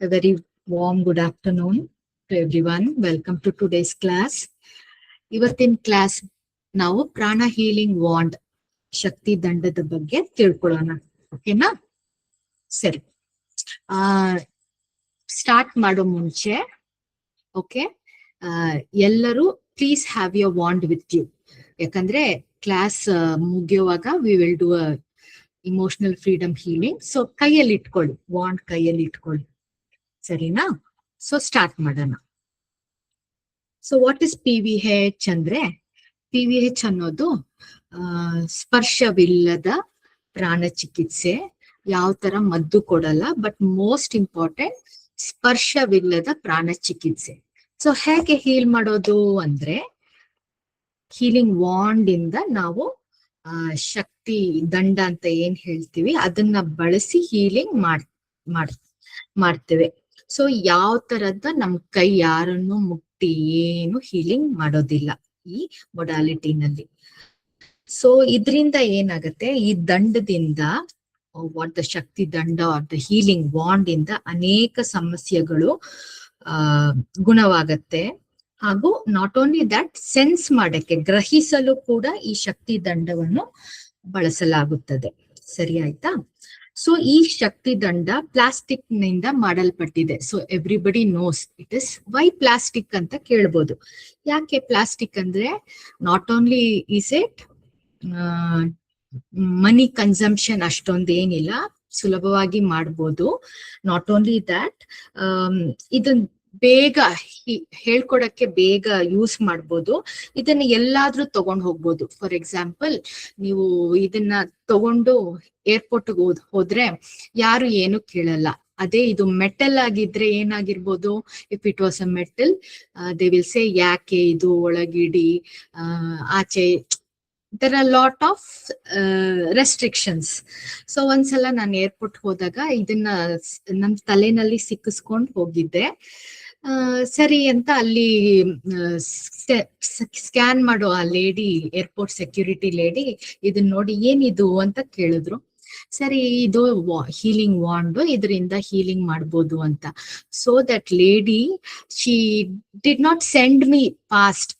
A very warm good afternoon to everyone. Welcome to today's class. ಇವತ್ತಿನ class ನಾವು ಪ್ರಾಣ healing wand ಶಕ್ತಿ ದಂಡದ ಬಗ್ಗೆ ತಿಳ್ಕೊಳ್ಳೋಣ. ಓಕೆನಾ? ಸರಿ. ಸ್ಟಾರ್ಟ್ ಮಾಡೋ ಮುಂಚೆ ಓಕೆ, ಎಲ್ಲರೂ please have your wand with you. ಯಾಕಂದ್ರೆ ಕ್ಲಾಸ್ ಮುಗಿಯುವಾಗ we will do a emotional freedom healing. So ಕೈಯಲ್ಲಿ ಇಟ್ಕೊಳ್ಳಿ, ವಾಂಡ್ ಕೈಯಲ್ಲಿ ಇಟ್ಕೊಳ್ಳಿ. ಸರಿನಾ? ಸೊ ಸ್ಟಾರ್ಟ್ ಮಾಡೋಣ. ಸೊ ವಾಟ್ ಇಸ್ PVH ಅಂದ್ರೆ, PVH ಅನ್ನೋದು ಸ್ಪರ್ಶವಿಲ್ಲದ ಪ್ರಾಣ ಚಿಕಿತ್ಸೆ. ಯಾವ ತರ ಮದ್ದು ಕೊಡಲ್ಲ, ಬಟ್ ಮೋಸ್ಟ್ ಇಂಪಾರ್ಟೆಂಟ್ ಸ್ಪರ್ಶವಿಲ್ಲದ ಪ್ರಾಣ ಚಿಕಿತ್ಸೆ. ಸೊ ಹೇಗೆ ಹೀಲ್ ಮಾಡೋದು ಅಂದ್ರೆ, ಹೀಲಿಂಗ್ ವಾಂಡ್ ಇಂದ ನಾವು ಶಕ್ತಿ ದಂಡ ಅಂತ ಏನ್ ಹೇಳ್ತೀವಿ ಅದನ್ನ ಬಳಸಿ ಹೀಲಿಂಗ್ ಮಾಡ್ತೇವೆ. ಸೊ ಯಾವ ತರದ ನಮ್ ಕೈ ಯಾರನ್ನು ಮುಟ್ಟಿ ಏನು ಹೀಲಿಂಗ್ ಮಾಡೋದಿಲ್ಲ ಈ ಮೊಡಾಲಿಟಿನಲ್ಲಿ. ಸೊ ಇದರಿಂದ ಏನಾಗತ್ತೆ, ಈ ದಂಡದಿಂದ ವಾಟ್ ದ ಶಕ್ತಿ ದಂಡ ಆರ್ ದ ಹೀಲಿಂಗ್ ವಾಂಡ್ ಇಂದ ಅನೇಕ ಸಮಸ್ಯೆಗಳು ಗುಣವಾಗತ್ತೆ. ಹಾಗೂ ನಾಟ್ ಓನ್ಲಿ ದಟ್, ಸೆನ್ಸ್ ಮಾಡಕ್ಕೆ, ಗ್ರಹಿಸಲು ಕೂಡ ಈ ಶಕ್ತಿ ದಂಡವನ್ನು ಬಳಸಲಾಗುತ್ತದೆ. ಸರಿ ಆಯ್ತಾ? ಸೊ ಈ ಶಕ್ತಿ ದಂಡ ಪ್ಲಾಸ್ಟಿಕ್ ನಿಂದ ಮಾಡಲ್ಪಟ್ಟಿದೆ. So everybody knows it is. Why plastic ಅಂತ ಕೇಳ್ಬೋದು. ಯಾಕೆ ಪ್ಲಾಸ್ಟಿಕ್ ಅಂದ್ರೆ, not only is it money consumption ಅಷ್ಟೊಂದು ಏನಿಲ್ಲ, ಸುಲಭವಾಗಿ ಮಾಡ್ಬೋದು. ನಾಟ್ ಓನ್ಲಿ ದ್ಯಾಟ್, ಇದನ್ ಬೇಗ ಹೇಳ್ಕೊಡಕ್ಕೆ ಬೇಗ ಯೂಸ್ ಮಾಡ್ಬೋದು. ಇದನ್ನ ಎಲ್ಲಾದ್ರೂ ತಗೊಂಡ್ ಹೋಗ್ಬೋದು. ಫಾರ್ ಎಕ್ಸಾಂಪಲ್, ನೀವು ಇದನ್ನ ತಗೊಂಡು ಏರ್ಪೋರ್ಟ್ ಹೋದ್ರೆ ಯಾರು ಏನು ಕೇಳಲ್ಲ. ಅದೇ ಇದು ಮೆಟಲ್ ಆಗಿದ್ರೆ ಏನಾಗಿರ್ಬೋದು, if it was a metal they will say ಯಾಕೆ ಇದು ಒಳಗಿಡಿ, ಆಚೆ. there are lot of restrictions. So ಒಂದ್ಸಲ ನಾನು ಏರ್ಪೋರ್ಟ್ ಹೋದಾಗ ಇದನ್ನ ನಮ್ ತಲೆನಲ್ಲಿ ಸಿಕ್ಕಿಸ್ಕೊಂಡ್ ಹೋಗಿದ್ದೆ. ಸರಿ ಅಂತ ಅಲ್ಲಿ ಸ್ಕ್ಯಾನ್ ಮಾಡೋ ಆ ಲೇಡಿ, ಏರ್ಪೋರ್ಟ್ ಸೆಕ್ಯೂರಿಟಿ ಲೇಡಿ, ಇದನ್ನ ನೋಡಿ ಏನಿದು ಅಂತ ಕೇಳಿದ್ರು. ಸರಿ, ಇದು ಹೀಲಿಂಗ್ ವಾಂಡ್, ಇದರಿಂದ ಹೀಲಿಂಗ್ ಮಾಡ್ಬೋದು ಅಂತ. So that lady she did not send me fast.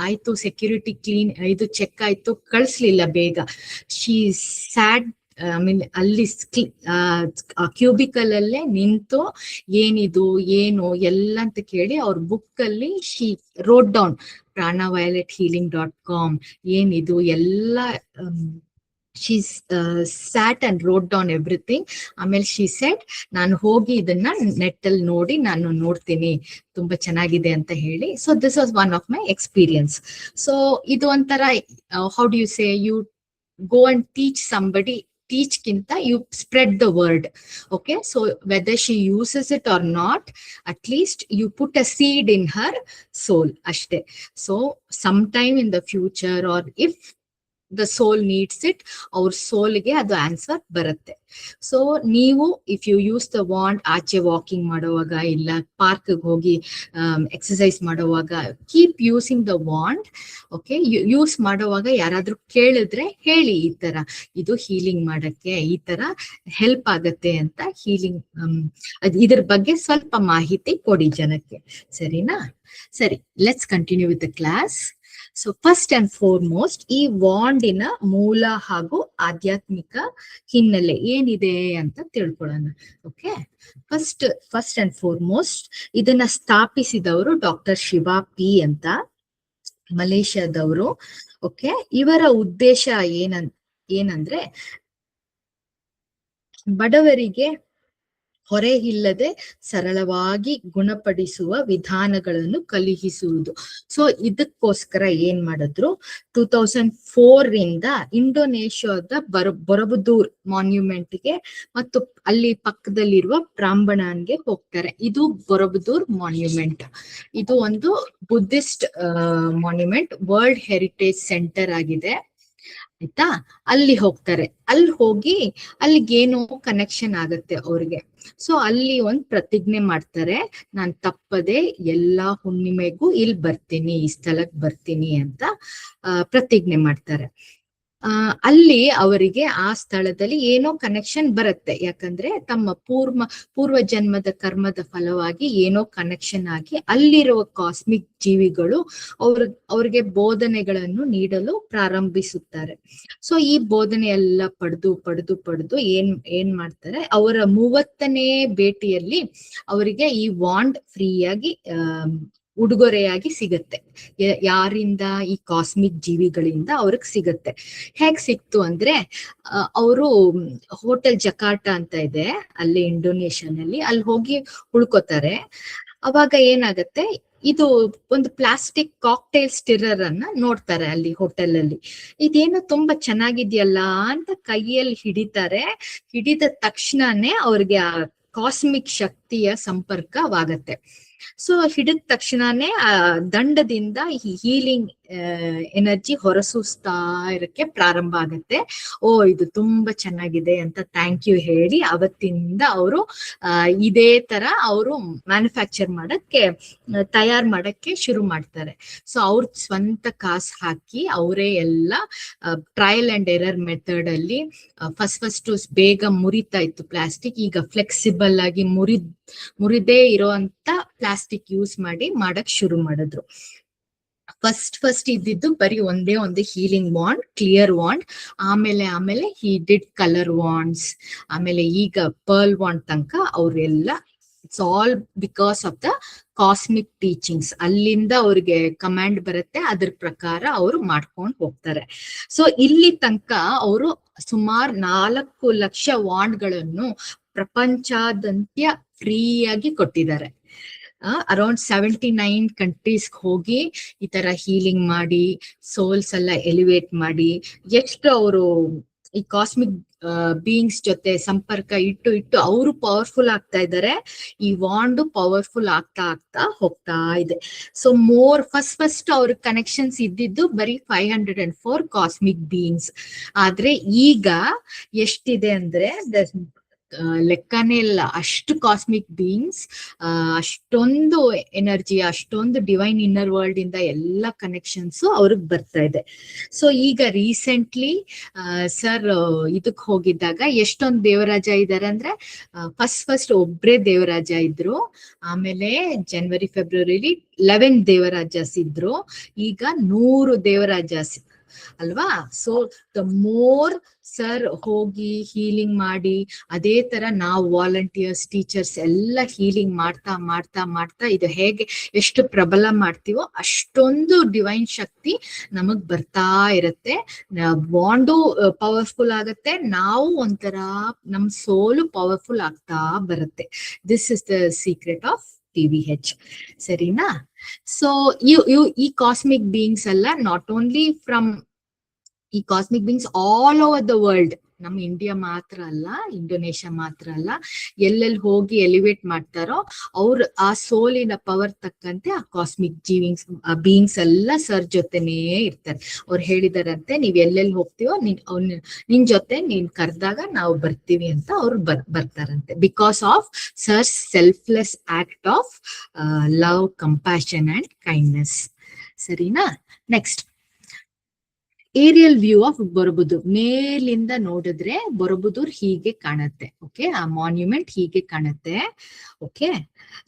ಆಯ್ತು, ಸೆಕ್ಯೂರಿಟಿ ಕ್ಲೀನ್ ಇದು ಚೆಕ್ ಆಯ್ತು, ಕಳಿಸ್ಲಿಲ್ಲ ಬೇಗ. ಶಿ ಸ್ಯಾಡ್, ಐ ಮೀನ್ ಅಲ್ಲಿ ಕ್ಯೂಬಿಕಲ್ ಅಲ್ಲೇ ನಿಂತು ಏನಿದು ಏನು ಎಲ್ಲ ಅಂತ ಕೇಳಿ ಅವ್ರ ಬುಕ್ ಅಲ್ಲಿ ಶಿ ರೋಟ್ ಡೌನ್ pranavioletthealing.com ಏನಿದು ಎಲ್ಲ. she sat and wrote down everything. ಆಮೇಲೆ she said, ನಾನು ಹೋಗಿ ಇದನ್ನ ನೆಟ್ ಅಲ್ಲಿ ನೋಡಿ ನಾನು ನೋಡ್ತೀನಿ, ತುಂಬಾ ಚೆನ್ನಾಗಿದೆ ಅಂತ ಹೇಳಿ. So this was one of my experience. So ಇದು ಒಂಥರ, how do you say, you go and teach somebody. Teach ಗಿಂತ you spread the word. Okay, so whether she uses it or not, at least you put a seed in her soul ಅಷ್ಟೇ. So some time in the future or if the soul needs it, ಅವ್ರ ಸೋಲ್ಗೆ ಅದು answer ಬರುತ್ತೆ. So ನೀವು if you use the wand ಆಚೆ walking ಮಾಡುವಾಗ, ಇಲ್ಲ park ಹೋಗಿ ಎಕ್ಸಸೈಸ್ ಮಾಡುವಾಗ, keep using the wand. Okay, use ಮಾಡುವಾಗ ಯಾರಾದ್ರೂ ಕೇಳಿದ್ರೆ ಹೇಳಿ, ಈ ತರ ಇದು ಹೀಲಿಂಗ್ ಮಾಡಕ್ಕೆ ಈ ತರ ಹೆಲ್ಪ್ ಆಗತ್ತೆ ಅಂತ. ಹೀಲಿಂಗ್ ಇದ್ರ ಬಗ್ಗೆ ಸ್ವಲ್ಪ ಮಾಹಿತಿ ಕೊಡಿ ಜನಕ್ಕೆ. ಸರಿನಾ? ಸರಿ, let's continue with the class. So first and foremost, ಈ ವಾಂಡಿನ ಮೂಲ ಹಾಗೂ ಆಧ್ಯಾತ್ಮಿಕ ಹಿನ್ನೆಲೆ ಏನಿದೆ ಅಂತ ತಿಳ್ಕೊಳ್ಳೋಣ. ಓಕೆ, ಫಸ್ಟ್ ಅಂಡ್ ಫಾರ್ಮೋಸ್ಟ್ ಇದನ್ನ ಸ್ಥಾಪಿಸಿದವರು ಡಾಕ್ಟರ್ ಶಿವಾ ಪಿ ಅಂತ, ಮಲೇಷ್ಯಾದವರು. ಓಕೆ, ಇವರ ಉದ್ದೇಶ ಏನಂದ್ರೆ ಬಡವರಿಗೆ ಹೊರೆ ಇಲ್ಲದೆ ಸರಳವಾಗಿ ಗುಣಪಡಿಸುವ ವಿಧಾನಗಳನ್ನು ಕಲಿಸುವುದು. ಸೊ ಇದಕ್ಕೋಸ್ಕರ ಏನ್ ಮಾಡಿದ್ರು, 2004 ಇಂಡೋನೇಷ್ಯಾದ ಬೊರಬುದೂರ್ ಮಾನ್ಯುಮೆಂಟ್ಗೆ ಮತ್ತು ಅಲ್ಲಿ ಪಕ್ಕದಲ್ಲಿರುವ ಪ್ರಾಂಬಣನ್ಗೆ ಹೋಗ್ತಾರೆ. ಇದು ಬೊರಬುದೂರ್ ಮಾನ್ಯುಮೆಂಟ್, ಇದು ಒಂದು Buddhist monument, world heritage centre ಆಗಿದೆ. ಆಯ್ತಾ? ಅಲ್ಲಿ ಹೋಗ್ತಾರೆ. ಅಲ್ಲಿ ಹೋಗಿ ಅಲ್ಲಿಗೇನೋ ಕನೆಕ್ಷನ್ ಆಗತ್ತೆ ಅವ್ರಿಗೆ. ಸೊ ಅಲ್ಲಿ ಒಂದ್ ಪ್ರತಿಜ್ಞೆ ಮಾಡ್ತಾರೆ, ನಾನ್ ತಪ್ಪದೆ ಎಲ್ಲಾ ಹುಣ್ಣಿಮೆಗೂ ಇಲ್ಲಿ ಬರ್ತೀನಿ, ಈ ಸ್ಥಳಕ್ ಬರ್ತೀನಿ ಅಂತ ಪ್ರತಿಜ್ಞೆ ಮಾಡ್ತಾರೆ. ಅಲ್ಲಿ ಅವರಿಗೆ ಆ ಸ್ಥಳದಲ್ಲಿ ಏನೋ ಕನೆಕ್ಷನ್ ಬರುತ್ತೆ. ಯಾಕಂದ್ರೆ ತಮ್ಮ ಪೂರ್ವ ಜನ್ಮದ ಕರ್ಮದ ಫಲವಾಗಿ ಏನೋ ಕನೆಕ್ಷನ್ ಆಗಿ ಅಲ್ಲಿರುವ ಕಾಸ್ಮಿಕ್ ಜೀವಿಗಳು ಅವ್ರಿಗೆ ಬೋಧನೆಗಳನ್ನು ನೀಡಲು ಪ್ರಾರಂಭಿಸುತ್ತಾರೆ. ಸೊ ಈ ಬೋಧನೆ ಎಲ್ಲ ಪಡೆದು ಏನ್ ಮಾಡ್ತಾರೆ, ಅವರ 30ನೇ ಭೇಟಿಯಲ್ಲಿ ಅವರಿಗೆ ಈ ವಾಂಡ್ ಫ್ರೀಯಾಗಿ ಉಡುಗೊರೆಯಾಗಿ ಸಿಗತ್ತೆ. ಯಾರಿಂದ? ಈ ಕಾಸ್ಮಿಕ್ ಜೀವಿಗಳಿಂದ ಅವ್ರಿಗೆ ಸಿಗತ್ತೆ. ಹೇಗ್ ಸಿಕ್ತು ಅಂದ್ರೆ, ಅವರು ಹೋಟೆಲ್ ಜಕಾರ್ಟಾ ಅಂತ ಇದೆ ಅಲ್ಲಿ ಇಂಡೋನೇಷ್ಯಾನಲ್ಲಿ, ಅಲ್ಲಿ ಹೋಗಿ ಉಳ್ಕೋತಾರೆ. ಅವಾಗ ಏನಾಗತ್ತೆ, ಇದು ಒಂದು ಪ್ಲಾಸ್ಟಿಕ್ ಕಾಕ್ಟೈಲ್ ಸ್ಟಿರರ್ ಅನ್ನ ನೋಡ್ತಾರೆ ಅಲ್ಲಿ ಹೋಟೆಲ್ ಅಲ್ಲಿ. ಇದೇನು ತುಂಬಾ ಚೆನ್ನಾಗಿದ್ಯಲ್ಲ ಅಂತ ಕೈಯಲ್ಲಿ ಹಿಡಿತಾರೆ. ಹಿಡಿದ ತಕ್ಷಣನೇ ಅವ್ರಿಗೆ ಆ ಕಾಸ್ಮಿಕ್ ಶಕ್ತಿಯ ಸಂಪರ್ಕವಾಗತ್ತೆ. ಸೊ ಹಿಡಿದ ತಕ್ಷಣನೇ ಆ ದಂಡದಿಂದ ಹೀಲಿಂಗ್ ಎನರ್ಜಿ ಹೊರಸೂಸ್ತಾ ಇರಕ್ಕೆ ಪ್ರಾರಂಭ ಆಗತ್ತೆ. ಇದು ತುಂಬಾ ಚೆನ್ನಾಗಿದೆ ಅಂತ ಥ್ಯಾಂಕ್ ಯು ಹೇಳಿ ಅವತ್ತಿಂದ ಅವರು ಇದೇ ತರ ಅವರು ಮ್ಯಾನುಫ್ಯಾಕ್ಚರ್ ತಯಾರು ಮಾಡಕ್ಕೆ ಶುರು ಮಾಡ್ತಾರೆ. ಸೊ ಅವ್ರ ಸ್ವಂತ ಕಾಸು ಹಾಕಿ ಅವರೇ ಎಲ್ಲ ಟ್ರಯಲ್ ಅಂಡ್ ಎರರ್ ಮೆಥಡ್ ಅಲ್ಲಿ ಫಸ್ಟ್ ಬೇಗ ಮುರಿತಾ ಇತ್ತು ಪ್ಲಾಸ್ಟಿಕ್. ಈಗ ಫ್ಲೆಕ್ಸಿಬಲ್ ಆಗಿ ಮುರಿದೇ ಇರೋಂತ ಪ್ಲಾಸ್ಟಿಕ್ ಯೂಸ್ ಮಾಡಕ್ ಶುರು ಮಾಡಿದ್ರು. ಫಸ್ಟ್ ಇದ್ದಿದ್ದು ಬರೀ ಒಂದೇ ಒಂದು ಹೀಲಿಂಗ್ ವಾಂಡ್, ಕ್ಲಿಯರ್ ವಾಂಡ್. ಆಮೇಲೆ ಹಿ ಡಿಡ್ ಕಲರ್ ವಾಂಡ್ಸ್, ಆಮೇಲೆ ಈಗ ಪರ್ಲ್ ವಾಂಡ್ ತನಕ ಅವರೆಲ್ಲ it's all because of the cosmic teachings. ಅಲ್ಲಿಂದ ಅವ್ರಿಗೆ ಕಮಾಂಡ್ ಬರುತ್ತೆ, ಅದ್ರ ಪ್ರಕಾರ ಅವರು ಮಾಡ್ಕೊಂಡು ಹೋಗ್ತಾರೆ. ಸೊ ಇಲ್ಲಿ ತನಕ ಅವರು ಸುಮಾರು 4 ಲಕ್ಷ ವಾಂಡ್ಗಳನ್ನು ಪ್ರಪಂಚಾದ್ಯಂತ ಫ್ರೀಯಾಗಿ ಕೊಟ್ಟಿದ್ದಾರೆ. ಅರೌಂಡ್ 79 ಕಂಟ್ರೀಸ್ ಹೋಗಿ ಈ ತರ ಹೀಲಿಂಗ್ ಮಾಡಿ, ಸೋಲ್ಸ್ ಎಲ್ಲ ಎಲಿವೇಟ್ ಮಾಡಿ, ಎಷ್ಟು ಅವರು ಈ ಕಾಸ್ಮಿಕ್ ಬೀಯಿಂಗ್ಸ್ ಜೊತೆ ಸಂಪರ್ಕ ಇಟ್ಟು ಅವರು ಪವರ್ಫುಲ್ ಆಗ್ತಾ ಇದ್ದಾರೆ. ಈ ವಾಂಡ್ ಪವರ್ಫುಲ್ ಆಗ್ತಾ ಹೋಗ್ತಾ ಇದೆ. ಸೊ ಫಸ್ಟ್ ಅವ್ರ ಕನೆಕ್ಷನ್ಸ್ ಇದ್ದಿದ್ದು ಬರೀ 504 ಕಾಸ್ಮಿಕ್ ಬೀಯಿಂಗ್ಸ್. ಆದ್ರೆ ಈಗ ಎಷ್ಟಿದೆ ಅಂದ್ರೆ ಲೆಕ್ಕನೇ ಇಲ್ಲ. ಅಷ್ಟು ಕಾಸ್ಮಿಕ್ ಬೀಯಿಂಗ್ಸ್, ಅಷ್ಟೊಂದು ಎನರ್ಜಿ, ಅಷ್ಟೊಂದು ಡಿವೈನ್ ಇನ್ನರ್ ವರ್ಲ್ಡ್ ಇಂದ ಎಲ್ಲ ಕನೆಕ್ಷನ್ಸ್ ಅವ್ರಿಗೆ ಬರ್ತಾ ಇದೆ. ಸೊ ಈಗ ರೀಸೆಂಟ್ಲಿ ಸರ್ ಇದಕ್ ಹೋಗಿದ್ದಾಗ ಎಷ್ಟೊಂದು ದೇವರಾಜ ಇದಾರೆ ಅಂದ್ರೆ, ಫಸ್ಟ್ ಒಬ್ರೇ ದೇವರಾಜ ಇದ್ರು. ಆಮೇಲೆ ಜನವರಿ ಫೆಬ್ರವರಿಲಿ 11 ದೇವರಾಜಸ್ ಇದ್ರು. ಈಗ 100 ದೇವರಾಜಸ್ ಅಲ್ವಾ. ಸೊ ದ ಮೋರ್ ಸರ್ ಹೋಗಿ ಹೀಲಿಂಗ್ ಮಾಡಿ, ಅದೇ ತರ ನಾವು ವಾಲಂಟಿಯರ್ಸ್, ಟೀಚರ್ಸ್ ಎಲ್ಲ ಹೀಲಿಂಗ್ ಮಾಡ್ತಾ ಇದು ಹೇಗೆ ಎಷ್ಟು ಪ್ರಬಲ ಮಾಡ್ತೀವೋ ಅಷ್ಟೊಂದು ಡಿವೈನ್ ಶಕ್ತಿ ನಮಗ್ ಬರ್ತಾ ಇರತ್ತೆ. ಬಾಂಡು ಪವರ್ಫುಲ್ ಆಗತ್ತೆ, ನಾವು ಒಂಥರ ನಮ್ ಸೋಲು ಪವರ್ಫುಲ್ ಆಗ್ತಾ ಬರುತ್ತೆ. This is the secret of TVH. ಸರಿನಾ? ಸೊ ಈ ಕಾಸ್ಮಿಕ್ ಬೀಯಿಂಗ್ಸ್ ಎಲ್ಲ ನಾಟ್ ಓನ್ಲಿ ಫ್ರಮ್ ಈ cosmic beings all over the world, ನಮ್ಮ ಇಂಡಿಯಾ ಮಾತ್ರ ಅಲ್ಲ, ಇಂಡೋನೇಷ್ಯಾ ಮಾತ್ರ ಅಲ್ಲ, ಎಲ್ಲೆಲ್ಲಿ ಹೋಗಿ ಎಲಿವೇಟ್ ಮಾಡ್ತಾರೋ ಅವ್ರ ಆ ಸೋಲಿನ ಪವರ್ ತಕ್ಕಂತೆ ಆ ಕಾಸ್ಮಿಕ್ ಬೀಯಿಂಗ್ಸ್ ಎಲ್ಲ ಸರ್ ಜೊತೆನೇ ಇರ್ತಾರೆ. ಅವ್ರು ಹೇಳಿದಾರಂತೆ, ನೀವ್ ಎಲ್ಲೆಲ್ಲಿ ಹೋಗ್ತೀವೋ ನಿನ್ ಜೊತೆ ನೀನ್ ಕರೆದಾಗ ನಾವು ಬರ್ತೀವಿ ಅಂತ ಅವ್ರು ಬರ್ತಾರಂತೆ. Because of sir selfless act of love, compassion and kindness. ಸರಿನಾ? Next, aerial view of Borobudur. ಮೇಲಿಂದ ನೋಡಿದ್ರೆ ಬೊರಬುದೂರ್ ಹೀಗೆ ಕಾಣುತ್ತೆ. ಓಕೆ, ಆ ಮಾನ್ಯುಮೆಂಟ್ ಹೀಗೆ ಕಾಣುತ್ತೆ. Okay,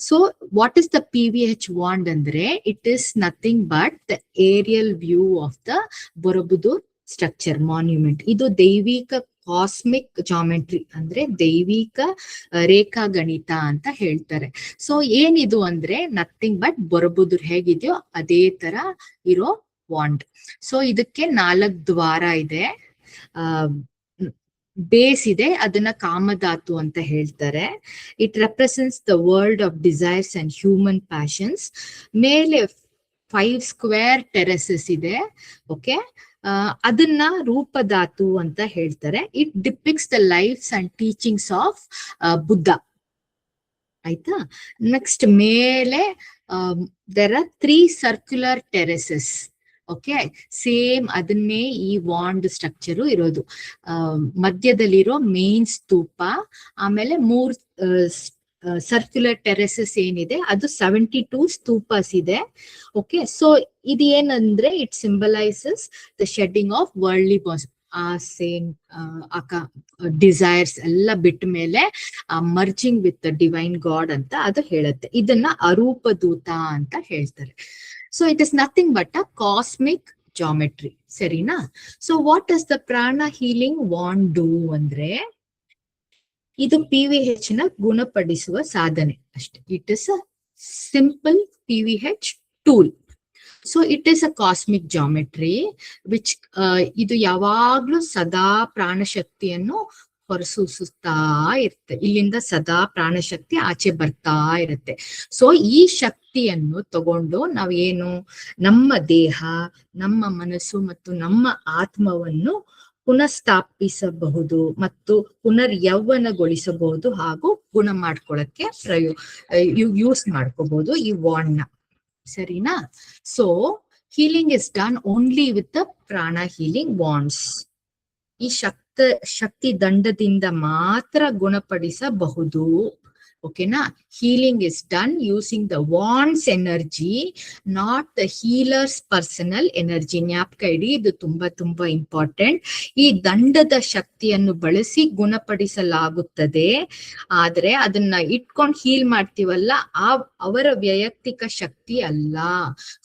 so what is the PVH wand ಅಂದ್ರೆ, it is nothing but the aerial view of the Borobudur structure monument. ಇದು ದೈವಿಕ ಕಾಸ್ಮಿಕ್ ಜಾಮೆಟ್ರಿ ಅಂದ್ರೆ ದೈವಿಕ ರೇಖಾ ಗಣಿತ ಅಂತ ಹೇಳ್ತಾರೆ. ಸೊ ಏನಿದು ಅಂದ್ರೆ ನಥಿಂಗ್ ಬಟ್ ಬೊರಬುದೂರ್ ಹೇಗಿದೆಯೋ ಅದೇ ತರ ಇರೋ ವಾಂಡ್. ಸೊ ಇದಕ್ಕೆ 4 ದ್ವಾರ ಇದೆ, ಬೇಸ್ ಇದೆ, ಅದನ್ನ ಕಾಮಧಾತು ಅಂತ ಹೇಳ್ತಾರೆ. It represents the world of desires and human passions. ಮೇಲೆ 5 ಸ್ಕ್ವೇರ್ ಟೆರೆಸಸ್ ಇದೆ. ಓಕೆ, ಅದನ್ನ ರೂಪಧಾತು ಅಂತ ಹೇಳ್ತಾರೆ. It depicts the lifes and teachings of Buddha. ಆಯ್ತಾ? ನೆಕ್ಸ್ಟ್ ಮೇಲೆ there are 3 circular terraces. Okay, same ಅದನ್ನೇ ಈ ವಾಂಡ್ ಸ್ಟ್ರಕ್ಚರು ಇರೋದು. ಮಧ್ಯದಲ್ಲಿರೋ ಮೇನ್ ಸ್ತೂಪ, ಆಮೇಲೆ 3 ಸರ್ಕ್ಯುಲರ್ ಟೆರೆಸಸ್ ಏನಿದೆ ಅದು 72 ಸ್ತೂಪಸ್ ಇದೆ. ಓಕೆ, ಸೊ ಇದು ಏನಂದ್ರೆ it symbolises the shedding of worldly ಆಸೆ, ಡಿಸೈರ್ಸ್ ಎಲ್ಲ ಬಿಟ್ಟ ಮೇಲೆ ಮರ್ಜಿಂಗ್ ವಿತ್ ಡಿವೈನ್ ಗಾಡ್ ಅಂತ ಅದು ಹೇಳುತ್ತೆ. ಇದನ್ನ ಅರೂಪ ದೂತ ಅಂತ ಹೇಳ್ತಾರೆ. So it is nothing but a cosmic geometry, ಸರಿನಾ? ಸೊ ವಾಟ್ ಡಸ್ ದ ಪ್ರಾಣ ಹೀಲಿಂಗ್ ವಾಂಡ್ ಡೂ ಅಂದ್ರೆ, ಇದು PVH ನ ಗುಣಪಡಿಸುವ ಸಾಧನೆ ಅಷ್ಟೇ. It is a simple PVH tool. So it is a cosmic geometry which ಇದು ಯಾವಾಗ್ಲೂ ಸದಾ ಪ್ರಾಣಶಕ್ತಿಯನ್ನು ಹೊರಸೂಸುತ್ತಾ ಇರುತ್ತೆ. ಇಲ್ಲಿಂದ ಸದಾ ಪ್ರಾಣಶಕ್ತಿ ಆಚೆ ಬರ್ತಾ ಇರುತ್ತೆ. ಸೊ ಈ ಶಕ್ತಿಯನ್ನು ತಗೊಂಡು ನಾವೇನು ನಮ್ಮ ದೇಹ, ನಮ್ಮ ಮನಸ್ಸು ಮತ್ತು ನಮ್ಮ ಆತ್ಮವನ್ನು ಪುನಃಸ್ಥಾಪಿಸಬಹುದು ಮತ್ತು ಯೌವನಗೊಳಿಸಬಹುದು ಹಾಗೂ ಗುಣ ಮಾಡ್ಕೊಳಕ್ಕೆ ಯೂಸ್ ಮಾಡ್ಕೋಬಹುದು ಈ ವಾಂಡ್ ನ, ಸರಿನಾ? So healing is done only with the ಪ್ರಾಣ ಹೀಲಿಂಗ್ ವಾಂಡ್ಸ್. ಈ ಶಕ್ತಿ ದಂಡದಿಂದ ಮಾತ್ರ ಗುಣಪಡಿಸಬಹುದು. ಓಕೆನಾ? Healing is done using the wands energy, not the healers personal energy. ಜ್ಞಾಪಕ ಇಡಿ, ಇದು ತುಂಬಾ ಇಂಪಾರ್ಟೆಂಟ್. ಈ ದಂಡದ ಶಕ್ತಿಯನ್ನು ಬಳಸಿ ಗುಣಪಡಿಸಲಾಗುತ್ತದೆ, ಆದ್ರೆ ಅದನ್ನ ಇಟ್ಕೊಂಡು ಹೀಲ್ ಮಾಡ್ತೀವಲ್ಲ, ಅವರ ವೈಯಕ್ತಿಕ ಶಕ್ತಿ ಅಲ್ಲ.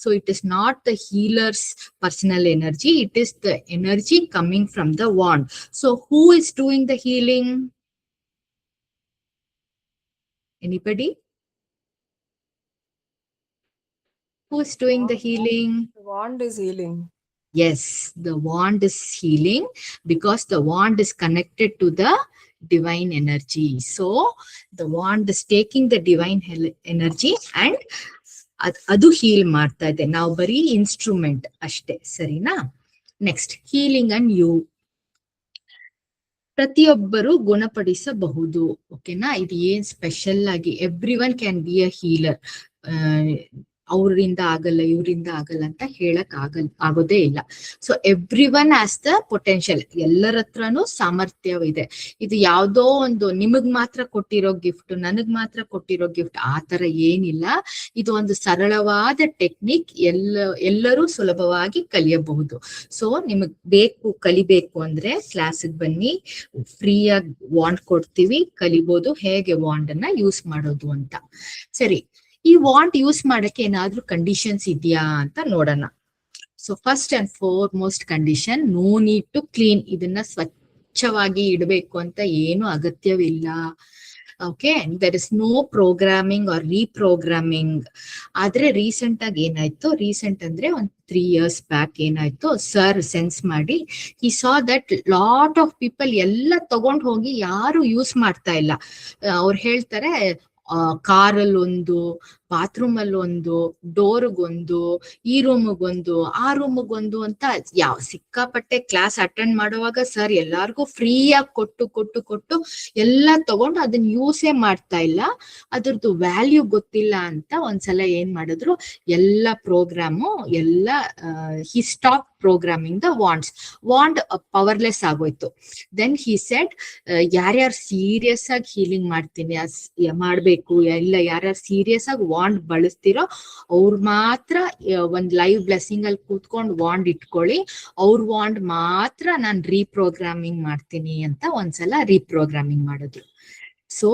So it is not the healers personal energy, it is the energy coming from the wand. So who is doing the healing? Anybody? Who is doing the healing? The wand is healing. Yes, the wand is healing because the wand is connected to the divine energy. So the wand is taking the divine energy and adu heal ಮಾಡ್ತಾ ಇದೆ. ನಾವು ಬರೀ instrument ಅಷ್ಟೇ, ಸರಿನಾ? Next, healing and you. ಪ್ರತಿಯೊಬ್ಬರು ಗುಣಪಡಿಸಬಹುದು. ಓಕೆನಾ? ಇದು ಏನ್ ಸ್ಪೆಷಲ್ ಆಗಿ every one can be a healer. ಅವರಿಂದ ಆಗಲ್ಲ, ಇವರಿಂದ ಆಗಲ್ಲ ಅಂತ ಹೇಳಕ್ ಆಗೋದೇ ಇಲ್ಲ. So every one has the potential. ಎಲ್ಲರ ಹತ್ರನೂ ಸಾಮರ್ಥ್ಯವಿದೆ. ಇದು ಯಾವ್ದೋ ಒಂದು ನಿಮಗ್ ಮಾತ್ರ ಕೊಟ್ಟಿರೋ ಗಿಫ್ಟ್, ನನಗ್ ಮಾತ್ರ ಕೊಟ್ಟಿರೋ ಗಿಫ್ಟ್, ಆ ತರ ಏನಿಲ್ಲ. ಇದು ಒಂದು ಸರಳವಾದ ಟೆಕ್ನಿಕ್, ಎಲ್ಲರೂ ಸುಲಭವಾಗಿ ಕಲಿಯಬಹುದು. ಸೊ ನಿಮಗ್ ಕಲಿಬೇಕು ಅಂದ್ರೆ ಕ್ಲಾಸಿಗೆ ಬನ್ನಿ, ಫ್ರೀಯಾಗಿ ವಾಂಡ್ ಕೊಡ್ತೀವಿ, ಕಲಿಬಹುದು ಹೇಗೆ ವಾಂಡ್ ಅನ್ನ ಯೂಸ್ ಮಾಡೋದು ಅಂತ. ಸರಿ, ಈ ವಾಂಡ್ ಯೂಸ್ ಮಾಡಕ್ಕೆ ಏನಾದ್ರೂ ಕಂಡೀಷನ್ಸ್ ಇದೆಯಾ ಅಂತ ನೋಡೋಣ. So first and foremost condition, no need to clean. ಇದನ್ನ ಸ್ವಚ್ಛವಾಗಿ ಇಡಬೇಕು ಅಂತ ಏನು ಅಗತ್ಯವಿಲ್ಲ. Okay, there is no programming or reprogramming. ಆದ್ರೆ ರೀಸೆಂಟ್ ಆಗಿ ಏನಾಯ್ತು, ರೀಸೆಂಟ್ ಅಂದ್ರೆ ಒಂದ್ 3 years ಬ್ಯಾಕ್ ಏನಾಯ್ತು, ಸರ್ ಸೆನ್ಸ್ ಮಾಡಿ he saw that lot of people ಎಲ್ಲ ತಗೊಂಡ್ ಹೋಗಿ ಯಾರು ಯೂಸ್ ಮಾಡ್ತಾ ಇಲ್ಲ. ಅವ್ರು ಹೇಳ್ತಾರೆ, ಕಾರಲ್ಲಿ ಒಂದು, ಬಾತ್ರೂಮ್ ಅಲ್ಲಿ ಒಂದು, ಡೋರ್ಗೊಂದು, ಈ ರೂಮ್ಗೊಂದು, ಆ ರೂಮ್ಗೊಂದು ಅಂತ ಸಿಕ್ಕಾಪಟ್ಟೆ ಕ್ಲಾಸ್ ಅಟೆಂಡ್ ಮಾಡುವಾಗ ಸರ್ ಎಲ್ಲಾರ್ಗು ಫ್ರೀಯಾಗಿ ಕೊಟ್ಟು ಎಲ್ಲ ತಗೊಂಡು ಅದನ್ನ ಯೂಸೇ ಮಾಡ್ತಾ ಇಲ್ಲ. ಅದ್ರದ್ದು ವ್ಯಾಲ್ಯೂ ಗೊತ್ತಿಲ್ಲ ಅಂತ ಒಂದ್ಸಲ ಏನ್ ಮಾಡಿದ್ರು, ಎಲ್ಲ ಪ್ರೋಗ್ರಾಮು ಎಲ್ಲ he stop programming the wand powerless ಆಗೋಯ್ತು. ದೆನ್ ಹಿ ಸೆಡ್, ಯಾರ್ಯಾರು ಸೀರಿಯಸ್ ಆಗಿ ಹೀಲಿಂಗ್ ಮಾಡ್ಬೇಕು, ಇಲ್ಲ ಯಾರ್ಯಾರು ಸೀರಿಯಸ್ ಆಗಿ ವಾಂಡ್ ಬಳಸ್ತಿರೋ ಅವ್ರು ಮಾತ್ರ ಒಂದ್ ಲೈವ್ ಬ್ಲೆಸ್ಸಿಂಗ್ ಅಲ್ಲಿ ಕೂತ್ಕೊಂಡು ವಾಂಡ್ ಇಟ್ಕೊಳ್ಳಿ, ಅವ್ರ ವಾಂಡ್ ಮಾತ್ರ ನಾನ್ ರೀಪ್ರೋಗ್ರಾಮಿಂಗ್ ಮಾಡ್ತೀನಿ ಅಂತ ಒಂದ್ಸಲ ರೀಪ್ರೋಗ್ರಾಮಿಂಗ್ ಮಾಡಿದ್ರು. So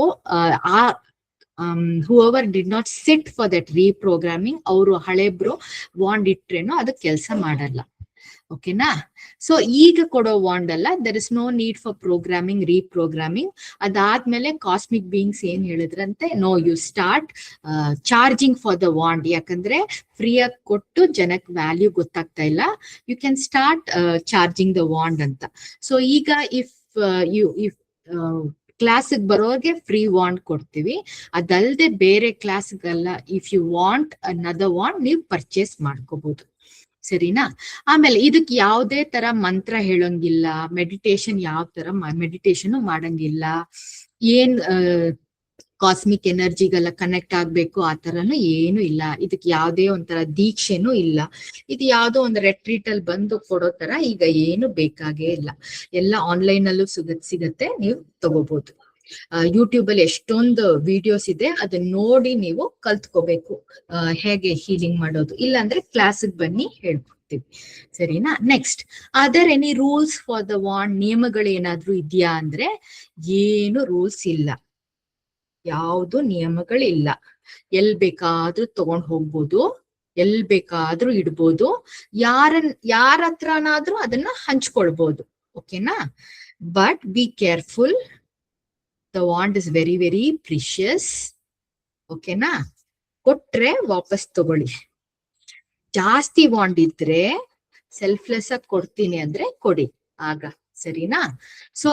whoever did not sit for that reprogramming, ಅವರು ಹಳೆಬ್ರು ವಾಂಡ್ ಇಟ್ರೇನೋ ಅದಕ್ಕೆ ಕೆಲಸ ಮಾಡಲ್ಲ. ಓಕೆನಾ? ಸೊ ಈಗ ಕೊಡೋ ವಾಂಡ್ ಅಲ್ಲ, there is no need for programming, reprogramming. ಅದಾದ್ಮೇಲೆ ಕಾಸ್ಮಿಕ್ ಬೀಯಿಂಗ್ಸ್ ಏನ್ ಹೇಳಿದ್ರಂತೆ, no you start charging for the wand. ಯಾಕಂದ್ರೆ ಫ್ರೀಯಾಗಿ ಕೊಟ್ಟು ಜನಕ್ಕೆ ವ್ಯಾಲ್ಯೂ ಗೊತ್ತಾಗ್ತಾ ಇಲ್ಲ, you can start charging the wand ಅಂತ. ಸೊ ಈಗ ಇಫ್ ಕ್ಲಾಸಿಗೆ ಬರೋರ್ಗೆ ಫ್ರೀ ವಾಂಡ್ ಕೊಡ್ತೀವಿ, ಅದಲ್ಲದೆ ಬೇರೆ ಕ್ಲಾಸ್ಗೆಲ್ಲ if you want another wand ನೀವು ಪರ್ಚೇಸ್ ಮಾಡ್ಕೋಬಹುದು, ಸರಿನಾ? ಆಮೇಲೆ ಇದಕ್ಕೆ ಯಾವುದೇ ತರ ಮಂತ್ರ ಹೇಳೋಂಗಿಲ್ಲ, ಮೆಡಿಟೇಷನ್ ಯಾವ ತರ ಮೆಡಿಟೇಷನ್ ಮಾಡಂಗಿಲ್ಲ, ಏನ್ ಕಾಸ್ಮಿಕ್ ಎನರ್ಜಿಗೆಲ್ಲ ಕನೆಕ್ಟ್ ಆಗ್ಬೇಕು ಆ ತರನು ಏನು ಇಲ್ಲ. ಇದಕ್ಕೆ ಯಾವುದೇ ಒಂಥರ ದೀಕ್ಷೆನೂ ಇಲ್ಲ. ಇದು ಯಾವ್ದೋ ಒಂದು ರೆಟ್ರೀಟ್ ಅಲ್ಲಿ ಬಂದು ಕೊಡೋ ತರ ಈಗ ಏನು ಬೇಕಾಗೇ ಇಲ್ಲ. ಎಲ್ಲ ಆನ್ಲೈನ್ ಅಲ್ಲೂ ಸಿಗತ್ತೆ, ನೀವು ತಗೋಬಹುದು. ಯೂಟ್ಯೂಬ್ ಅಲ್ಲಿ ಎಷ್ಟೊಂದು ವಿಡಿಯೋಸ್ ಇದೆ, ಅದನ್ನ ನೋಡಿ ನೀವು ಕಲ್ತ್ಕೋಬೇಕು ಹೇಗೆ ಹೀಲಿಂಗ್ ಮಾಡೋದು. ಇಲ್ಲಾಂದ್ರೆ ಕ್ಲಾಸಿಗೆ ಬನ್ನಿ ಹೇಳ್ಬೋದು. ಹೋಗ್ತೀವಿ. ಸರಿನಾ? Next, other any rules for the wand? ನಿಯಮಗಳು ಏನಾದ್ರೂ ಇದೆಯಾ ಅಂದ್ರೆ ಏನು ರೂಲ್ಸ್ ಇಲ್ಲ, ಯಾವುದು ನಿಯಮಗಳಿಲ್ಲ. ಎಲ್ ಬೇಕಾದ್ರೂ ತಗೊಂಡ್ ಹೋಗ್ಬೋದು, ಎಲ್ ಬೇಕಾದ್ರೂ ಇಡ್ಬೋದು, ಯಾರ ಹತ್ರನಾದ್ರೂ ಅದನ್ನ ಹಂಚ್ಕೊಳ್ಬೋದು. ಓಕೆನಾ? But be careful, the wand is very very precious. ಓಕೆನಾ? ಕೊಟ್ರೆ ವಾಪಸ್ ತಗೊಳ್ಳಿ. ಜಾಸ್ತಿ ವಾಂಡ್ ಇದ್ರೆ ಸೆಲ್ಫ್ಲೆಸ್ ಆಗಿ ಕೊಡ್ತೀನಿ ಅಂದ್ರೆ ಕೊಡಿ ಆಗ. ಸರಿನಾ? ಸೊ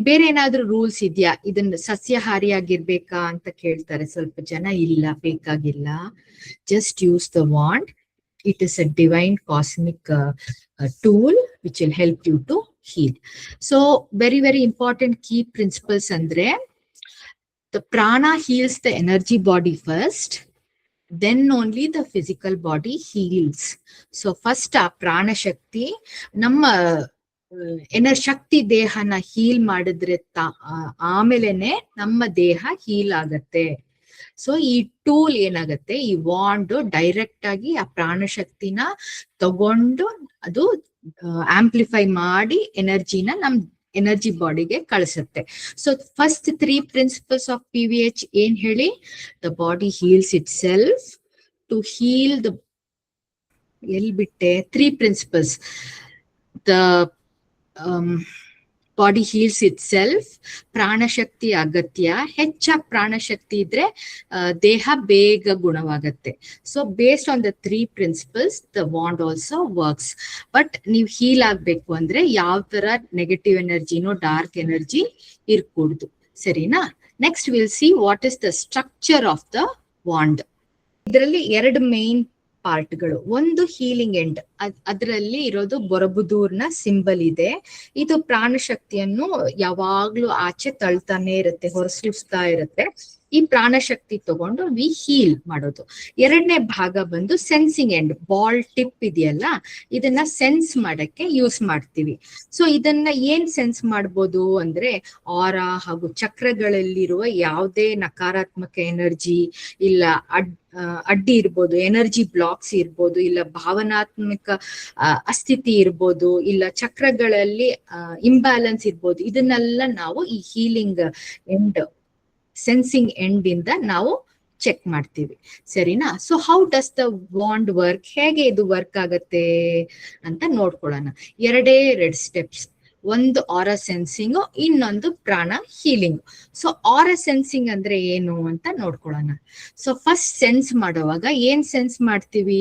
ಬೇರೆ ಏನಾದ್ರೂ ರೂಲ್ಸ್ ಇದೆಯಾ? ಇದನ್ನ ಸಸ್ಯಾಹಾರಿಯಾಗಿರ್ಬೇಕಾ ಅಂತ ಕೇಳ್ತಾರೆ ಸ್ವಲ್ಪ ಜನ. ಇಲ್ಲ, ಬೇಕಾಗಿಲ್ಲ. Just use the wand. It is a divine cosmic tool which will help you to heal. So very very important key principles andre, the prana heals the energy body first, then only the physical body heals. So first ಆ ಪ್ರಾಣ ಶಕ್ತಿ ನಮ್ಮ ಶಕ್ತಿ ದೇಹನ heal ಮಾಡಿದ್ರೆ ಆಮೇಲೆನೆ ನಮ್ಮ ದೇಹ heal ಆಗತ್ತೆ. So ಈ tool ಏನಾಗತ್ತೆ, ಈ ವಾಂಡ್ ಡೈರೆಕ್ಟ್ ಆಗಿ ಆ ಪ್ರಾಣ ಶಕ್ತಿನ ತಗೊಂಡು ಅದು ಆಂಪ್ಲಿಫೈ ಮಾಡಿ ಎನರ್ಜಿನ ನಮ್ ಎನರ್ಜಿ ಬಾಡಿಗೆ ಕಳಿಸುತ್ತೆ. So first 3 principles of PVH ಏನ್ ಹೇಳಿ? The body heals itself. To heal the, ಎಲ್ ಬಿಟ್ಟೆ? 3 principles. The body heals itself, ಪ್ರಾಣಶಕ್ತಿ ಅಗತ್ಯ. ಹೆಚ್ಚಾಗಿ ಪ್ರಾಣಶಕ್ತಿ ಇದ್ರೆ ದೇಹ ಬೇಗ ಗುಣವಾಗತ್ತೆ. So based on the 3 principles the wand also works. But ನೀವು ಹೀಲ್ ಆಗ್ಬೇಕು ಅಂದ್ರೆ ಯಾವ ತರ ನೆಗೆಟಿವ್ ಎನರ್ಜಿನೋ ಡಾರ್ಕ್ ಎನರ್ಜಿ ಇರ್ಕೂಡ್ದು. ಸರಿನಾ? Next will see what is the structure of the wand. ಇದರಲ್ಲಿ 2 ಮೇನ್ ಪಾರ್ಟ್ಗಳು. ಒಂದು ಹೀಲಿಂಗ್ ಎಂಡ್, ಅದರಲ್ಲಿ ಇರೋದು ಬೊರಬುದೂರ್ನ ಸಿಂಬಲ್ ಇದೆ. ಇದು ಪ್ರಾಣಶಕ್ತಿಯನ್ನು ಯಾವಾಗ್ಲೂ ಆಚೆ ತಳ್ತಾನೆ ಇರುತ್ತೆ, ಹೊರಸೂಸ್ತಾ ಇರುತ್ತೆ. ಈ ಪ್ರಾಣಶಕ್ತಿ ತಗೊಂಡು ವಿ ಹೀಲ್ ಮಾಡೋದು. 2ನೇ ಭಾಗ ಬಂದು ಸೆನ್ಸಿಂಗ್ ಎಂಡ್, ಬಾಲ್ ಟಿಪ್ ಇದೆಯಲ್ಲ, ಇದನ್ನ ಸೆನ್ಸ್ ಮಾಡಕ್ಕೆ ಯೂಸ್ ಮಾಡ್ತೀವಿ. ಸೊ ಇದನ್ನ ಏನ್ ಸೆನ್ಸ್ ಮಾಡ್ಬೋದು ಅಂದ್ರೆ, ಆರಾ ಹಾಗೂ ಚಕ್ರಗಳಲ್ಲಿರುವ ಯಾವುದೇ ನಕಾರಾತ್ಮಕ ಎನರ್ಜಿ ಇಲ್ಲ ಅಡ್ಡಿ ಇರ್ಬೋದು, ಎನರ್ಜಿ ಬ್ಲಾಕ್ಸ್ ಇರ್ಬೋದು, ಇಲ್ಲ ಭಾವನಾತ್ಮಕ ಅಸ್ಥಿತಿ ಇರ್ಬೋದು, ಇಲ್ಲ ಚಕ್ರಗಳಲ್ಲಿ ಇಂಬ್ಯಾಲೆನ್ಸ್ ಇರ್ಬೋದು. ಇದನ್ನೆಲ್ಲ ನಾವು ಈ ಹೀಲಿಂಗ್ ಎಂಡ್, ಸೆನ್ಸಿಂಗ್ ಎಂಡ್ ಇಂದ ನಾವು ಚೆಕ್ ಮಾಡ್ತೀವಿ. ಸರಿನಾ? So how does the wand work? ಹೇಗೆ ಇದು ವರ್ಕ್ ಆಗತ್ತೆ ಅಂತ ನೋಡ್ಕೊಳ್ಳೋಣ. 2 ಸ್ಟೆಪ್ಸ್. ಒಂದು ಆರಾ ಸೆನ್ಸಿಂಗ್, ಇನ್ನೊಂದು ಪ್ರಾಣ ಹೀಲಿಂಗ್. ಸೊ ಆರಾ ಸೆನ್ಸಿಂಗ್ ಅಂದ್ರೆ ಏನು ಅಂತ ನೋಡ್ಕೊಳ್ಳೋಣ. ಸೊ ಫಸ್ಟ್ ಸೆನ್ಸ್ ಮಾಡುವಾಗ ಏನ್ ಸೆನ್ಸ್ ಮಾಡ್ತೀವಿ?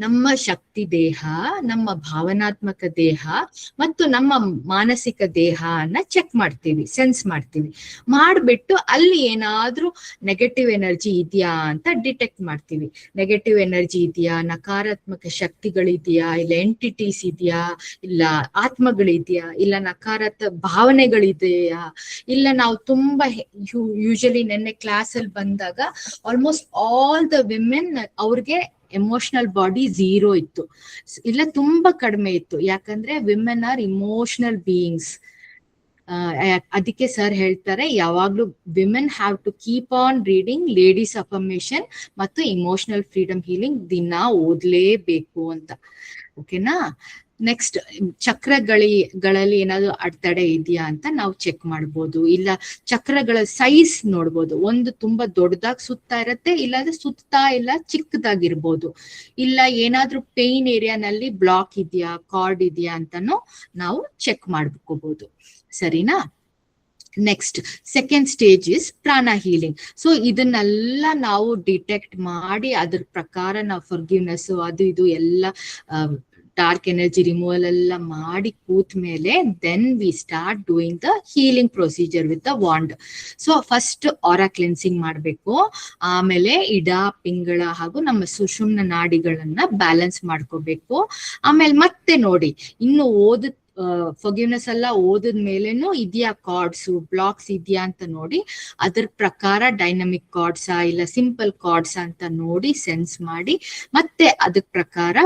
ನಮ್ಮ ಶಕ್ತಿ ದೇಹ, ನಮ್ಮ ಭಾವನಾತ್ಮಕ ದೇಹ ಮತ್ತು ನಮ್ಮ ಮಾನಸಿಕ ದೇಹನ ಚೆಕ್ ಮಾಡ್ತೀವಿ, ಸೆನ್ಸ್ ಮಾಡ್ತೀವಿ. ಮಾಡ್ಬಿಟ್ಟು ಅಲ್ಲಿ ಏನಾದ್ರೂ ನೆಗೆಟಿವ್ ಎನರ್ಜಿ ಇದೆಯಾ ಅಂತ ಡಿಟೆಕ್ಟ್ ಮಾಡ್ತೀವಿ. ನೆಗೆಟಿವ್ ಎನರ್ಜಿ ಇದೆಯಾ, ನಕಾರಾತ್ಮಕ ಶಕ್ತಿಗಳಿದೆಯಾ, ಇಲ್ಲ ಎಂಟಿಟೀಸ್ ಇದೆಯಾ, ಇಲ್ಲ ಆತ್ಮಗಳಿದೆಯಾ, ಇಲ್ಲ ನಕಾರಾತ್ಮಕ ಭಾವನೆಗಳಿದೆಯಾ, ಇಲ್ಲ ನಾವು ತುಂಬಾ ಯೂಶಲಿ ನೆನ್ನೆ ಕ್ಲಾಸ್ ಅಲ್ಲಿ ಬಂದಾಗ ಆಲ್ಮೋಸ್ಟ್ ಆಲ್ ದ ವಿಮೆನ್ ಅವ್ರಿಗೆ ಎಮೋಷನಲ್ ಬಾಡಿ 0 ಇತ್ತು, ಇಲ್ಲ ತುಂಬಾ ಕಡಿಮೆ ಇತ್ತು. ಯಾಕಂದ್ರೆ ವಿಮೆನ್ ಆರ್ ಇಮೋಷನಲ್ ಬೀಯಿಂಗ್ಸ್. ಅದಕ್ಕೆ ಸರ್ ಹೇಳ್ತಾರೆ ಯಾವಾಗ್ಲೂ women have to keep on reading ladies affirmation ಮತ್ತು ಇಮೋಷನಲ್ ಫ್ರೀಡಮ್ ಹೀಲಿಂಗ್ ದಿನ ಓದ್ಲೇಬೇಕು ಅಂತ. ಓಕೆನಾ? ನೆಕ್ಸ್ಟ್, ಚಕ್ರಗಳಲ್ಲಿ ಏನಾದ್ರು ಅಡೆತಡೆ ಇದೆಯಾ ಅಂತ ನಾವು ಚೆಕ್ ಮಾಡ್ಬೋದು. ಇಲ್ಲ ಚಕ್ರಗಳ ಸೈಜ್ ನೋಡ್ಬೋದು. ಒಂದು ತುಂಬಾ ದೊಡ್ಡದಾಗಿ ಸುತ್ತಾ ಇರತ್ತೆ, ಇಲ್ಲಾಂದ್ರೆ ಸುತ್ತಾ ಇಲ್ಲ ಚಿಕ್ಕದಾಗಿರ್ಬೋದು. ಇಲ್ಲ ಏನಾದ್ರೂ ಪೇನ್ ಏರಿಯಾನಲ್ಲಿ ಬ್ಲಾಕ್ ಇದೆಯಾ, ಕಾರ್ಡ್ ಇದೆಯಾ ಅಂತಾನು ನಾವು ಚೆಕ್ ಮಾಡ್ಕೋಬಹುದು. ಸರಿನಾ? ನೆಕ್ಸ್ಟ್ ಸೆಕೆಂಡ್ ಸ್ಟೇಜ್ ಇಸ್ ಪ್ರಾಣ ಹೀಲಿಂಗ್. ಸೊ ಇದನ್ನೆಲ್ಲ ನಾವು ಡಿಟೆಕ್ಟ್ ಮಾಡಿ ಅದ್ರ ಪ್ರಕಾರ ನಾವು ಫರ್ಗಿವ್ನೆಸ್ ಅದು ಇದು ಎಲ್ಲ ಡಾರ್ಕ್ ಎನರ್ಜಿ ರಿಮೂವಲ್ ಎಲ್ಲ ಮಾಡಿ ಕೂತ್ ಮೇಲೆ then we start doing the healing procedure with the wand. So first aura cleansing ಮಾಡ್ಬೇಕು, ಆಮೇಲೆ ಇಡ, ಪಿಂಗಳ ಹಾಗೂ ನಮ್ಮ ಸುಷುಮ್ನ ನಾಡಿಗಳನ್ನ ಬ್ಯಾಲೆನ್ಸ್ ಮಾಡ್ಕೋಬೇಕು. ಆಮೇಲೆ ಮತ್ತೆ ನೋಡಿ, ಇನ್ನು ಫರ್ಗಿವ್ನೆಸ್ ಎಲ್ಲ ಓದಿದ ಮೇಲೇನು ಇದೆಯಾ ಕಾರ್ಡ್ಸ್ ಬ್ಲಾಕ್ಸ್ ಇದೆಯಾ ಅಂತ ನೋಡಿ, ಅದ್ರ ಪ್ರಕಾರ ಡೈನಮಿಕ್ ಕಾರ್ಡ್ಸಾ ಇಲ್ಲ ಸಿಂಪಲ್ ಕಾರ್ಡ್ಸಾ ಅಂತ ನೋಡಿ ಸೆನ್ಸ್ ಮಾಡಿ ಮತ್ತೆ ಅದ್ರ ಪ್ರಕಾರ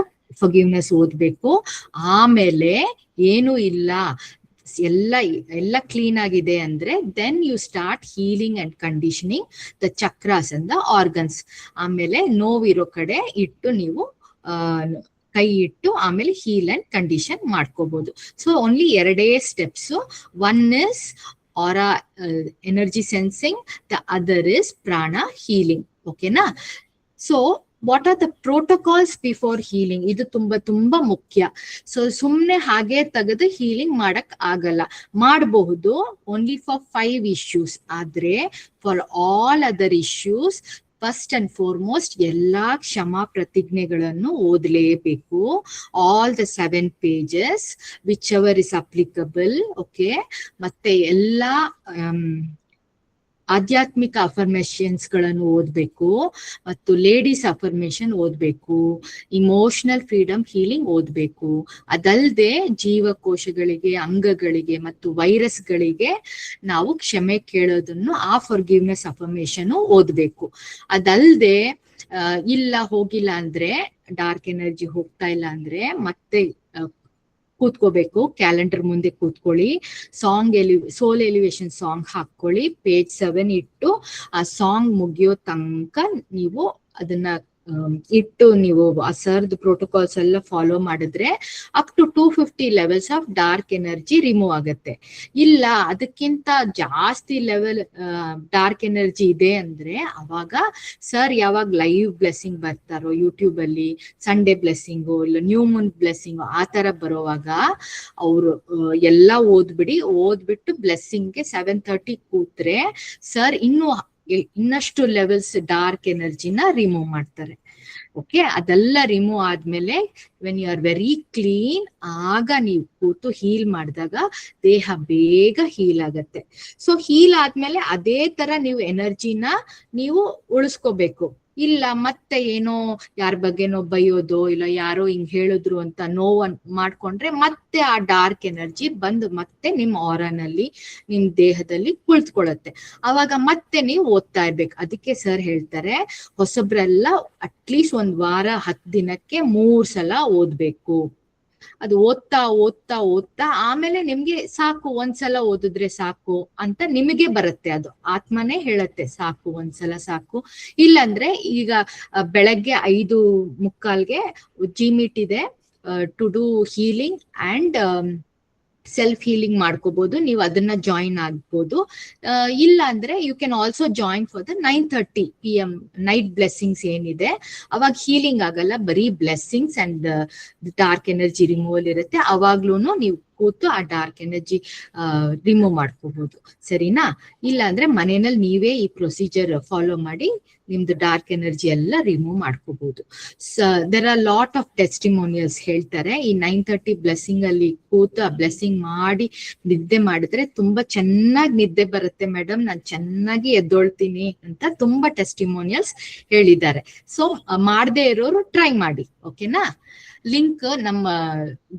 ಫರ್ಗಿವ್ನೆಸ್ ಓದ್ಬೇಕು. ಆಮೇಲೆ ಏನು ಇಲ್ಲ, ಎಲ್ಲ ಕ್ಲೀನ್ ಆಗಿದೆ ಅಂದ್ರೆ then you start healing and conditioning the chakras and the organs. ಆಮೇಲೆ ನೋವಿರೋ ಕಡೆ ಇಟ್ಟು ನೀವು ಕೈ ಇಟ್ಟು ಆಮೇಲೆ ಹೀಲ್ ಅಂಡ್ ಕಂಡೀಷನ್ ಮಾಡ್ಕೋಬಹುದು. So only 2 steps. One is aura energy sensing, the other is prana healing. ಓಕೆನಾ? ಸೊ ವಾಟ್ ಆರ್ ದ ಪ್ರೋಟೋಕಾಲ್ಸ್ ಬಿಫೋರ್ ಹೀಲಿಂಗ್? ಇದು ತುಂಬಾ ಮುಖ್ಯ. ಸೊ ಸುಮ್ನೆ ಹಾಗೆ ತೆಗೆದು ಹೀಲಿಂಗ್ ಮಾಡಕ್ ಆಗಲ್ಲ. ಮಾಡಬಹುದು ಓನ್ಲಿ ಫಾರ್ 5 issues. ಆದ್ರೆ for all other issues first and foremost ಎಲ್ಲಾ ಕ್ಷಮಾ ಪ್ರತಿಜ್ಞೆಗಳನ್ನು ಓದಲೇಬೇಕು. All the 7 pages whichever is applicable. Okay, ಮತ್ತೆ ಎಲ್ಲಾ ಆಧ್ಯಾತ್ಮಿಕ ಅಫರ್ಮೇಷನ್ಸ್ ಗಳನ್ನು ಓದ್ಬೇಕು, ಮತ್ತು ಲೇಡೀಸ್ ಅಫರ್ಮೇಷನ್ ಓದ್ಬೇಕು, ಇಮೋಷನಲ್ ಫ್ರೀಡಮ್ ಹೀಲಿಂಗ್ ಓದ್ಬೇಕು. ಅದಲ್ಲದೆ ಜೀವಕೋಶಗಳಿಗೆ, ಅಂಗಗಳಿಗೆ ಮತ್ತು ವೈರಸ್ಗಳಿಗೆ ನಾವು ಕ್ಷಮೆ ಕೇಳೋದನ್ನು ಆ ಫಾರ್ಗಿವ್ನೆಸ್ ಅಫರ್ಮೇಷನ್ ಓದ್ಬೇಕು. ಅದಲ್ಲದೆ ಇಲ್ಲ ಹೋಗಿಲ್ಲ ಅಂದ್ರೆ, ಡಾರ್ಕ್ ಎನರ್ಜಿ ಹೋಗ್ತಾ ಇಲ್ಲ ಅಂದ್ರೆ ಮತ್ತೆ ಕೂತ್ಕೋಬೇಕು. ಕ್ಯಾಲೆಂಡರ್ ಮುಂದೆ ಕೂತ್ಕೊಳ್ಳಿ, ಸೋಲ್ ಎಲಿವೇಶನ್ ಸಾಂಗ್ ಹಾಕೊಳ್ಳಿ, page 7 ಇಟ್ಟು ಆ ಸಾಂಗ್ ಮುಗಿಯೋ ತನಕ ನೀವು ಅದನ್ನ ಇಟ್ಟು ನೀವು ಆ ಸರ್ದ್ ಪ್ರೋಟೋಕಾಲ್ಸ್ ಎಲ್ಲ ಫಾಲೋ ಮಾಡಿದ್ರೆ up to 250 levels of dark energy remove ಆಗುತ್ತೆ. ಇಲ್ಲ ಅದಕ್ಕಿಂತ ಜಾಸ್ತಿ ಲೆವೆಲ್ ಡಾರ್ಕ್ ಎನರ್ಜಿ ಇದೆ ಅಂದ್ರೆ ಅವಾಗ ಸರ್ ಯಾವಾಗ ಲೈವ್ ಬ್ಲೆಸ್ಸಿಂಗ್ ಬರ್ತಾರೋ ಯೂಟ್ಯೂಬ್ ಅಲ್ಲಿ, ಸಂಡೇ ಬ್ಲೆಸ್ಸಿಂಗು ಇಲ್ಲ ನ್ಯೂ ಮೂನ್ ಬ್ಲೆಸ್ಸಿಂಗು ಆ ತರ ಬರೋವಾಗ ಅವರು ಎಲ್ಲಾ ಓದ್ಬಿಟ್ಟು ಬ್ಲೆಸ್ಸಿಂಗ್ಗೆ 7:30 ಕೂತ್ರೆ ಸರ್ ಇನ್ನಷ್ಟು ಲೆವೆಲ್ಸ್ ಡಾರ್ಕ್ ಎನರ್ಜಿನ ರಿಮೂವ್ ಮಾಡ್ತಾರೆ. ಓಕೆ, ಅದೆಲ್ಲ ರಿಮೂವ್ ಆದ್ಮೇಲೆ when you are very clean, ಆಗ ನೀವು ಕೂತು ಹೀಲ್ ಮಾಡಿದಾಗ ದೇಹ ಬೇಗ ಹೀಲ್ ಆಗತ್ತೆ. ಸೊ ಹೀಲ್ ಆದ್ಮೇಲೆ ಅದೇ ತರ ನೀವು ಎನರ್ಜಿನ ನೀವು ಉಳಿಸ್ಕೋಬೇಕು. ಇಲ್ಲ ಮತ್ತೆ ಏನೋ ಯಾರ ಬಗ್ಗೆನೋ ಬೈಯೋದು, ಇಲ್ಲ ಯಾರೋ ಹಿಂಗ್ ಹೇಳಿದ್ರು ಅಂತ ನೋವನ್ ಮಾಡ್ಕೊಂಡ್ರೆ ಮತ್ತೆ ಆ ಡಾರ್ಕ್ ಎನರ್ಜಿ ಬಂದು ಮತ್ತೆ ನಿಮ್ ಆರಾನಲ್ಲಿ, ನಿಮ್ ದೇಹದಲ್ಲಿ ಕುಳಿತುಕೊಳ್ಳುತ್ತೆ. ಅವಾಗ ಮತ್ತೆ ನೀವು ಓದ್ತಾ ಇರ್ಬೇಕು. ಅದಕ್ಕೆ ಸರ್ ಹೇಳ್ತಾರೆ ಹೊಸಬ್ರೆಲ್ಲ ಅಟ್ಲೀಸ್ಟ್ 1 ವಾರ 10 ದಿನಕ್ಕೆ 3 ಸಲ ಓದ್ಬೇಕು. ಅದು ಓದ್ತಾ ಆಮೇಲೆ ನಿಮ್ಗೆ ಸಾಕು, ಒಂದ್ಸಲ ಓದಿದ್ರೆ ಸಾಕು ಅಂತ ನಿಮಗೆ ಬರುತ್ತೆ. ಅದು ಆತ್ಮನೇ ಹೇಳತ್ತೆ ಸಾಕು, ಒಂದ್ಸಲ ಸಾಕು. ಇಲ್ಲಾಂದ್ರೆ ಈಗ ಬೆಳಗ್ಗೆ 5:45ಗೆ ಜಿಮೀಟ್ ಇದೆ to do healing and self healing ಮಾಡ್ಕೋಬಹುದು. ನೀವು ಅದನ್ನ ಜಾಯಿನ್ ಆಗ್ಬೋದು. ಇಲ್ಲ ಅಂದ್ರೆ you can also join for the 9:30 PM night blessings ಏನಿದೆ. ಅವಾಗ ಹೀಲಿಂಗ್ ಆಗಲ್ಲ, ಬರೀ blessings and dark energy removal ಇರುತ್ತೆ. ಅವಾಗ್ಲೂನು ನೀವು ಕೂತು ಆ ಡಾರ್ಕ್ ಎನರ್ಜಿ ರಿಮೂವ್ ಮಾಡ್ಕೋಬಹುದು. ಸರಿನಾ? ಇಲ್ಲ ಅಂದ್ರೆ ಮನೆಯಲ್ಲಿ ನೀವೇ ಈ ಪ್ರೊಸೀಜರ್ ಫಾಲೋ ಮಾಡಿ ನಿಮ್ದು ಡಾರ್ಕ್ ಎನರ್ಜಿ ಎಲ್ಲ ರಿಮೂವ್ ಮಾಡ್ಕೋಬಹುದು. There are lot of testimonials ಹೇಳ್ತಾರೆ. ಈ 9:30 ಬ್ಲೆಸ್ಸಿಂಗ್ ಅಲ್ಲಿ ಕೂತು ಆ ಬ್ಲೆಸ್ಸಿಂಗ್ ಮಾಡಿ ನಿದ್ದೆ ಮಾಡಿದ್ರೆ ತುಂಬಾ ಚೆನ್ನಾಗಿ ನಿದ್ದೆ ಬರುತ್ತೆ ಮೇಡಮ್, ನಾನು ಚೆನ್ನಾಗಿ ಎದ್ದೊಳ್ತೀನಿ ಅಂತ ತುಂಬಾ ಟೆಸ್ಟಿಮೋನಿಯಲ್ಸ್ ಹೇಳಿದ್ದಾರೆ. ಸೊ ಮಾಡದೇ ಇರೋರು ಟ್ರೈ ಮಾಡಿ. ಓಕೆನಾ? ಲಿಂಕ್ ನಮ್ಮ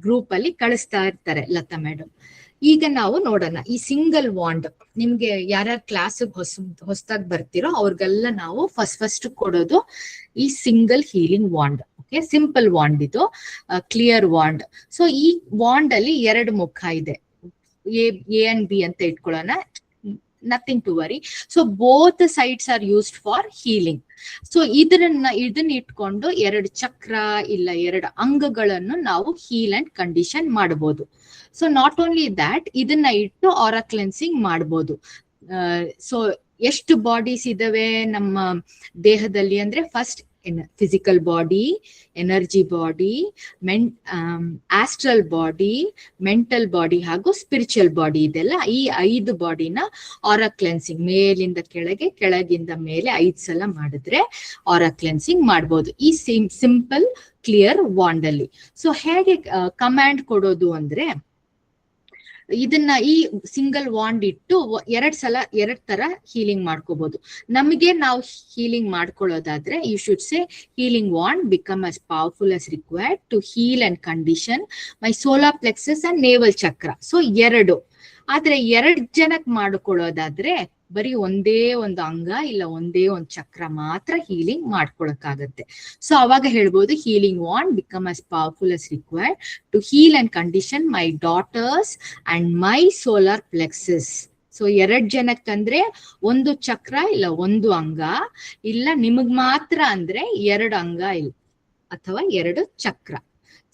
ಗ್ರೂಪ್ ಅಲ್ಲಿ ಕಳಿಸ್ತಾ ಇರ್ತಾರೆ ಲತಾ ಮೇಡಮ್. ಈಗ ನಾವು ನೋಡೋಣ ಈ ಸಿಂಗಲ್ ವಾಂಡ್. ನಿಮ್ಗೆ ಯಾರ್ಯಾರು ಕ್ಲಾಸ್ ಹೊಸದಾಗಿ ಬರ್ತಿರೋ ಅವ್ರಿಗೆಲ್ಲ ನಾವು ಫಸ್ಟ್ ಕೊಡೋದು ಈ single healing wand. Okay, simple wand ಇದು, ಕ್ಲಿಯರ್ ವಾಂಡ್. ಸೊ ಈ ವಾಂಡ್ ಅಲ್ಲಿ 2 ಮುಖ ಇದೆ, ಎ ಅಂಡ್ ಬಿ ಅಂತ ಇಟ್ಕೊಳ್ಳೋಣ. nothing to worry. So both the sides are used for healing. So ಇದನ್ನ ಇಟ್ಕೊಂಡು 2 ಚಕ್ರ ಇಲ್ಲ 2 ಅಂಗಗಳನ್ನು ನಾವು ಹೀಲ್ ಅಂಡ್ ಕಂಡೀಷನ್ ಮಾಡಬಹುದು. ಸೊ ನಾಟ್ ಓನ್ಲಿ ದ್ಯಾಟ್, ಇದನ್ನ ಇಟ್ಟು ಆರಾ ಕ್ಲೆನ್ಸಿಂಗ್ ಮಾಡಬಹುದು. ಸೊ ಎಷ್ಟು ಬಾಡೀಸ್ ಇದಾವೆ ನಮ್ಮ ದೇಹದಲ್ಲಿ ಅಂದ್ರೆ, first physical body, energy body, astral body, mental body ಹಾಗೂ ಸ್ಪಿರಿಚುವಲ್ ಬಾಡಿ ಇದೆಲ್ಲ. ಈ 5 ಬಾಡಿನ ಆರಾ ಕ್ಲೆನ್ಸಿಂಗ್ ಮೇಲಿಂದ ಕೆಳಗೆ, ಕೆಳಗಿಂದ ಮೇಲೆ 5 ಸಲ ಮಾಡಿದ್ರೆ ಆರಾ ಕ್ಲೆನ್ಸಿಂಗ್ ಮಾಡ್ಬೋದು ಈ ಸಿಂಪಲ್ ಕ್ಲಿಯರ್ ವಾಂಡ್ ಅಲ್ಲಿ. ಸೊ ಹೇಗೆ ಕಮಾಂಡ್ ಕೊಡೋದು ಅಂದ್ರೆ, ಇದನ್ನ ಈ ಸಿಂಗಲ್ ವಾಂಡ್ ಇಟ್ಟು 2 ತರ ಹೀಲಿಂಗ್ ಮಾಡ್ಕೋಬಹುದು. ನಮಗೆ ನಾವು ಹೀಲಿಂಗ್ ಮಾಡ್ಕೊಳ್ಳೋದಾದ್ರೆ you should say healing wand become as powerful as required to heal and condition my solar plexus and navel chakra. So 2. ಆದ್ರೆ 2 ಜನಕ್ಕೆ ಮಾಡ್ಕೊಳ್ಳೋದಾದ್ರೆ ಬರೀ ಒಂದೇ ಒಂದು ಅಂಗ ಇಲ್ಲ ಒಂದೇ ಒಂದು ಚಕ್ರ ಮಾತ್ರ ಹೀಲಿಂಗ್ ಮಾಡ್ಕೊಳಕ್ಕಾಗತ್ತೆ. ಸೊ ಅವಾಗ ಹೇಳ್ಬೋದು healing wand become as powerful as required to heal and condition my daughters and my solar plexus. So 2 ಜನಕ್ಕಂದ್ರೆ 1 ಚಕ್ರ ಇಲ್ಲ 1 ಅಂಗ, ಇಲ್ಲ ನಿಮಗ್ ಮಾತ್ರ ಅಂದ್ರೆ 2 ಅಂಗ ಇಲ್ಲ ಅಥವಾ 2 ಚಕ್ರ.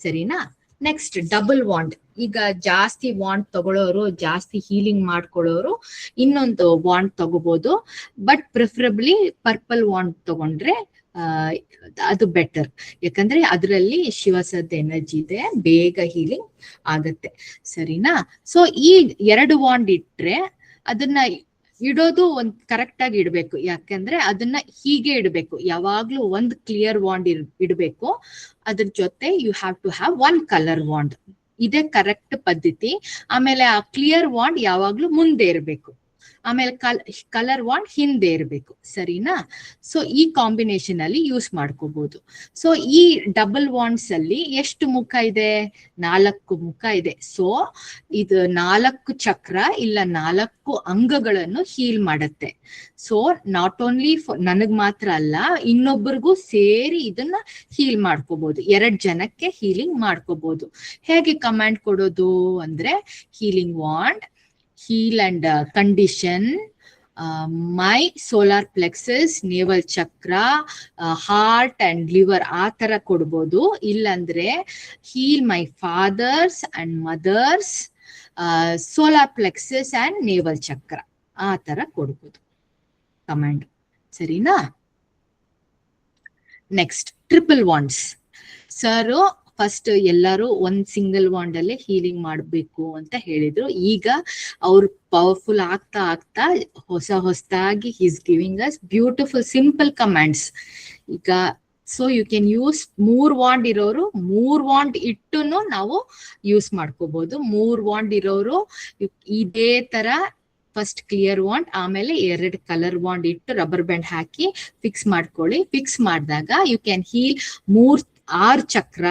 ಸರಿನಾ. Next double wand. ಈಗ ಜಾಸ್ತಿ ವಾಂಡ್ ತಗೊಳ್ಳೋರು, ಜಾಸ್ತಿ ಹೀಲಿಂಗ್ ಮಾಡ್ಕೊಳ್ಳೋರು ಇನ್ನೊಂದು ವಾಂಡ್ ತಗೋಬಹುದು, ಬಟ್ ಪ್ರಿಫರಬ್ಲಿ ಪರ್ಪಲ್ ವಾಂಡ್ ತಗೊಂಡ್ರೆ ಅದು ಬೆಟರ್. ಯಾಕಂದ್ರೆ ಅದರಲ್ಲಿ ಶಿವಸದ್ ಎನರ್ಜಿ ಇದೆ, ಬೇಗ ಹೀಲಿಂಗ್ ಆಗತ್ತೆ. ಸರಿನಾ. ಸೊ ಈ 2 ವಾಂಡ್ ಇಟ್ರೆ ಅದನ್ನ ಇಡೋದು ಒಂದ್ ಕರೆಕ್ಟ್ ಆಗಿ ಇಡ್ಬೇಕು. ಯಾಕಂದ್ರೆ ಅದನ್ನ ಹೀಗೆ ಇಡ್ಬೇಕು, ಯಾವಾಗ್ಲೂ ಒಂದ್ ಕ್ಲಿಯರ್ ವಾಂಡ್ ಇಡ್ಬೇಕು. ಅದ್ರ ಜೊತೆ you have to have 1 colour wand. ಇದೇ ಕರೆಕ್ಟ್ ಪದ್ಧತಿ. ಆಮೇಲೆ ಆ ಕ್ಲಿಯರ್ ವಾಂಡ್ ಯಾವಾಗ್ಲೂ ಮುಂದೆ ಇರ್ಬೇಕು, ಆಮೇಲೆ ಕಲರ್ ವಾಂಡ್ ಹಿಂದೆ ಇರ್ಬೇಕು. ಸರಿನಾ. ಸೊ ಈ ಕಾಂಬಿನೇಷನ್ ಅಲ್ಲಿ ಯೂಸ್ ಮಾಡ್ಕೋಬಹುದು. ಸೊ ಈ ಡಬಲ್ ವಾಂಡ್ಸ್ ಅಲ್ಲಿ ಎಷ್ಟು ಮುಖ ಇದೆ? 4 ಮುಖ ಇದೆ. ಸೊ ಇದು 4 ಚಕ್ರ ಇಲ್ಲ 4 ಅಂಗಗಳನ್ನು ಹೀಲ್ ಮಾಡತ್ತೆ. ಸೊ ನಾಟ್ ಓನ್ಲಿ ನನಗ್ ಮಾತ್ರ ಅಲ್ಲ, ಇನ್ನೊಬ್ಬರಿಗೂ ಸೇರಿ ಇದನ್ನ ಹೀಲ್ ಮಾಡ್ಕೋಬಹುದು. 2 ಜನಕ್ಕೆ ಹೀಲಿಂಗ್ ಮಾಡ್ಕೋಬಹುದು. ಹೇಗೆ ಕಮಾಂಡ್ ಕೊಡೋದು ಅಂದ್ರೆ, healing wand, heal and condition my solar plexus, navel chakra, heart and liver ಆ ತರ ಕೊಡ್ಬೋದು. ಇಲ್ಲಾಂದ್ರೆ heal my fathers and mothers, solar plexus and navel chakra ಆ ತರ ಕೊಡ್ಬೋದು ಕಮಾಂಡ್. ಸರಿನಾ. Next triple wands. Sir first ಎಲ್ಲರೂ ಒಂದ್ ಸಿಂಗಲ್ ವಾಂಡ್ ಅಲ್ಲೇ ಹೀಲಿಂಗ್ ಮಾಡ್ಬೇಕು ಅಂತ ಹೇಳಿದ್ರು. ಈಗ ಅವ್ರು ಪವರ್ಫುಲ್ ಆಗ್ತಾ ಆಗ್ತಾ ಹೊಸದಾಗಿ is giving us beautiful simple commands. ಈಗ so you can use 3 wand ಇರೋರು 3 ವಾಂಡ್ ಇಟ್ಟುನು ನಾವು ಯೂಸ್ ಮಾಡ್ಕೋಬಹುದು. 3 ವಾಂಡ್ ಇರೋರು ಇದೇ ತರ ಫಸ್ಟ್ ಕ್ಲಿಯರ್ ವಾಂಡ್, ಆಮೇಲೆ 2 ಕಲರ್ ವಾಂಡ್ ಇಟ್ಟು ರಬ್ಬರ್ ಬ್ಯಾಂಡ್ ಹಾಕಿ ಫಿಕ್ಸ್ ಮಾಡ್ಕೊಳ್ಳಿ. ಫಿಕ್ಸ್ ಮಾಡಿದಾಗ ಯು ಕ್ಯಾನ್ ಹೀಲ್ 6 ಚಕ್ರ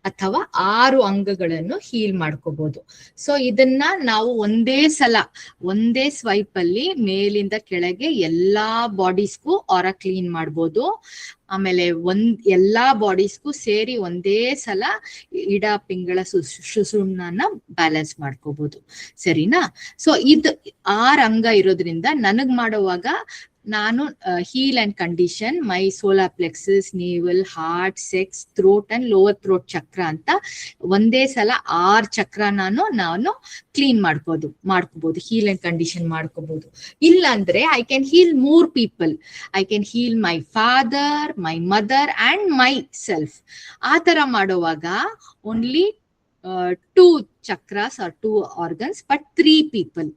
ಅಥವಾ 6 ಅಂಗಗಳನ್ನು ಹೀಲ್ ಮಾಡ್ಕೋಬಹುದು. ಸೊ ಇದನ್ನ ನಾವು ಒಂದೇ ಸಲ ಒಂದೇ ಸ್ವೈಪ್ ಅಲ್ಲಿ ಮೇಲಿಂದ ಕೆಳಗೆ ಎಲ್ಲಾ ಬಾಡೀಸ್ಗೂ ಆರಾ ಕ್ಲೀನ್ ಮಾಡ್ಬೋದು. ಆಮೇಲೆ ಎಲ್ಲಾ ಬಾಡೀಸ್ಗೂ ಸೇರಿ ಒಂದೇ ಸಲ ಇಡ ಪಿಂಗಳ ಸುಷುಮ್ನಾನ ಬ್ಯಾಲೆನ್ಸ್ ಮಾಡ್ಕೋಬಹುದು. ಸರಿನಾ. ಸೊ ಇದು 6 ಅಂಗ ಇರೋದ್ರಿಂದ ನನಗ್ ಮಾಡುವಾಗ ನಾನು heal and condition my solar plexus, navel, heart, sex, throat and lower throat chakra ಅಂತ ಒಂದೇ ಸಲ 6 ಚಕ್ರ ನಾನು ಕ್ಲೀನ್ ಮಾಡ್ಕೋಬಹುದು, ಹೀಲ್ ಅಂಡ್ ಕಂಡೀಷನ್ ಮಾಡ್ಕೋಬಹುದು. ಇಲ್ಲ ಅಂದ್ರೆ I can heal 3 people. I can heal my father, my mother and myself. ಆ ತರ ಮಾಡುವಾಗ only 2 chakras or 2 organs but 3 people.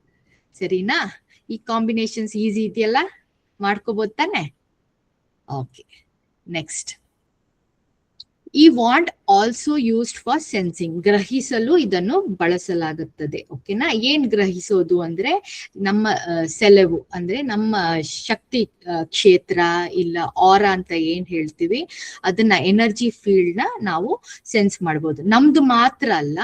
ಸರಿನಾ. ಈ ಕಾಂಬಿನೇಷನ್ಸ್ ಈಸಿ ಇದೆಯಲ್ಲ, ಮಾಡ್ಕೋಬಹುದು ತಾನೆ. ಓಕೆ. ನೆಕ್ಸ್ಟ್, ಈ wand also used for sensing. ಗ್ರಹಿಸಲು ಇದನ್ನು ಬಳಸಲಾಗುತ್ತದೆ. ಓಕೆನಾ. ಏನ್ ಗ್ರಹಿಸೋದು ಅಂದ್ರೆ ನಮ್ಮ ಸೆಲೆವು ಅಂದ್ರೆ ನಮ್ಮ ಶಕ್ತಿ ಕ್ಷೇತ್ರ ಇಲ್ಲ ಆರಾ ಅಂತ ಏನ್ ಹೇಳ್ತೀವಿ, ಅದನ್ನ ಎನರ್ಜಿ ಫೀಲ್ಡ್ ನ ನಾವು ಸೆನ್ಸ್ ಮಾಡ್ಬೋದು. ನಮ್ದು ಮಾತ್ರ ಅಲ್ಲ,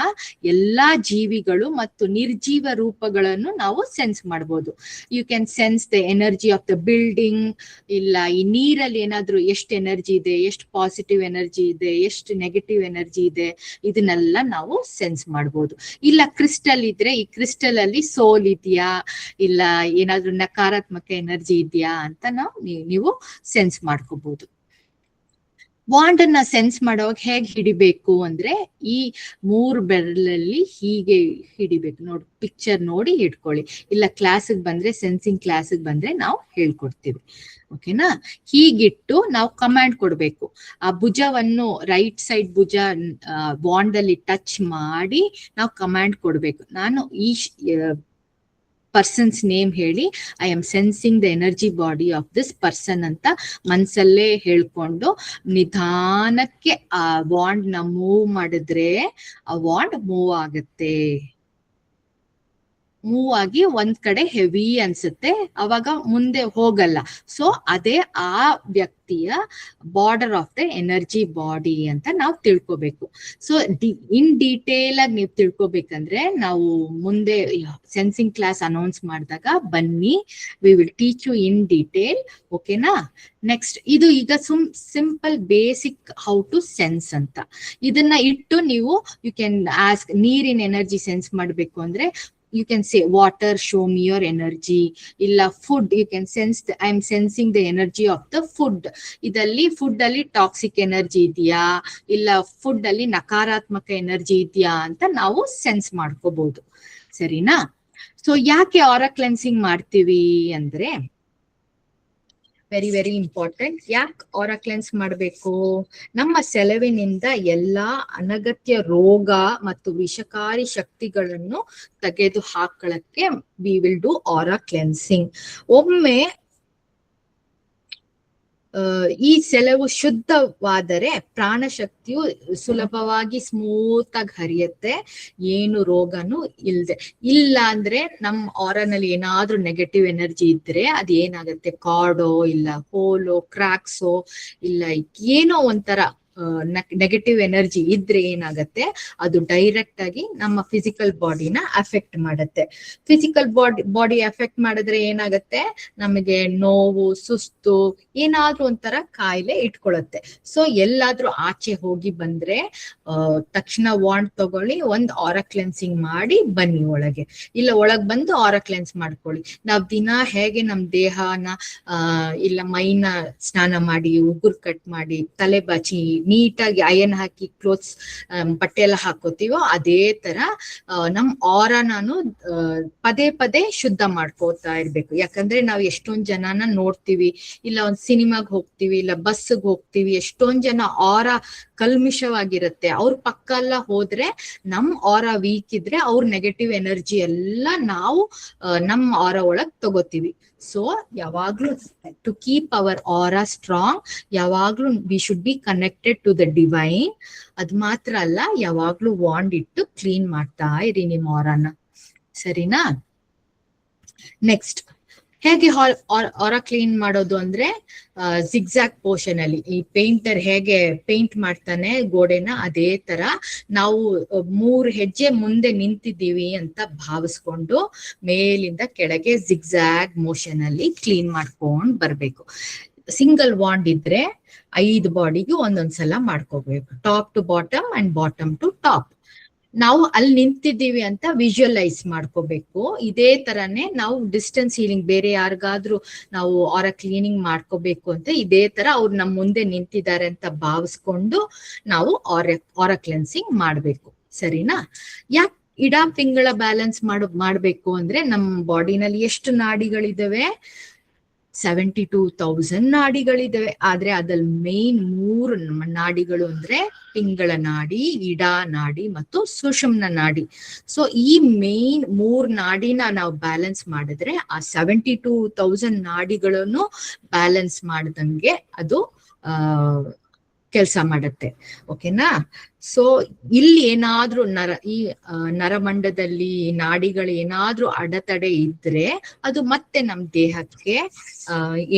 ಎಲ್ಲಾ ಜೀವಿಗಳು ಮತ್ತು ನಿರ್ಜೀವ ರೂಪಗಳನ್ನು ನಾವು ಸೆನ್ಸ್ ಮಾಡ್ಬೋದು. You can sense the energy of the building, ಇಲ್ಲ ಈ ನೀರಲ್ಲಿ ಏನಾದ್ರೂ ಎಷ್ಟು ಎನರ್ಜಿ ಇದೆ, ಎಷ್ಟು ಪಾಸಿಟಿವ್ ಎನರ್ಜಿ ಇದೆ, ಎಷ್ಟು ನೆಗೆಟಿವ್ ಎನರ್ಜಿ ಇದೆ, ಇದನ್ನೆಲ್ಲ ನಾವು ಸೆನ್ಸ್ ಮಾಡ್ಬೋದು. ಇಲ್ಲ ಕ್ರಿಸ್ಟಲ್ ಇದ್ರೆ ಈ ಕ್ರಿಸ್ಟಲ್ ಅಲ್ಲಿ ಸೋಲ್ ಇದೆಯಾ ಇಲ್ಲ ಏನಾದ್ರೂ ನಕಾರಾತ್ಮಕ ಎನರ್ಜಿ ಇದೆಯಾ ಅಂತ ನೀವು ಸೆನ್ಸ್ ಮಾಡ್ಕೋಬಹುದು. ವಾಂಡ್ ಅನ್ನ ಸೆನ್ಸ್ ಮಾಡೋವಾಗ ಹೇಗೆ ಹಿಡಿಬೇಕು ಅಂದ್ರೆ, ಈ 3 ಬೆರಳಲ್ಲಿ ಹೀಗೆ ಹಿಡಿಬೇಕು. ನೋಡಿ, ಪಿಕ್ಚರ್ ನೋಡಿ ಹಿಡ್ಕೊಳ್ಳಿ. ಇಲ್ಲ ಕ್ಲಾಸಿಗೆ ಬಂದ್ರೆ, ಸೆನ್ಸಿಂಗ್ ಕ್ಲಾಸಿಗೆ ಬಂದ್ರೆ ನಾವು ಹೇಳ್ಕೊಡ್ತೀವಿ. ಓಕೆನಾ. ಹೀಗಿಟ್ಟು ನಾವು ಕಮಾಂಡ್ ಕೊಡ್ಬೇಕು. ಆ ಭುಜವನ್ನು ರೈಟ್ ಸೈಡ್ ಭುಜ ವಾಂಡ್ ಅಲ್ಲಿ ಟಚ್ ಮಾಡಿ ನಾವು ಕಮಾಂಡ್ ಕೊಡ್ಬೇಕು. ನಾನು ಈ ಪರ್ಸನ್ಸ್ ನೇಮ್ ಹೇಳಿ I am sensing the energy body of this person ಅಂತ ಮನ್ಸಲ್ಲೇ ಹೇಳ್ಕೊಂಡು ನಿಧಾನಕ್ಕೆ ಆ ವಾಂಡ್ ನ ಮೂವ್ ಮಾಡಿದ್ರೆ ಆ ವಾಂಡ್ ಮೂವ್ ಆಗುತ್ತೆ. ಮೂವ್ ಆಗಿ ಒಂದ್ ಕಡೆ ಹೆವಿ ಅನ್ಸುತ್ತೆ, ಅವಾಗ ಮುಂದೆ ಹೋಗಲ್ಲ. ಸೊ ಅದೇ ಆ ವ್ಯಕ್ತಿಯ border of the energy body ಅಂತ ನಾವು ತಿಳ್ಕೊಬೇಕು. ಸೊ ಇನ್ ಡೀಟೇಲ್ ಆಗಿ ನೀವು ತಿಳ್ಕೊಬೇಕಂದ್ರೆ ನಾವು ಮುಂದೆ ಸೆನ್ಸಿಂಗ್ ಕ್ಲಾಸ್ ಅನೌನ್ಸ್ ಮಾಡಿದಾಗ ಬನ್ನಿ, we will teach you in detail. ಓಕೆನಾ. ನೆಕ್ಸ್ಟ್, ಇದು ಈಗ simple basic how to sense ಅಂತ. ಇದನ್ನ ಇಟ್ಟು ನೀವು ಯು ಕ್ಯಾನ್ ಆಸ್ಕ್. ನೀರಿನ ಎನರ್ಜಿ ಸೆನ್ಸ್ ಮಾಡ್ಬೇಕು ಅಂದ್ರೆ you can say water, show me your energy. Illa food, you can sense I'm sensing the energy of the food. Idalli food alli toxic energy ಇದೆಯಾ ಇಲ್ಲ food ಅಲ್ಲಿ ನಕಾರಾತ್ಮಕ energy ಇದೆಯಾ ಅಂತ ನಾವು ಸೆನ್ಸ್ ಮಾಡ್ಕೋಬಹುದು. ಸರಿನಾ? ಸೊ ಯಾಕೆ ಆರಾ ಕ್ಲೆನ್ಸಿಂಗ್ ಮಾಡ್ತೀವಿ ಅಂದ್ರೆ, ವೆರಿ ವೆರಿ ಇಂಪಾರ್ಟೆಂಟ್. ಯಾಕೆ ಆರಾ ಕ್ಲೆನ್ಸ್ ಮಾಡಬೇಕು? ನಮ್ಮ ಸೆಲವಿನಿಂದ ಎಲ್ಲಾ ಅನಗತ್ಯ ರೋಗ ಮತ್ತು ವಿಷಕಾರಿ ಶಕ್ತಿಗಳನ್ನು ತೆಗೆದು ಹಾಕೊಳ್ಳಕ್ಕೆ V will do Arrah cleansing. ಒಮ್ಮೆ ಈ ಸೆಲವು ಶುದ್ಧವಾದರೆ ಪ್ರಾಣಶಕ್ತಿಯು ಸುಲಭವಾಗಿ ಸ್ಮೂತ್ ಆಗಿ ಹರಿಯುತ್ತೆ, ಏನು ರೋಗನು ಇಲ್ದೆ. ಇಲ್ಲ ಅಂದ್ರೆ ನಮ್ ಆರನಲ್ಲಿ ಏನಾದ್ರೂ ನೆಗೆಟಿವ್ ಎನರ್ಜಿ ಇದ್ರೆ ಅದ್ ಏನಾಗತ್ತೆ, ಕಾರ್ಡೋ ಇಲ್ಲ ಹೋಲೋ ಕ್ರಾಕ್ಸೋ ಇಲ್ಲ ಏನೋ ಒಂಥರ ನೆಗೆಟಿವ್ ಎನರ್ಜಿ ಇದ್ರೆ ಏನಾಗತ್ತೆ, ಅದು ಡೈರೆಕ್ಟ್ ಆಗಿ ನಮ್ಮ ಫಿಸಿಕಲ್ ಬಾಡಿನ ಅಫೆಕ್ಟ್ ಮಾಡುತ್ತೆ. ಫಿಸಿಕಲ್ ಬಾಡಿ ಅಫೆಕ್ಟ್ ಮಾಡಿದ್ರೆ ಏನಾಗತ್ತೆ, ನಮಗೆ ನೋವು, ಸುಸ್ತು, ಏನಾದ್ರೂ ಒಂಥರ ಕಾಯಿಲೆ ಇಟ್ಕೊಳ್ಳುತ್ತೆ. ಸೊ ಎಲ್ಲಾದ್ರೂ ಆಚೆ ಹೋಗಿ ಬಂದ್ರೆ ತಕ್ಷಣ ವಾಂಡ್ ತಗೊಳ್ಳಿ, ಒಂದ್ ಆರಾ ಕ್ಲೆನ್ಸಿಂಗ್ ಮಾಡಿ ಬನ್ನಿ ಒಳಗೆ. ಇಲ್ಲ ಒಳಗ್ ಬಂದು ಆರಾ ಕ್ಲೆನ್ಸ್ ಮಾಡ್ಕೊಳ್ಳಿ. ನಾವ್ ದಿನ ಹೇಗೆ ನಮ್ ದೇಹನ ಇಲ್ಲ ಮೈನ ಸ್ನಾನ ಮಾಡಿ, ಉಗುರು ಕಟ್ ಮಾಡಿ, ತಲೆ ಬಾಚಿ ನೀಟಾಗಿ ಅಯನ್ ಹಾಕಿ ಕ್ಲೋತ್ಸ್ ಬಟ್ಟೆ ಎಲ್ಲ ಹಾಕೋತೀವೋ ಅದೇ ತರ ನಮ್ ನಾನು ಪದೇ ಪದೇ ಶುದ್ಧ ಮಾಡ್ಕೋತಾ ಇರ್ಬೇಕು. ಯಾಕಂದ್ರೆ ನಾವ್ ಎಷ್ಟೊಂದ್ ಜನನ ನೋಡ್ತೀವಿ, ಇಲ್ಲ ಒಂದ್ ಸಿನಿಮಾಗ್ ಹೋಗ್ತಿವಿ, ಇಲ್ಲ ಬಸ್ಗೆ ಹೋಗ್ತಿವಿ, ಎಷ್ಟೊಂದ್ ಜನ ಕಲ್ಮಿಷವಾಗಿರುತ್ತೆ. ಅವ್ರ ಪಕ್ಕ ಎಲ್ಲ ಹೋದ್ರೆ ನಮ್ ವೀಕ್ ಇದ್ರೆ ಅವ್ರ ನೆಗೆಟಿವ್ ಎನರ್ಜಿ ಎಲ್ಲ ನಾವು ನಮ್ ಒಳಗ್ ತಗೋತೀವಿ. ಸೊ ಯಾವಾಗ್ಲೂ to keep our aura strong, ಯಾವಾಗ್ಲೂ we should be connected to the divine. ಅದ್ ಮಾತ್ರ ಅಲ್ಲ, ಯಾವಾಗ್ಲೂ ವಾಂಡ್ ಇಟ್ಟು ಕ್ಲೀನ್ ಮಾಡ್ತಾ ಇರಿ ನಿಮ್ ಆರಾನ. ಸರಿನಾ? ನೆಕ್ಸ್ಟ್, ಹೇಗೆ ಆರಾ ಕ್ಲೀನ್ ಮಾಡೋದು ಅಂದ್ರೆ, ಜಿಗ್ಜಾಗ್ ಪೋರ್ಷನ್ ಅಲ್ಲಿ ಈ ಪೇಂಟರ್ ಹೇಗೆ ಪೇಂಟ್ ಮಾಡ್ತಾನೆ ಗೋಡೆನ, ಅದೇ ತರ ನಾವು 3 ಹೆಜ್ಜೆ ಮುಂದೆ ನಿಂತಿದ್ದೀವಿ ಅಂತ ಭಾವಿಸ್ಕೊಂಡು ಮೇಲಿಂದ ಕೆಳಗೆ ಜಿಗ್ಜಾಗ್ ಮೋಷನ್ ಅಲ್ಲಿ ಕ್ಲೀನ್ ಮಾಡ್ಕೊಂಡ್ ಬರ್ಬೇಕು. ಸಿಂಗಲ್ ವಾಂಡ್ ಇದ್ರೆ 5 ಬಾಡಿಗೆ ಒಂದೊಂದ್ಸಲ ಮಾಡ್ಕೋಬೇಕು, top to bottom and bottom to top. ನಾವು ಅಲ್ಲಿ ನಿಂತಿದ್ದೀವಿ ಅಂತ ವಿಜುವಲೈಸ್ ಮಾಡ್ಕೋಬೇಕು. ಇದೇ ತರನೇ ನಾವು ಡಿಸ್ಟೆನ್ಸ್ ಹೀಲಿಂಗ್, ಬೇರೆ ಯಾರಿಗಾದ್ರೂ ನಾವು ಆರಾ ಕ್ಲೀನಿಂಗ್ ಮಾಡ್ಕೋಬೇಕು ಅಂತ ಇದೇ ತರ ಅವ್ರು ನಮ್ ಮುಂದೆ ನಿಂತಿದ್ದಾರೆ ಅಂತ ಭಾವಿಸ್ಕೊಂಡು ನಾವು ಆರಾ ಕ್ಲೆನ್ಸಿಂಗ್ ಮಾಡ್ಬೇಕು. ಸರಿನಾ? ಯಾಕೆ ಇಡಾ ಪಿಂಗಳ ಬ್ಯಾಲೆನ್ಸ್ ಮಾಡ್ಬೇಕು ಅಂದ್ರೆ, ನಮ್ ಬಾಡಿನಲ್ಲಿ ಎಷ್ಟು ನಾಡಿಗಳಿದಾವೆ? 72,000 ನಾಡಿಗಳಿದಾವೆ. ಆದ್ರೆ ಅದ್ರಲ್ಲಿ ಮೇನ್ 3 ನಾಡಿಗಳು ಅಂದ್ರೆ ಪಿಂಗಳ ನಾಡಿ, ಇಡಾ ನಾಡಿ ಮತ್ತು ಸುಷುಮ್ನ ನಾಡಿ. ಸೊ ಈ ಮೇನ್ 3 ನಾಡಿನ ನಾವು ಬ್ಯಾಲೆನ್ಸ್ ಮಾಡಿದ್ರೆ ಆ 72,000 ನಾಡಿಗಳನ್ನು ಬ್ಯಾಲೆನ್ಸ್ ಮಾಡ್ದಂಗೆ ಅದು ಕೆಲಸ ಮಾಡುತ್ತೆ. ಓಕೆನಾ? ಸೊ ಇಲ್ಲಿ ಏನಾದ್ರೂ ಈ ನರಮಂಡದಲ್ಲಿ ನಾಡಿಗಳು ಏನಾದ್ರೂ ಅಡೆತಡೆ ಇದ್ರೆ ಅದು ಮತ್ತೆ ನಮ್ ದೇಹಕ್ಕೆ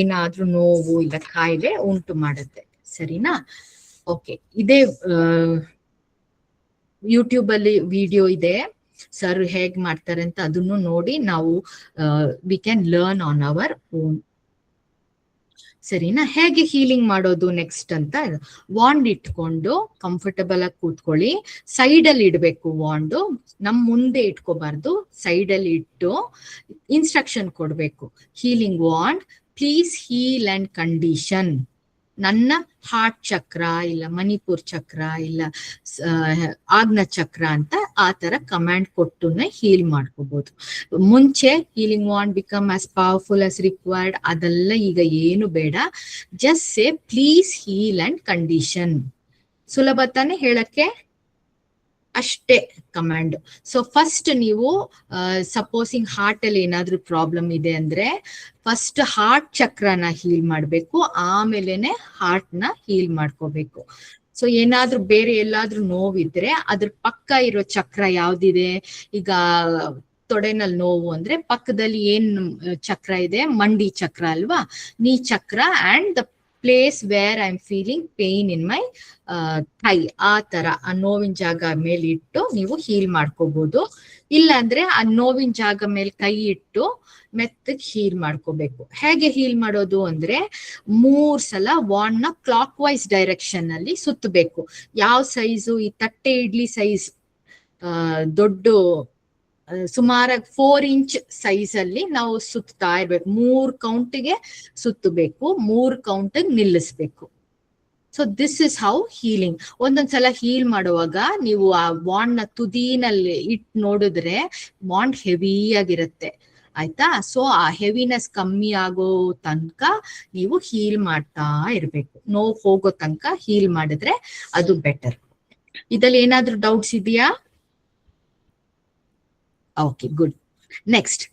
ಏನಾದ್ರೂ ನೋವು ಇಲ್ಲ ಕಾಯಿಲೆ ಉಂಟು ಮಾಡುತ್ತೆ. ಸರಿನಾ? ಓಕೆ, ಇದೇ ಯೂಟ್ಯೂಬ್ ಅಲ್ಲಿ ವಿಡಿಯೋ ಇದೆ, ಸರ್ ಹೇಗ್ ಮಾಡ್ತಾರೆ ಅಂತ ಅದನ್ನು ನೋಡಿ ನಾವು we can learn on our own. ಸರಿನಾ? ಹೇಗೆ ಹೀಲಿಂಗ್ ಮಾಡೋದು ನೆಕ್ಸ್ಟ್ ಅಂತ, ವಾಂಡ್ ಇಟ್ಕೊಂಡು ಕಂಫರ್ಟಬಲ್ ಆಗಿ ಕೂತ್ಕೊಳ್ಳಿ. ಸೈಡ್ ಅಲ್ಲಿ ಇಡ್ಬೇಕು ವಾಂಡು, ನಮ್ ಮುಂದೆ ಇಟ್ಕೋಬಾರ್ದು, ಸೈಡ್ ಅಲ್ಲಿ ಇಟ್ಟು ಇನ್ಸ್ಟ್ರಕ್ಷನ್ ಕೊಡ್ಬೇಕು. Healing wand, please heal and condition ನನ್ನ ಹಾರ್ಟ್ ಚಕ್ರ ಇಲ್ಲ ಮಣಿಪುರ್ ಚಕ್ರ ಇಲ್ಲ ಆಗ್ನ ಚಕ್ರ ಅಂತ ಆ ತರ ಕಮಾಂಡ್ ಕೊಟ್ಟುನೆ ಹೀಲ್ ಮಾಡ್ಕೋಬಹುದು. ಮುಂಚೆ healing wand become as powerful as required ಅದೆಲ್ಲ ಈಗ ಏನು ಬೇಡ. Just say please heal and condition. ಸುಲಭ ತಾನೆ ಹೇಳಕ್ಕೆ? ಅಷ್ಟೇ ಕಮಾಂಡ್. ಸೊ ಫಸ್ಟ್ ನೀವು ಸಪೋಸಿಂಗ್ ಹಾರ್ಟ್ ಅಲ್ಲಿ ಏನಾದ್ರೂ ಪ್ರಾಬ್ಲಮ್ ಇದೆ ಅಂದ್ರೆ ಫಸ್ಟ್ ಹಾರ್ಟ್ ಚಕ್ರನ ಹೀಲ್ ಮಾಡ್ಬೇಕು, ಆಮೇಲೆನೆ ಹಾರ್ಟ್ ನ ಹೀಲ್ ಮಾಡ್ಕೋಬೇಕು. ಸೊ ಏನಾದ್ರೂ ಬೇರೆ ಎಲ್ಲಾದ್ರೂ ನೋವಿದ್ರೆ ಅದ್ರ ಪಕ್ಕ ಇರೋ ಚಕ್ರ ಯಾವ್ದಿದೆ, ಈಗ ತೊಡೆನಲ್ಲಿ ನೋವು ಅಂದ್ರೆ ಪಕ್ಕದಲ್ಲಿ ಏನ್ ಚಕ್ರ ಇದೆ? ಮಂಡಿ ಚಕ್ರ ಅಲ್ವಾ, knee chakra and the place where I am feeling pain in my thigh, ಆ ತರ ಆ ನೋವಿನ ಜಾಗ ಮೇಲೆ ಇಟ್ಟು ನೀವು ಹೀಲ್ ಮಾಡ್ಕೋಬಹುದು. ಇಲ್ಲ ಅಂದ್ರೆ ಆ ನೋವಿನ ಜಾಗ ಮೇಲೆ ಕೈ ಇಟ್ಟು ಮೆತ್ತಗ್ ಹೀಲ್ ಮಾಡ್ಕೋಬೇಕು. ಹೇಗೆ ಹೀಲ್ ಮಾಡೋದು ಅಂದ್ರೆ 3 ಸಲ ವಾಂಡ್ ನ ಕ್ಲಾಕ್ ವೈಸ್ ಡೈರೆಕ್ಷನ್ ಅಲ್ಲಿ ಸುತ್ತಬೇಕು. ಯಾವ ಸೈಜು? ಈ ತಟ್ಟೆ ಇಡ್ಲಿ ಸೈಜ್ ದೊಡ್ಡ ಸುಮಾರಾಗಿ 4 ಇಂಚ್ ಸೈಜ್ ಅಲ್ಲಿ ನಾವು ಸುತ್ತಾ ಇರ್ಬೇಕು. 3 ಕೌಂಟ್ಗೆ ಸುತ್ತಬೇಕು, 3 ಕೌಂಟಿಗೆ ನಿಲ್ಲಿಸ್ಬೇಕು. So this is how healing. ಒಂದೊಂದ್ಸಲ ಹೀಲ್ ಮಾಡುವಾಗ ನೀವು ಆ ಬಾಂಡ್ ನ ತುದಿನಲ್ಲಿ ಇಟ್ಟು ನೋಡಿದ್ರೆ ಬಾಂಡ್ ಹೆವಿ ಆಗಿರುತ್ತೆ, ಆಯ್ತಾ. ಸೊ ಆ ಹೆವಿನೆಸ್ ಕಮ್ಮಿ ಆಗೋ ತನಕ ನೀವು ಹೀಲ್ ಮಾಡ್ತಾ ಇರ್ಬೇಕು. ನೋವು ಹೋಗೋ ತನಕ ಹೀಲ್ ಮಾಡಿದ್ರೆ ಅದು ಬೆಟರ್. ಇದ್ರಲ್ಲಿ ಏನಾದ್ರೂ ಡೌಟ್ಸ್ ಇದೆಯಾ? Okay, good. Next,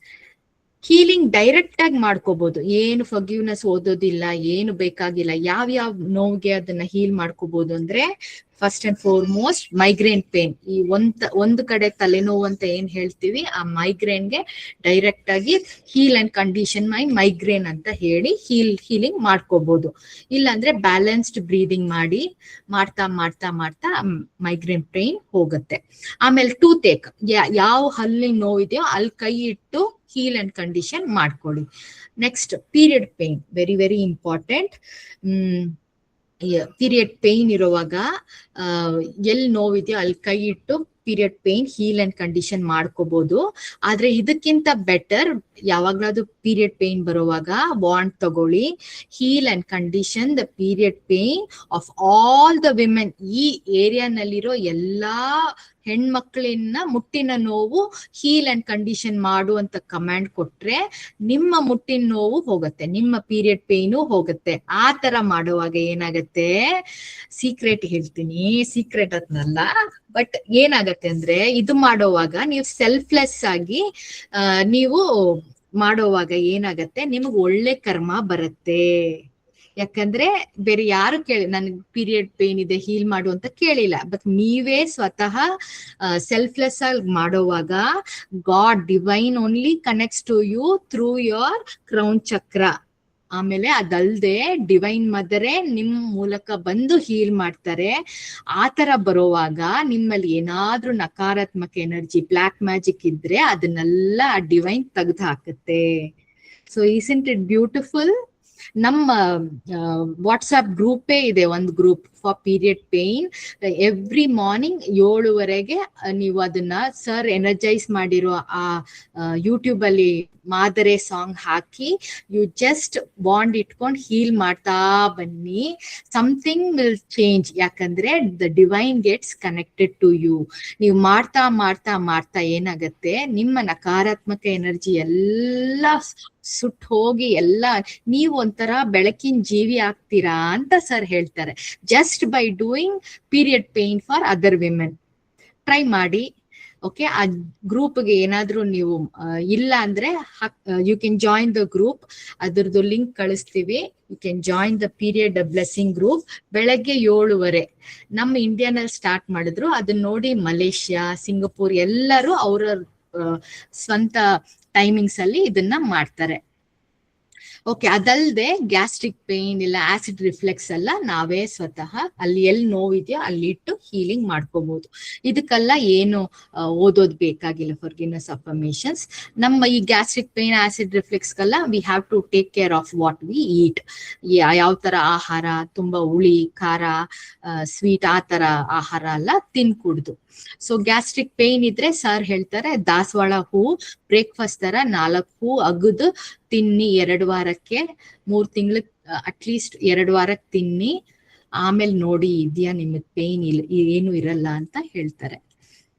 healing direct ಆಗಿ ಮಾಡ್ಕೋಬಹುದು. ಏನು ಫರ್ಗಿವ್ನೆಸ್ ಓದೋದಿಲ್ಲ, ಏನು ಬೇಕಾಗಿಲ್ಲ. ಯಾವ ನೋವಿಗೆ ಅದನ್ನ ಹೀಲ್ ಮಾಡ್ಕೋಬಹುದು ಅಂದ್ರೆ, first and foremost migraine pain. ಈ ಒಂದು ಕಡೆ ತಲೆನೋವು ಅಂತ ಏನ್ ಹೇಳ್ತೀವಿ, ಆ ಮೈಗ್ರೇನ್ಗೆ ಡೈರೆಕ್ಟ್ ಆಗಿ ಹೀಲ್ ಅಂಡ್ ಕಂಡೀಷನ್ ಮೈಗ್ರೇನ್ ಅಂತ ಹೇಳಿ ಹೀಲಿಂಗ್ ಮಾಡ್ಕೋಬಹುದು. ಇಲ್ಲಾಂದ್ರೆ ಬ್ಯಾಲೆನ್ಸ್ಡ್ ಬ್ರೀದಿಂಗ್ ಮಾಡ್ತಾ ಮಾಡ್ತಾ ಮಾಡ್ತಾ ಮೈಗ್ರೇನ್ ಪೇನ್ ಹೋಗುತ್ತೆ. ಆಮೇಲೆ ಟೂತ್ ಏಕ್, ಯಾವ ಹಲ್ಲಿನ ನೋವಿದೆಯೋ ಅಲ್ಲಿ ಕೈ ಇಟ್ಟು ಹೀಲ್ ಅಂಡ್ ಕಂಡೀಷನ್ ಮಾಡ್ಕೊಳ್ಳಿ. Next, period pain, very very important. Period pain ಇರುವಾಗ ಎಲ್ಲಿ ನೋವಿದೆಯೋ ಅಲ್ಲಿ ಕೈ ಇಟ್ಟು period pain heal and condition ಮಾಡ್ಕೋಬಹುದು. ಆದ್ರೆ ಇದಕ್ಕಿಂತ ಬೆಟರ್, ಯಾವಾಗ್ಲಾದ್ರೂ ಪೀರಿಯಡ್ ಪೇನ್ ಬರುವಾಗ ಬಾಂಡ್ ತಗೊಳ್ಳಿ, heal and condition the period pain of all the women. ಈ ಏರಿಯಾನಲ್ಲಿರೋ ಎಲ್ಲಾ ಹೆಣ್ಮಕ್ಳಿನ ಮುಟ್ಟಿನ ನೋವು ಹೀಲ್ ಅಂಡ್ ಕಂಡೀಷನ್ ಮಾಡು ಅಂತ ಕಮಾಂಡ್ ಕೊಟ್ರೆ ನಿಮ್ಮ ಮುಟ್ಟಿನ ನೋವು ಹೋಗುತ್ತೆ, ನಿಮ್ಮ ಪೀರಿಯಡ್ ಪೇನು ಹೋಗುತ್ತೆ. ಆ ತರ ಮಾಡುವಾಗ ಏನಾಗತ್ತೆ, ಸೀಕ್ರೆಟ್ ಹೇಳ್ತೀನಿ, ಸೀಕ್ರೆಟ್ ಅದ್ನಲ್ಲ, ಬಟ್ ಏನಾಗತ್ತೆ ಅಂದ್ರೆ, ಇದು ಮಾಡೋವಾಗ ನೀವು ಸೆಲ್ಫ್ಲೆಸ್ ಆಗಿ ನೀವು ಮಾಡೋವಾಗ ಏನಾಗತ್ತೆ, ನಿಮಗ್ ಒಳ್ಳೆ ಕರ್ಮ ಬರುತ್ತೆ. ಯಾಕಂದ್ರೆ ಬೇರೆ ಯಾರು ನನ್ಗೆ ಪೀರಿಯಡ್ ಪೇನ್ ಇದೆ ಹೀಲ್ ಮಾಡು ಅಂತ ಕೇಳಿಲ್ಲ, ಬಟ್ ನೀವೇ ಸ್ವತಃ ಸೆಲ್ಫ್ಲೆಸ್ ಆಗಿ ಮಾಡೋವಾಗ God divine only connects to you through your crown chakra. ಆಮೇಲೆ ಅದಲ್ದೆ ಡಿವೈನ್ ಮದರೇ ನಿಮ್ ಮೂಲಕ ಬಂದು ಹೀಲ್ ಮಾಡ್ತಾರೆ. ಆತರ ಬರೋವಾಗ ನಿಮ್ಮಲ್ಲಿ ಏನಾದ್ರೂ ನಕಾರಾತ್ಮಕ ಎನರ್ಜಿ, ಬ್ಲ್ಯಾಕ್ ಮ್ಯಾಜಿಕ್ ಇದ್ರೆ ಅದನ್ನೆಲ್ಲ ಆ ಡಿವೈನ್ ತೆಗೆದು ಹಾಕುತ್ತೆ. So isn't it beautiful? ನಮ್ಮ ವಾಟ್ಸ್ಆಪ್ ಗ್ರೂಪೇ ಇದೆ, ಒಂದು group for period pain. Every morning 7:00 ನೀವು ಅದನ್ನ ಸರ್ ಎನರ್ಜೈಸ್ ಮಾಡಿರೋ ಆ ಯೂಟ್ಯೂಬ್ ಅಲ್ಲಿ ಮಾದರೆ ಸಾಂಗ್ ಹಾಕಿ ಯು ಜಸ್ಟ್ ಬಾಂಡ್ ಇಟ್ಕೊಂಡು ಹೀಲ್ ಮಾಡ್ತಾ ಬನ್ನಿ. Something will change. ಯಾಕಂದ್ರೆ the divine gets connected to you. ನೀವು ಮಾಡ್ತಾ ಮಾಡ್ತಾ ಮಾಡ್ತಾ ಏನಾಗತ್ತೆ, ನಿಮ್ಮ ನಕಾರಾತ್ಮಕ ಎನರ್ಜಿ ಎಲ್ಲ ಸುಟ್ಟು ಹೋಗಿ ಎಲ್ಲ ನೀವು ಒಂಥರ ಬೆಳಕಿನ ಜೀವಿ ಆಗ್ತೀರಾ ಅಂತ ಸರ್ ಹೇಳ್ತಾರೆ. Just by doing period pain for other women. Try ಮಾಡಿ. ಓಕೆ, ಆ ಗ್ರೂಪ್ಗೆ ಏನಾದ್ರೂ ನೀವು ಇಲ್ಲ ಅಂದ್ರೆ you can join the group. ಅದ್ರದ್ದು ಲಿಂಕ್ ಕಳಿಸ್ತೀವಿ. You can join the period blessing group. ಬೆಳಗ್ಗೆ 7:00 ನಮ್ಮ ಇಂಡಿಯಾನಲ್ಲಿ ಸ್ಟಾರ್ಟ್ ಮಾಡಿದ್ರು. ಅದನ್ನ ನೋಡಿ ಮಲೇಷ್ಯಾ, ಸಿಂಗಪೂರ್ ಎಲ್ಲರೂ ಅವರ ಸ್ವಂತ ಟೈಮಿಂಗ್ಸ್ ಅಲ್ಲಿ ಇದನ್ನ ಮಾಡ್ತಾರೆ. ಓಕೆ, ಅದಲ್ಲದೆ ಗ್ಯಾಸ್ಟ್ರಿಕ್ ಪೇನ್ ಇಲ್ಲ ಆಸಿಡ್ ರಿಫ್ಲೆಕ್ಸ್ ಎಲ್ಲ ನಾವೇ ಸ್ವತಃ ಅಲ್ಲಿ ಎಲ್ಲಿ ನೋವಿದೆಯೋ ಅಲ್ಲಿ ಇಟ್ಟು ಹೀಲಿಂಗ್ ಮಾಡ್ಕೋಬಹುದು. ಇದಕ್ಕೆಲ್ಲ ಏನು ಓದೋದ್ ಬೇಕಾಗಿಲ್ಲ. Forgiveness affirmations. ನಮ್ಮ ಈ ಗ್ಯಾಸ್ಟ್ರಿಕ್ ಪೇನ್, ಆಸಿಡ್ ರಿಫ್ಲೆಕ್ಸ್ಗೆಲ್ಲ we have to take care of what we eat. ಯಾವ ತರ ಆಹಾರ, ತುಂಬಾ ಹುಳಿ, ಖಾರ, ಸ್ವೀಟ್ ಆ ತರ ಆಹಾರ ಎಲ್ಲ ತಿನ್ಕೂಡ್ದು. ಸೊ ಗ್ಯಾಸ್ಟ್ರಿಕ್ ಪೇನ್ ಇದ್ರೆ ಸರ್ ಹೇಳ್ತಾರೆ ದಾಸವಾಳ ಹೂ ಬ್ರೇಕ್ಫಾಸ್ಟ್ ತರ 4 ಹೂ ಅಗದು ತಿನ್ನಿ 2 ವಾರಕ್ಕೆ, 3 ತಿಂಗಳು ಅಟ್ಲೀಸ್ಟ್ 2 ವಾರಕ್ಕೆ ತಿನ್ನಿ. ಆಮೇಲೆ ನೋಡಿ ಇದೆಯಾ ನಿಮಗ್ ಪೇನ್ ಏನು ಇರಲ್ಲ ಅಂತ ಹೇಳ್ತಾರೆ.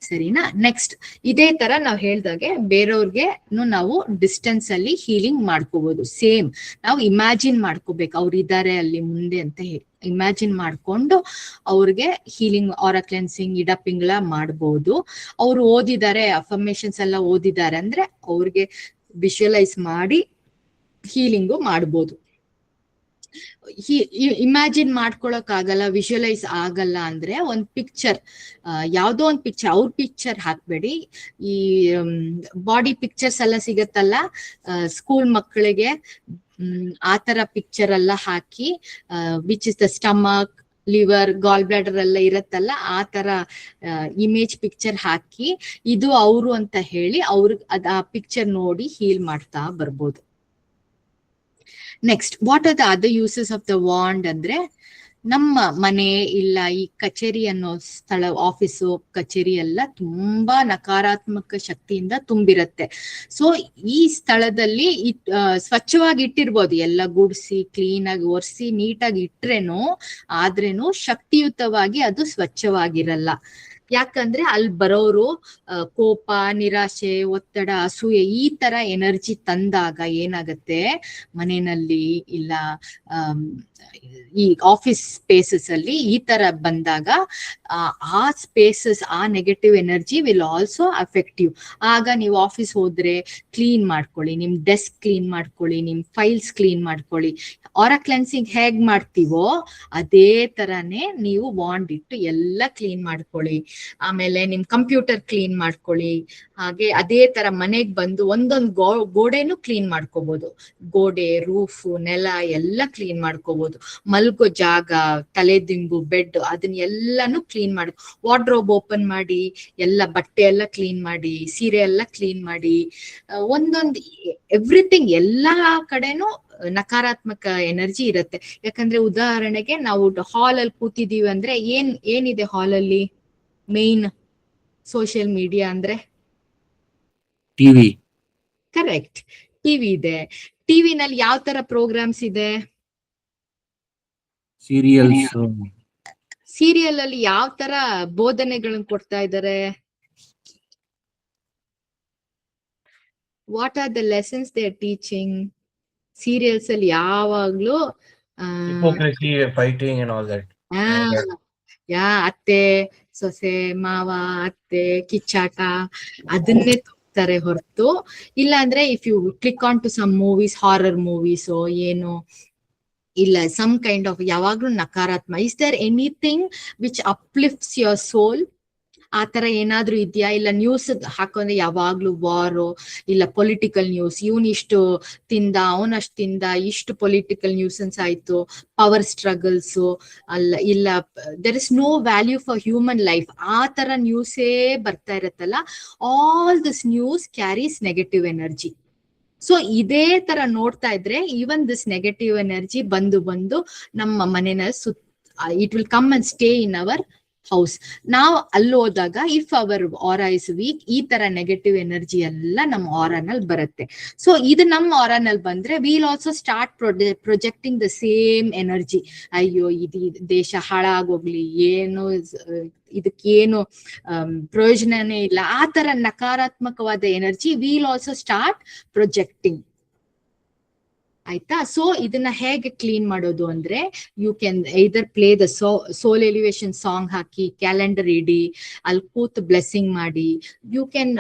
ಸರಿನಾ? ನೆಕ್ಸ್ಟ್, ಇದೇ ತರ ನಾವ್ ಹೇಳ್ದಾಗೆ ಬೇರೆಯವ್ರಿಗೆ ನಾವು ಡಿಸ್ಟೆನ್ಸ್ ಅಲ್ಲಿ ಹೀಲಿಂಗ್ ಮಾಡ್ಕೋಬಹುದು. ಸೇಮ್ ನಾವು ಇಮ್ಯಾಜಿನ್ ಮಾಡ್ಕೋಬೇಕು ಅವ್ರು ಇದಾರೆ ಅಲ್ಲಿ ಮುಂದೆ ಅಂತ ಹೇಳಿ ಇಮ್ಯಾಜಿನ್ ಮಾಡ್ಕೊಂಡು ಅವ್ರಿಗೆ ಹೀಲಿಂಗ್, ಆರಾ ಕ್ಲೆನ್ಸಿಂಗ್, ಇಡ ಪಿಂಗಳ ಮಾಡ್ಬೋದು. ಅವ್ರು ಓದಿದ್ದಾರೆ, ಅಫರ್ಮೇಶನ್ಸ್ ಎಲ್ಲ ಓದಿದ್ದಾರೆ ಅಂದ್ರೆ ಅವ್ರಿಗೆ ವಿಜುವಲೈಸ್ ಮಾಡಿ ಹೀಲಿಂಗು ಮಾಡ್ಬೋದು. ಇಮ್ಯಾಜಿನ್ ಮಾಡ್ಕೊಳಕ್ ಆಗಲ್ಲ, ವಿಜುವಲೈಸ್ ಆಗಲ್ಲ ಅಂದ್ರೆ ಒಂದ್ ಪಿಕ್ಚರ್, ಯಾವ್ದೋ ಒಂದ್ ಪಿಕ್ಚರ್, ಅವ್ರ ಪಿಕ್ಚರ್ ಹಾಕ್ಬೇಡಿ. ಈ ಬಾಡಿ ಪಿಕ್ಚರ್ಸ್ ಎಲ್ಲ ಸಿಗತ್ತಲ್ಲ ಸ್ಕೂಲ್ ಮಕ್ಕಳಿಗೆ, ಆತರ ಪಿಕ್ಚರ್ ಎಲ್ಲ ಹಾಕಿ which is the stomach, liver, gall bladder ಎಲ್ಲ ಇರತ್ತಲ್ಲ, ಆ ತರ ಇಮೇಜ್ ಪಿಕ್ಚರ್ ಹಾಕಿ ಇದು ಅವರು ಅಂತ ಹೇಳಿ ಅವ್ರಿಗೆ ಆ ಪಿಕ್ಚರ್ ನೋಡಿ ಹೀಲ್ ಮಾಡ್ತಾ ಬರ್ಬೋದು. ನೆಕ್ಸ್ಟ್, ವಾಟ್ ಆರ್ the other uses of the wand ಅಂದ್ರೆ, ನಮ್ಮ ಮನೆ ಇಲ್ಲ ಈ ಕಚೇರಿ ಅನ್ನೋ ಸ್ಥಳ, ಆಫೀಸು ಕಚೇರಿ ಎಲ್ಲ ತುಂಬಾ ನಕಾರಾತ್ಮಕ ಶಕ್ತಿಯಿಂದ ತುಂಬಿರತ್ತೆ. ಸೊ ಈ ಸ್ಥಳದಲ್ಲಿ ಸ್ವಚ್ಛವಾಗಿ ಇಟ್ಟಿರ್ಬೋದು, ಎಲ್ಲ ಗುಡಿಸಿ ಕ್ಲೀನ್ ಆಗಿ ಒರೆಸಿ ನೀಟಾಗಿ ಇಟ್ರೇನು ಆದ್ರೇನು ಶಕ್ತಿಯುತವಾಗಿ ಅದು ಸ್ವಚ್ಛವಾಗಿರಲ್ಲ. ಯಾಕಂದ್ರೆ ಅಲ್ಲಿ ಬರೋರು ಕೋಪ, ನಿರಾಶೆ, ಒತ್ತಡ, ಅಸೂಯೆ ಈ ತರ ಎನರ್ಜಿ ತಂದಾಗ ಏನಾಗತ್ತೆ, ಮನೆಯಲ್ಲಿ ಇಲ್ಲ ಈ ಆಫೀಸ್ ಸ್ಪೇಸಸ್ ಅಲ್ಲಿ ಈ ತರ ಬಂದಾಗ ಆ ಸ್ಪೇಸಸ್, ಆ negative energy will also affect you. ಆಗ ನೀವು ಆಫೀಸ್ ಹೋದ್ರೆ ಕ್ಲೀನ್ ಮಾಡ್ಕೊಳ್ಳಿ, ನಿಮ್ ಡೆಸ್ಕ್ ಕ್ಲೀನ್ ಮಾಡ್ಕೊಳ್ಳಿ, ನಿಮ್ ಫೈಲ್ಸ್ ಕ್ಲೀನ್ ಮಾಡ್ಕೊಳ್ಳಿ. ಆರಾ ಕ್ಲೆನ್ಸಿಂಗ್ ಹೇಗ್ ಮಾಡ್ತೀವೋ ಅದೇ ತರಾನೇ ನೀವು ವಾಂಡ್ ಇಟ್ಟು ಎಲ್ಲ ಕ್ಲೀನ್ ಮಾಡ್ಕೊಳ್ಳಿ. ಆಮೇಲೆ ನಿಮ್ ಕಂಪ್ಯೂಟರ್ ಕ್ಲೀನ್ ಮಾಡ್ಕೊಳ್ಳಿ. ಹಾಗೆ ಅದೇ ತರ ಮನೆಗ್ ಬಂದು ಒಂದೊಂದು ಗೋಡೆನೂ ಕ್ಲೀನ್ ಮಾಡ್ಕೋಬಹುದು. ಗೋಡೆ, ರೂಫ್, ನೆಲ ಎಲ್ಲ ಕ್ಲೀನ್ ಮಾಡ್ಕೋಬಹುದು. ಮಲ್ಗೋ ಜಾಗ, ತಲೆದಿಂಬು, ಬೆಡ್ ಅದನ್ನ ಎಲ್ಲಾನು ಕ್ಲೀನ್ ಮಾಡಿ, ವಾರ್ಡ್ರೋಬ್ ಓಪನ್ ಮಾಡಿ ಎಲ್ಲ ಬಟ್ಟೆ ಎಲ್ಲ ಕ್ಲೀನ್ ಮಾಡಿ, ಸೀರೆ ಎಲ್ಲ ಕ್ಲೀನ್ ಮಾಡಿ, ಒಂದೊಂದು ಎವ್ರಿಥಿಂಗ್ ಎಲ್ಲಾ ಕಡೆನೂ ನಕಾರಾತ್ಮಕ ಎನರ್ಜಿ ಇರತ್ತೆ. ಯಾಕಂದ್ರೆ ಉದಾಹರಣೆಗೆ ನಾವು ಹಾಲ್ ಅಲ್ಲಿ ಕೂತಿದೀವಿ ಅಂದ್ರೆ ಏನಿದೆ ಹಾಲ್ ಅಲ್ಲಿ? ಮೇನ್ ಸೋಷಿಯಲ್ ಮೀಡಿಯಾ ಅಂದ್ರೆ ಟಿವಿ. ಕರೆಕ್ಟ್, ಟಿವಿ ಇದೆ. ಟಿವಿನಲ್ಲಿ ಯಾವ ತರ ಪ್ರೋಗ್ರಾಮ್ಸ್ ಇದೆ? ಸೀರಿಯಲ್ ಅಲ್ಲಿ ಯಾವ ತರ ಬೋಧನೆಗಳನ್ನ ಕೊಡ್ತಾ ಇದ್ದಾರೆ? ವಾಟ್ ಆರ್ the lessons they are teaching? Serials ಅಲ್ಲಿ ಯಾವಾಗ್ಲೂ ಫೈಟಿಂಗ್ ಅಂಡ್ ಆಲ್ ದಟ್. ಅತ್ತೆ ಸೊಸೆ, ಮಾವ, ಅತ್ತೆ ಕಿಚ್ಚಾಟ ಅದನ್ನೇ ತೋರಿಸ್ತಾರೆ ಹೊರತು ಇಲ್ಲ ಅಂದ್ರೆ if you click on to some movies, horror movies ಏನು ಇಲ್ಲ, ಸಮ್ ಕೈಂಡ್ ಆಫ್ ಯಾವಾಗ್ಲೂ ನಕಾರಾತ್ಮಕ. Is there anything which uplifts your soul? ಆ ತರ ಏನಾದ್ರೂ ಇದೆಯಾ? ಇಲ್ಲ ನ್ಯೂಸ್ ಹಾಕೊಂಡ್ರೆ ಯಾವಾಗ್ಲೂ ವಾರು, ಇಲ್ಲ ಪೊಲಿಟಿಕಲ್ ನ್ಯೂಸ್, ಇವನ್ ಇಷ್ಟು ತಿಂದ, ಅವನಷ್ಟು ತಿಂದ, ಇಷ್ಟು ಪೊಲಿಟಿಕಲ್ ನ್ಯೂಸನ್ಸ್ ಆಯ್ತು, ಪವರ್ ಸ್ಟ್ರಗಲ್ಸ್ ಅಲ್ಲ, ಇಲ್ಲ there is no value for human life, ಆ ತರ ನ್ಯೂಸೇ ಬರ್ತಾ ಇರತ್ತಲ್ಲ. All this news carries negative energy. So ಇದೇ ತರ ನೋಡ್ತಾ ಇದ್ರೆ ಈವನ್ ದಿಸ್ ನೆಗೆಟಿವ್ ಎನರ್ಜಿ ಬಂದು ನಮ್ಮ ಮನೆಯ it will come and stay in our house. ನಾವು ಅಲ್ಲಿ ಹೋದಾಗ if hour Arrah is weak, ಈ ತರ ನೆಗೆಟಿವ್ ಎನರ್ಜಿ ಎಲ್ಲ ನಮ್ಮ ಆರಾನಲ್ಲಿ ಬರುತ್ತೆ. ಸೊ ಇದು ನಮ್ಮ ಆರಾನಲ್ಲಿ ಬಂದ್ರೆ will also start projecting the same energy. ಅಯ್ಯೋ ಇದು ದೇಶ ಹಾಳಾಗೋಗ್ಲಿ, ಏನು ಇದಕ್ಕೇನು ಪ್ರಯೋಜನನೇ ಇಲ್ಲ, ಆ ತರ ನಕಾರಾತ್ಮಕವಾದ energy will also start projecting. ಆಯ್ತಾ? ಸೊ ಇದನ್ನ ಹೇಗೆ ಕ್ಲೀನ್ ಮಾಡೋದು ಅಂದ್ರೆ, you can either play the soul elevation song ಹಾಕಿ, ಕ್ಯಾಲೆಂಡರ್ ಇಡಿ, ಅಲ್ಲಿ ಕೂತ್ ಬ್ಲೆಸ್ಸಿಂಗ್ ಮಾಡಿ. ಯು ಕ್ಯಾನ್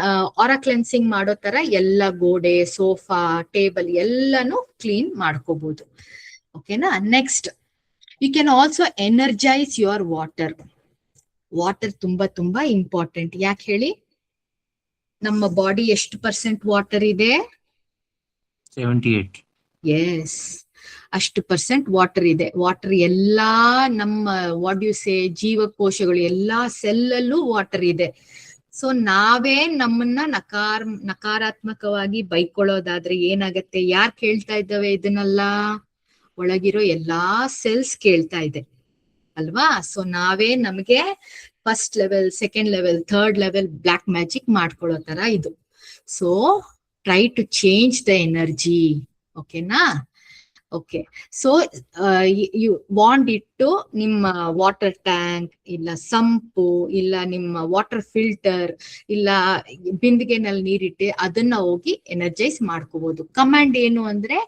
ಆರಾ ಕ್ಲೆನ್ಸಿಂಗ್ ಮಾಡೋ ತರ ಎಲ್ಲ ಗೋಡೆ, ಸೋಫಾ, ಟೇಬಲ್ ಎಲ್ಲಾನು ಕ್ಲೀನ್ ಮಾಡ್ಕೋಬಹುದು. ಓಕೆನಾ? Next, you can also energize your water. Water ತುಂಬಾ ತುಂಬಾ ಇಂಪಾರ್ಟೆಂಟ್. ಯಾಕೆ ಹೇಳಿ? ನಮ್ಮ ಬಾಡಿ ಎಷ್ಟು % ವಾಟರ್ ಇದೆ? 78. ಎಸ್, ಅಷ್ಟು % ವಾಟರ್ ಇದೆ. ವಾಟರ್ ಎಲ್ಲಾ ನಮ್ಮ ವಾಟ್ ಯು ಸೇ ಜೀವಕೋಶಗಳು ಎಲ್ಲಾ ಸೆಲ್ಲಲ್ಲೂ ವಾಟರ್ ಇದೆ. ಸೊ ನಾವೇ ನಮ್ಮನ್ನ ನಕಾರಾತ್ಮಕವಾಗಿ ಬೈಕೊಳ್ಳೋದಾದ್ರೆ ಏನಾಗತ್ತೆ? ಯಾರ್ ಕೇಳ್ತಾ ಇದ್ದಾವೆ ಇದನ್ನೆಲ್ಲ? ಒಳಗಿರೋ ಎಲ್ಲಾ ಸೆಲ್ಸ್ ಕೇಳ್ತಾ ಇದೆ ಅಲ್ವಾ? ಸೊ ನಾವೇ ನಮ್ಗೆ first level, second level, third level black magic ಮಾಡ್ಕೊಳ್ಳೋ ತರ ಇದು. So try to change the energy. ಓಕೆನಾ? ಓಕೆ. ಸೊ ಯು ವಾಂಟ್ ಇಟ್ಟು ನಿಮ್ಮ ವಾಟರ್ ಟ್ಯಾಂಕ್, ಇಲ್ಲ ಸಂಪು, ಇಲ್ಲ ನಿಮ್ಮ ವಾಟರ್ ಫಿಲ್ಟರ್, ಇಲ್ಲ ಬಿಂದಿಗೆನಲ್ಲಿ ನೀರಿಟ್ಟು ಅದನ್ನ ಹೋಗಿ ಎನರ್ಜೈಸ್ ಮಾಡ್ಕೋಬಹುದು. ಕಮಾಂಡ್ ಏನು ಅಂದ್ರೆ,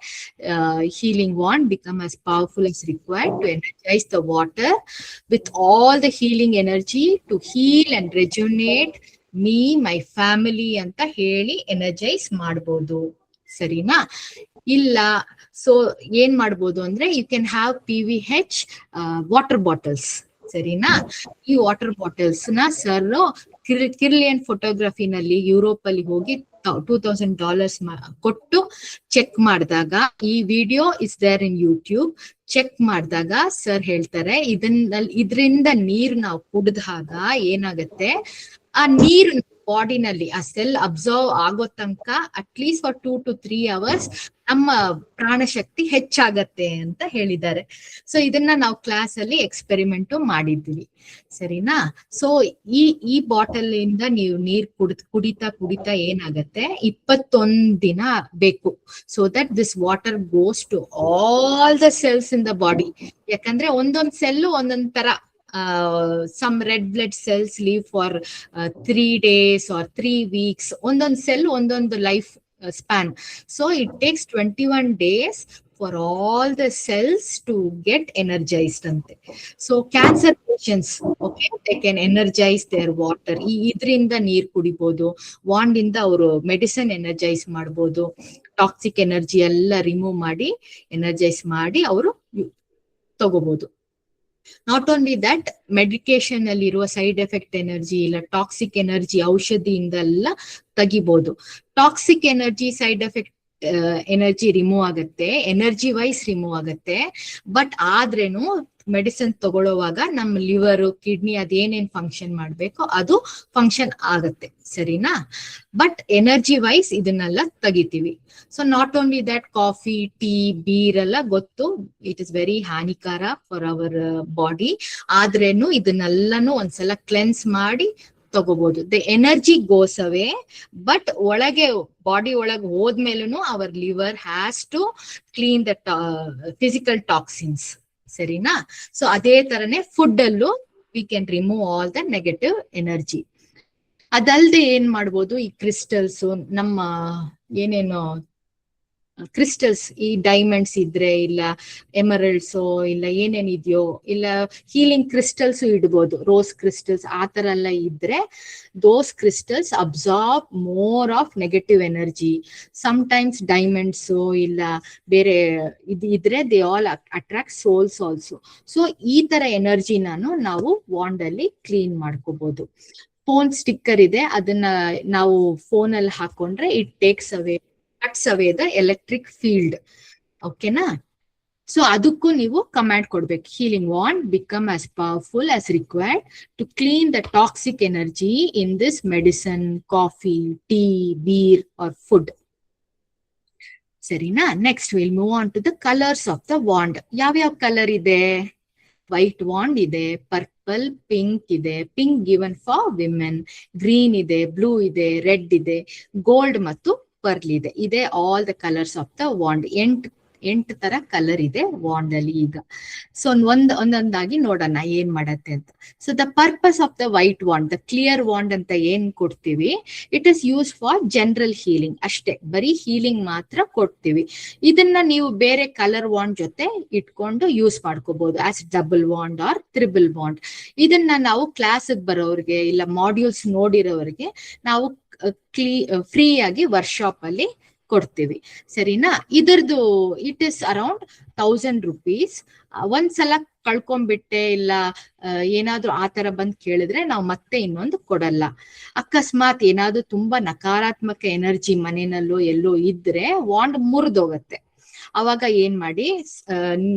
healing wand become as powerful as required to energise the water with all the healing energy to heal and rejuvenate me, my family ಅಂತ ಹೇಳಿ ಎನರ್ಜೈಸ್ ಮಾಡ್ಬೋದು. ಸರಿನಾ? ಇಲ್ಲ ಸೊ ಏನ್ ಮಾಡ್ಬೋದು ಅಂದ್ರೆ, you can have PVH water bottles. ಸರಿನಾ? ಈ ವಾಟರ್ ಬಾಟಲ್ಸ್ ನ ಸರ್ ಕಿರ್ಲಿಯನ್ ಫೋಟೋಗ್ರಫಿನಲ್ಲಿ ಯುರೋಪ್ ಅಲ್ಲಿ ಹೋಗಿ $2000 ಕೊಟ್ಟು ಚೆಕ್ ಮಾಡಿದಾಗ, ಈ video is there in YouTube, check ಮಾಡಿದಾಗ ಸರ್ ಹೇಳ್ತಾರೆ ಇದರಿಂದ ನೀರ್ ನಾವು ಕುಡಿದಾಗ ಏನಾಗತ್ತೆ, ಆ ನೀರು ಬಾಡಿನಲ್ಲಿ ಆ ಸೆಲ್ ಅಬ್ಸರ್ವ್ ಆಗೋ ತನಕ ಅಟ್ಲೀಸ್ಟ್ ಫಾರ್ 2 to 3 hours ನಮ್ಮ ಪ್ರಾಣಶಕ್ತಿ ಹೆಚ್ಚಾಗತ್ತೆ ಅಂತ ಹೇಳಿದ್ದಾರೆ. ಸೊ ಇದನ್ನ ನಾವು ಕ್ಲಾಸ್ ಅಲ್ಲಿ ಎಕ್ಸ್ಪೆರಿಮೆಂಟ್ ಮಾಡಿದ್ವಿ, ಸರಿನಾ. ಸೊ ಈ ಬಾಟಲ್ ಇಂದ ನೀವು ನೀರ್ ಕುಡಿತಾ ಏನಾಗತ್ತೆ, 21 ದಿನ ಬೇಕು. So that this water goes to all the cells in the body. ಯಾಕಂದ್ರೆ ಒಂದೊಂದ್ ಸೆಲ್ಲು ಒಂದೊಂದ್ ತರ. Some red blood cells live for 3 days or 3 weeks. ಒಂದೊಂದ್ ಸೆಲ್ ಒಂದೊಂದು life span. So it takes 21 days for all the cells to get energized ante. So cancer patients, okay, they can energize their water. ಇದರಿಂದ ನೀರ್ ಕುಡಿಬಹುದು. Wand ಇಂದ ಅವರು medicine energise ಮಾಡಬಹುದು. Toxic energy ಎಲ್ಲ remove ಮಾಡಿ energise ಮಾಡಿ ಅವರು ತಗೋಬಹುದು. ನಾಟ್ ಓನ್ಲಿ ದಟ್, ಮೆಡಿಕೇಶನ್ ಅಲ್ಲಿ ಇರುವ ಸೈಡ್ ಎಫೆಕ್ಟ್ ಎನರ್ಜಿ ಇಲ್ಲ ಟಾಕ್ಸಿಕ್ ಎನರ್ಜಿ ಔಷಧಿಯಿಂದ ಎಲ್ಲ ತೆಗಿಬಹುದು. Toxic energy side effect energy remove ಆಗತ್ತೆ, ಎನರ್ಜಿ ವೈಸ್ ರಿಮೂವ್ ಆಗತ್ತೆ. ಬಟ್ ಆದ್ರೇನು ಮೆಡಿಸಿನ್ ತಗೊಳ್ಳುವಾಗ ನಮ್ಮ ಲಿವರ್, ಕಿಡ್ನಿ ಅದೇನೇನ್ ಫಂಕ್ಷನ್ ಮಾಡ್ಬೇಕೋ ಅದು ಫಂಕ್ಷನ್ ಆಗತ್ತೆ, ಸರಿನಾ. ಬಟ್ ಎನರ್ಜಿ ವೈಸ್ ಇದನ್ನೆಲ್ಲ ತೆಗಿತೀವಿ. So not only that, coffee, tea, beer ಎಲ್ಲ ಗೊತ್ತು, ಇಟ್ ಇಸ್ ವೆರಿ ಹಾನಿಕಾರ ಫಾರ್ ಅವರ್ ಬಾಡಿ. ಆದ್ರೇನು ಇದನ್ನೆಲ್ಲಾನು ಒಂದ್ಸಲ ಕ್ಲೆನ್ಸ್ ಮಾಡಿ ತಗೋಬಹುದು. The energy goes away, but ಒಳಗೆ ಬಾಡಿ ಒಳಗೆ ಹೋದ್ಮೇಲೂ our liver has to clean the physical toxins, ಸರಿನಾ. ಸೊ ಅದೇ ತರನೇ ಫುಡ್ ಅಲ್ಲೂ we can remove all the negative energy. ಅದಲ್ದೆ ಏನ್ ಮಾಡ್ಬೋದು, ಈ ಕ್ರಿಸ್ಟಲ್ಸ್, ನಮ್ಮ ಏನೇನು ಕ್ರಿಸ್ಟಲ್ಸ್, ಈ ಡೈಮಂಡ್ಸ್ ಇದ್ರೆ ಇಲ್ಲ ಎಮರಲ್ಡ್ಸ್ ಇಲ್ಲ ಏನೇನಿದೆಯೋ, ಇಲ್ಲ ಹೀಲಿಂಗ್ ಕ್ರಿಸ್ಟಲ್ಸ್ ಇಡ್ಬೋದು, ರೋಸ್ ಕ್ರಿಸ್ಟಲ್ಸ್ ಆ ತರ ಎಲ್ಲ ಇದ್ರೆ those crystals absorb more of negative energy. Sometimes diamonds ಇಲ್ಲ ಬೇರೆ ಇದ್ರೆ they all attract souls also. So ಈ ತರ ಎನರ್ಜಿನಾನು ನಾವು ವಾಂಡ್ ಅಲ್ಲಿ ಕ್ಲೀನ್ ಮಾಡ್ಕೋಬಹುದು. ಫೋನ್ ಸ್ಟಿಕ್ಕರ್ ಇದೆ, ಅದನ್ನ ನಾವು ಫೋನ್ ಅಲ್ಲಿ ಹಾಕೊಂಡ್ರೆ it takes away, cuts away the electric field. ಓಕೆನಾ. ಸೊ ಅದಕ್ಕೂ ನೀವು ಕಮಾಂಡ್ ಕೊಡ್ಬೇಕು, healing wand become as powerful as required to clean the toxic energy in this medicine, coffee, tea, beer or food, ಸರಿನಾ. Next will move on to the colours of the wand. ಯಾವ್ಯಾವ colour ಇದೆ? White wand ಇದೆ, purple, pink ಇದೆ, pink given for women, green ಇದೆ, blue ಇದೆ, red ಇದೆ, gold ಮತ್ತು pearl ಇದೆ. ಇದೆ all the colours of the wand. 8 ತರ ಕಲರ್ ಇದೆ ವಾಂಡ್ ಅಲ್ಲಿ ಈಗ. ಸೊ ಒಂದೊಂದಾಗಿ ನೋಡೋಣ ಏನ್ ಮಾಡತ್ತೆ ಅಂತ. So the purpose of the white wand, the clear wand ಅಂತ ಏನ್ ಕೊಡ್ತೀವಿ, it is use for general healing ಅಷ್ಟೇ, ಬರೀ ಹೀಲಿಂಗ್ ಮಾತ್ರ ಕೊಡ್ತೀವಿ. ಇದನ್ನ ನೀವು ಬೇರೆ ಕಲರ್ ವಾಂಡ್ ಜೊತೆ ಇಟ್ಕೊಂಡು ಯೂಸ್ ಮಾಡ್ಕೋಬಹುದು as double wand or triple wand. ಇದನ್ನ ನಾವು ಕ್ಲಾಸಿಗೆ ಬರೋರಿಗೆ ಇಲ್ಲ ಮಾಡ್ಯೂಲ್ಸ್ ನೋಡಿರೋರಿಗೆ ನಾವು ಫ್ರೀ ಆಗಿ ವರ್ಕ್ಶಾಪ್ ಅಲ್ಲಿ ಕೊಡ್ತೀವಿ, ಸರಿನಾ. ಇದರದು ಇಟ್ ಇಸ್ ಅರೌಂಡ್ 1000 rupees. ಒಂದ್ಸಲ ಕಳ್ಕೊಂಡ್ಬಿಟ್ಟೆ ಇಲ್ಲ ಏನಾದ್ರೂ ಆತರ ಬಂದ್ ಕೇಳಿದ್ರೆ ನಾವು ಮತ್ತೆ ಇನ್ನೊಂದು ಕೊಡಲ್ಲ. ಅಕಸ್ಮಾತ್ ಏನಾದ್ರೂ ತುಂಬಾ ನಕಾರಾತ್ಮಕ ಎನರ್ಜಿ ಮನೆಯಲ್ಲೋ ಎಲ್ಲೋ ಇದ್ರೆ ವಾಂಡ್ ಮುರಿದೋಗತ್ತೆ. ಅವಾಗ ಏನ್ ಮಾಡಿ,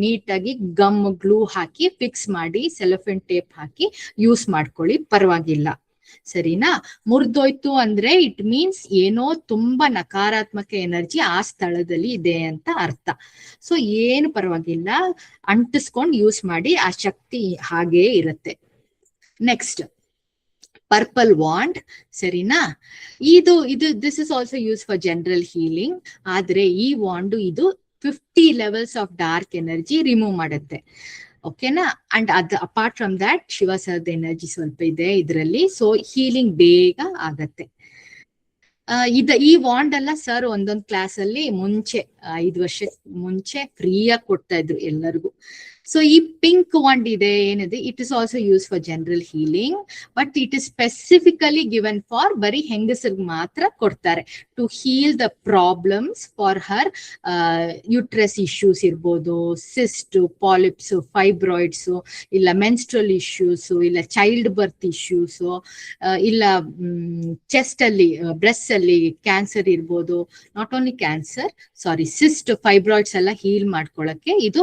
ನೀಟಾಗಿ ಗಮ್ ಗ್ಲೂ ಹಾಕಿ ಫಿಕ್ಸ್ ಮಾಡಿ ಸೆಲೋಫೇನ್ ಟೇಪ್ ಹಾಕಿ ಯೂಸ್ ಮಾಡ್ಕೊಳ್ಳಿ, ಪರವಾಗಿಲ್ಲ, ಸರಿನಾ. ಮುರಿದೋಯ್ತು ಅಂದ್ರೆ ಇಟ್ ಮೀನ್ಸ್ ಏನೋ ತುಂಬಾ ನಕಾರಾತ್ಮಕ ಎನರ್ಜಿ ಆ ಸ್ಥಳದಲ್ಲಿ ಇದೆ ಅಂತ ಅರ್ಥ. ಸೊ ಏನು ಪರವಾಗಿಲ್ಲ, ಅಂಟಿಸ್ಕೊಂಡು ಯೂಸ್ ಮಾಡಿ, ಆ ಶಕ್ತಿ ಹಾಗೇ ಇರುತ್ತೆ. ನೆಕ್ಸ್ಟ್ ಪರ್ಪಲ್ ವಾಂಡ್, ಸರಿನಾ. ಇದು this is also use for general healing. ಆದ್ರೆ ಈ ವಾಂಡ್ ಇದು 50 levels of dark energy remove ಮಾಡುತ್ತೆ, ಓಕೆನಾ. ಅಂಡ್ ಅಪಾರ್ಟ್ ಫ್ರಮ್ ದಟ್ ಶಿವಸರದ ಎನರ್ಜಿ ಸ್ವಲ್ಪ ಇದೆ ಇದರಲ್ಲಿ. ಸೊ ಹೀಲಿಂಗ್ ಬೇಗ ಆಗತ್ತೆ. ಈ ವಾಂಡ್ ಎಲ್ಲ ಸರ್ ಒಂದೊಂದ್ ಕ್ಲಾಸ್ ಅಲ್ಲಿ ಮುಂಚೆ 5 ವರ್ಷ ಮುಂಚೆ ಫ್ರೀಯಾಗಿ ಕೊಡ್ತಾ ಇದ್ರು ಎಲ್ಲರಿಗೂ. ಸೊ ಈ ಪಿಂಕ್ ವಾಂಡ್ ಇದೆ ಏನಿದೆ, it is also use for general healing, but it is specifically given for ಬರೀ ಹೆಂಗಸರಿಗೆ ಮಾತ್ರ ಕೊಡ್ತಾರೆ, to heal the problems for her uterus issues ಇರ್ಬೋದು, ಸಿಸ್ಟ್, ಪಾಲಿಪ್ಸ್, ಫೈಬ್ರಾಯ್ಡ್ಸ್, ಇಲ್ಲ ಮೆನ್ಸ್ಟ್ರಲ್ ಇಶ್ಯೂಸ್, ಇಲ್ಲ ಚೈಲ್ಡ್ ಬರ್ತ್ ಇಶ್ಯೂಸ್, ಇಲ್ಲ ಚೆಸ್ಟ್ ಅಲ್ಲಿ ಬ್ರೆಸ್ಟ್ ಅಲ್ಲಿ ಕ್ಯಾನ್ಸರ್ ಇರ್ಬೋದು. Not only cancer, sorry cyst, fibroids ಎಲ್ಲ ಹೀಲ್ ಮಾಡ್ಕೊಳಕ್ಕೆ ಇದು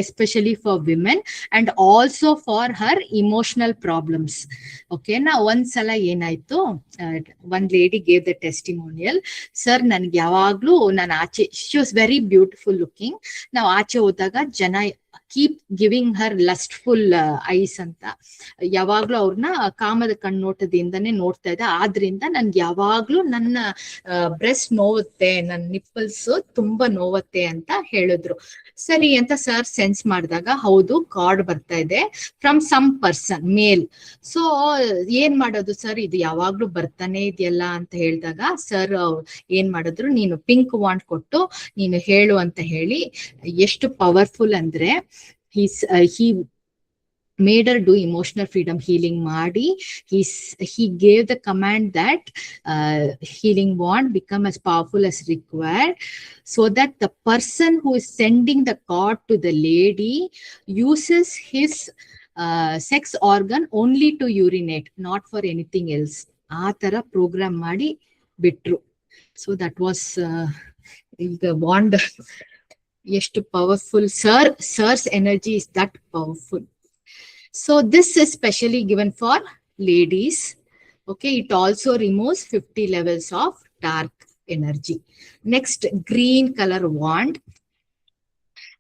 especially for women and also for her emotional problems. Okay, ನಾ ಒಂದ್ಸಲ ಏನಾಯ್ತು, one lady gave the testimonial. Sir ನನ್ಗೆ ಯಾವಾಗ್ಲೂ ನಾನು ಆಚೆ, she was very beautiful looking, ನಾವು ಆಚೆ ಹೋದಾಗ ಜನ ಕೀಪ್ ಗಿವಿಂಗ್ ಹರ್ ಲಸ್ಟ್ಫುಲ್ ಐಸ್ ಅಂತ, ಯಾವಾಗ್ಲೂ ಅವ್ರನ್ನ ಕಾಮದ ಕಣ್ಣೋಟದಿಂದನೇ ನೋಡ್ತಾ ಇದ್ದ. ಆದ್ರಿಂದ ನನ್ಗೆ ಯಾವಾಗ್ಲೂ ನನ್ನ ಬ್ರೆಸ್ಟ್ ನೋವುತ್ತೆ, ನನ್ನ ನಿಪ್ಪಲ್ಸ್ ತುಂಬಾ ನೋವತ್ತೆ ಅಂತ ಹೇಳಿದ್ರು. ಸರಿ ಅಂತ ಸರ್ ಸೆನ್ಸ್ ಮಾಡಿದಾಗ, ಹೌದು ಕಾರ್ಡ್ ಬರ್ತಾ ಇದೆ from some person mail. So ಏನ್ ಮಾಡೋದು ಸರ್, ಇದು ಯಾವಾಗ್ಲೂ ಬರ್ತಾನೆ ಇದೆಯಲ್ಲ ಅಂತ ಹೇಳಿದಾಗ ಸರ್ ಏನ್ ಮಾಡಿದ್ರು, ನೀನು ಪಿಂಕ್ ವಾಂಡ್ ಕೊಟ್ಟು ನೀನು ಹೇಳು ಅಂತ ಹೇಳಿ, ಎಷ್ಟು ಪವರ್ಫುಲ್ ಅಂದ್ರೆ he made her do emotional freedom healing ಮಾಡಿ, he gave the command that healing wand become as powerful as required, so that the person who is sending the card to the lady uses his sex organ only to urinate, not for anything else. ಆ ತರ program ಮಾಡಿ ಬಿಟ್ರು. So that was the wand. ಎಷ್ಟು powerful, sir's energy is that powerful. So this is specially given for ladies. Okay, it also removes 50 levels of dark energy. Next, green color wand.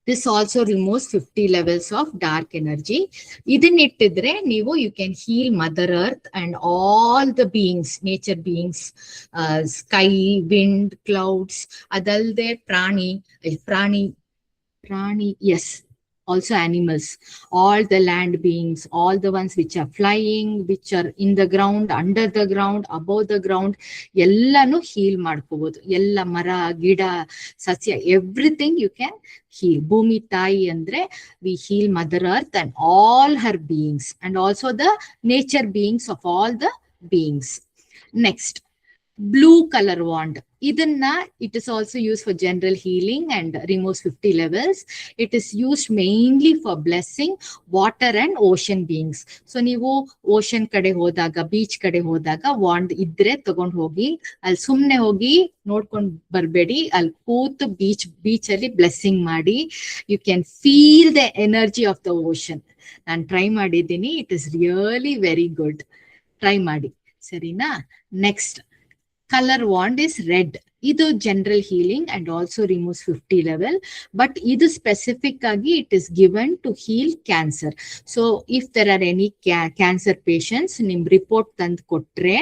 This also removes 50 levels of dark energy. Idin ittidre ನೀವು you can heal Mother Earth and all the beings, nature beings, sky, wind, clouds, adalde prani, yes, also animals, all the land beings, all the ones which are flying, which are in the ground, under the ground, above the ground, ಎಲ್ಲಾನು heal ಮಾಡ್ಕೋಬಹುದು. ಎಲ್ಲ ಮರ ಗಿಡ ಸಸ್ಯ, everything you can heal. ಭೂಮಿ ತಾಯಿ ಅಂದ್ರೆ we heal Mother Earth and all her beings, and also the nature beings of all the beings. Next, blue color wand. Idanna, it is also used for general healing and removes 50 levels. It is used mainly for blessing water and ocean beings. So ನೀವು ocean ಕಡೆ ಹೋದಾಗ, beach ಕಡೆ ಹೋದಾಗ wand ಇದ್ರೆ ತಗೊಂಡು ಹೋಗಿ, ಅಲ್ಲಿ ಸುಮ್ನೆ ಹೋಗಿ ನೋಡ್ಕೊಂಡು ಬರ್ಬೇಡಿ, ಅಲ್ಲಿ ಕೂತು beach ಅಲ್ಲಿ blessing ಮಾಡಿ. You can feel the energy of the ocean. ನಾನು ಟ್ರೈ ಮಾಡಿದ್ದೀನಿ, it is really very good. Try ಮಾಡಿ, ಸರಿನಾ? Next, color wand is red. Idu general healing and also removes 50 level, but idu specific agi it is given to heal cancer. So if there are any cancer patients, nim report tandu kotre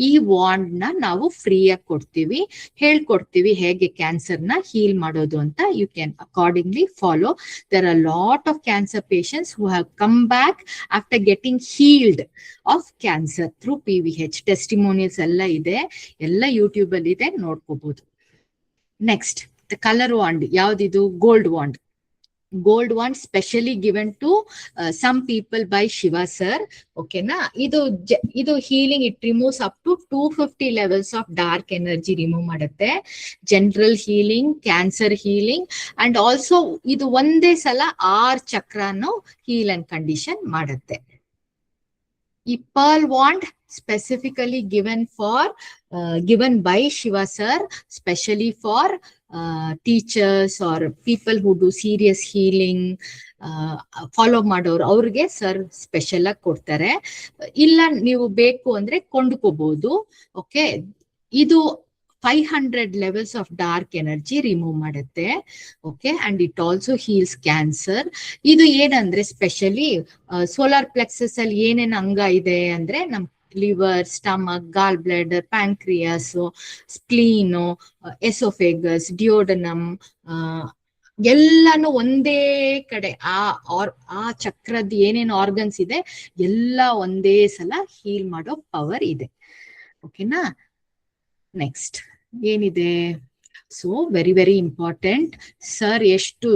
ee wand na navu free agi kodtivi, helkodtivi hege cancer na heal madodu anta. You can accordingly follow. There are a lot of cancer patients who have come back after getting healed of cancer through PVH. Testimonials ella ide, ella YouTube alli ide, nodkobodu. Next, the color wand. Yavdidu? Gold wand. Gold wand specially given to some people by Shiva sir. Okay na? Idu healing, it removes up to 250 levels of dark energy remove madutte. General healing, cancer healing, and also idu onde sala 6 chakranu heal and condition madutte. ಈ pearl wand specifically given by Shiva sir, specially for teachers or people who do serious healing, follow ಮಾಡೋರು ಅವ್ರಿಗೆ sir special ಆಗಿ ಕೊಡ್ತಾರೆ. ಇಲ್ಲ ನೀವು ಬೇಕು ಅಂದ್ರೆ ಕೊಂಡ್ಕೋಬಹುದು. Okay, ಇದು 500 levels of dark energy remove ಮಾಡುತ್ತೆ. Okay, and it also heels cancer. ಇದು ಏನಂದ್ರೆ ಸ್ಪೆಷಲಿ ಸೋಲಾರ್ ಪ್ಲೆಕ್ಸಸ್ ಅಲ್ಲಿ ಏನೇನು ಅಂಗ ಇದೆ ಅಂದ್ರೆ ನಮ್ liver, stomach, gall bladder, pancreas, spleen, oesophagus, duodenum, ಎಲ್ಲಾನು ಒಂದೇ ಕಡೆ ಆ ಚಕ್ರದ ಏನೇನು ಆರ್ಗನ್ಸ್ ಇದೆ ಎಲ್ಲ ಒಂದೇ ಸಲ ಹೀಲ್ ಮಾಡೋ ಪವರ್ ಇದೆ. ಓಕೆನಾ? ನೆಕ್ಸ್ಟ್ ಏನಿದೆ? So very very important. Sir ಎಷ್ಟು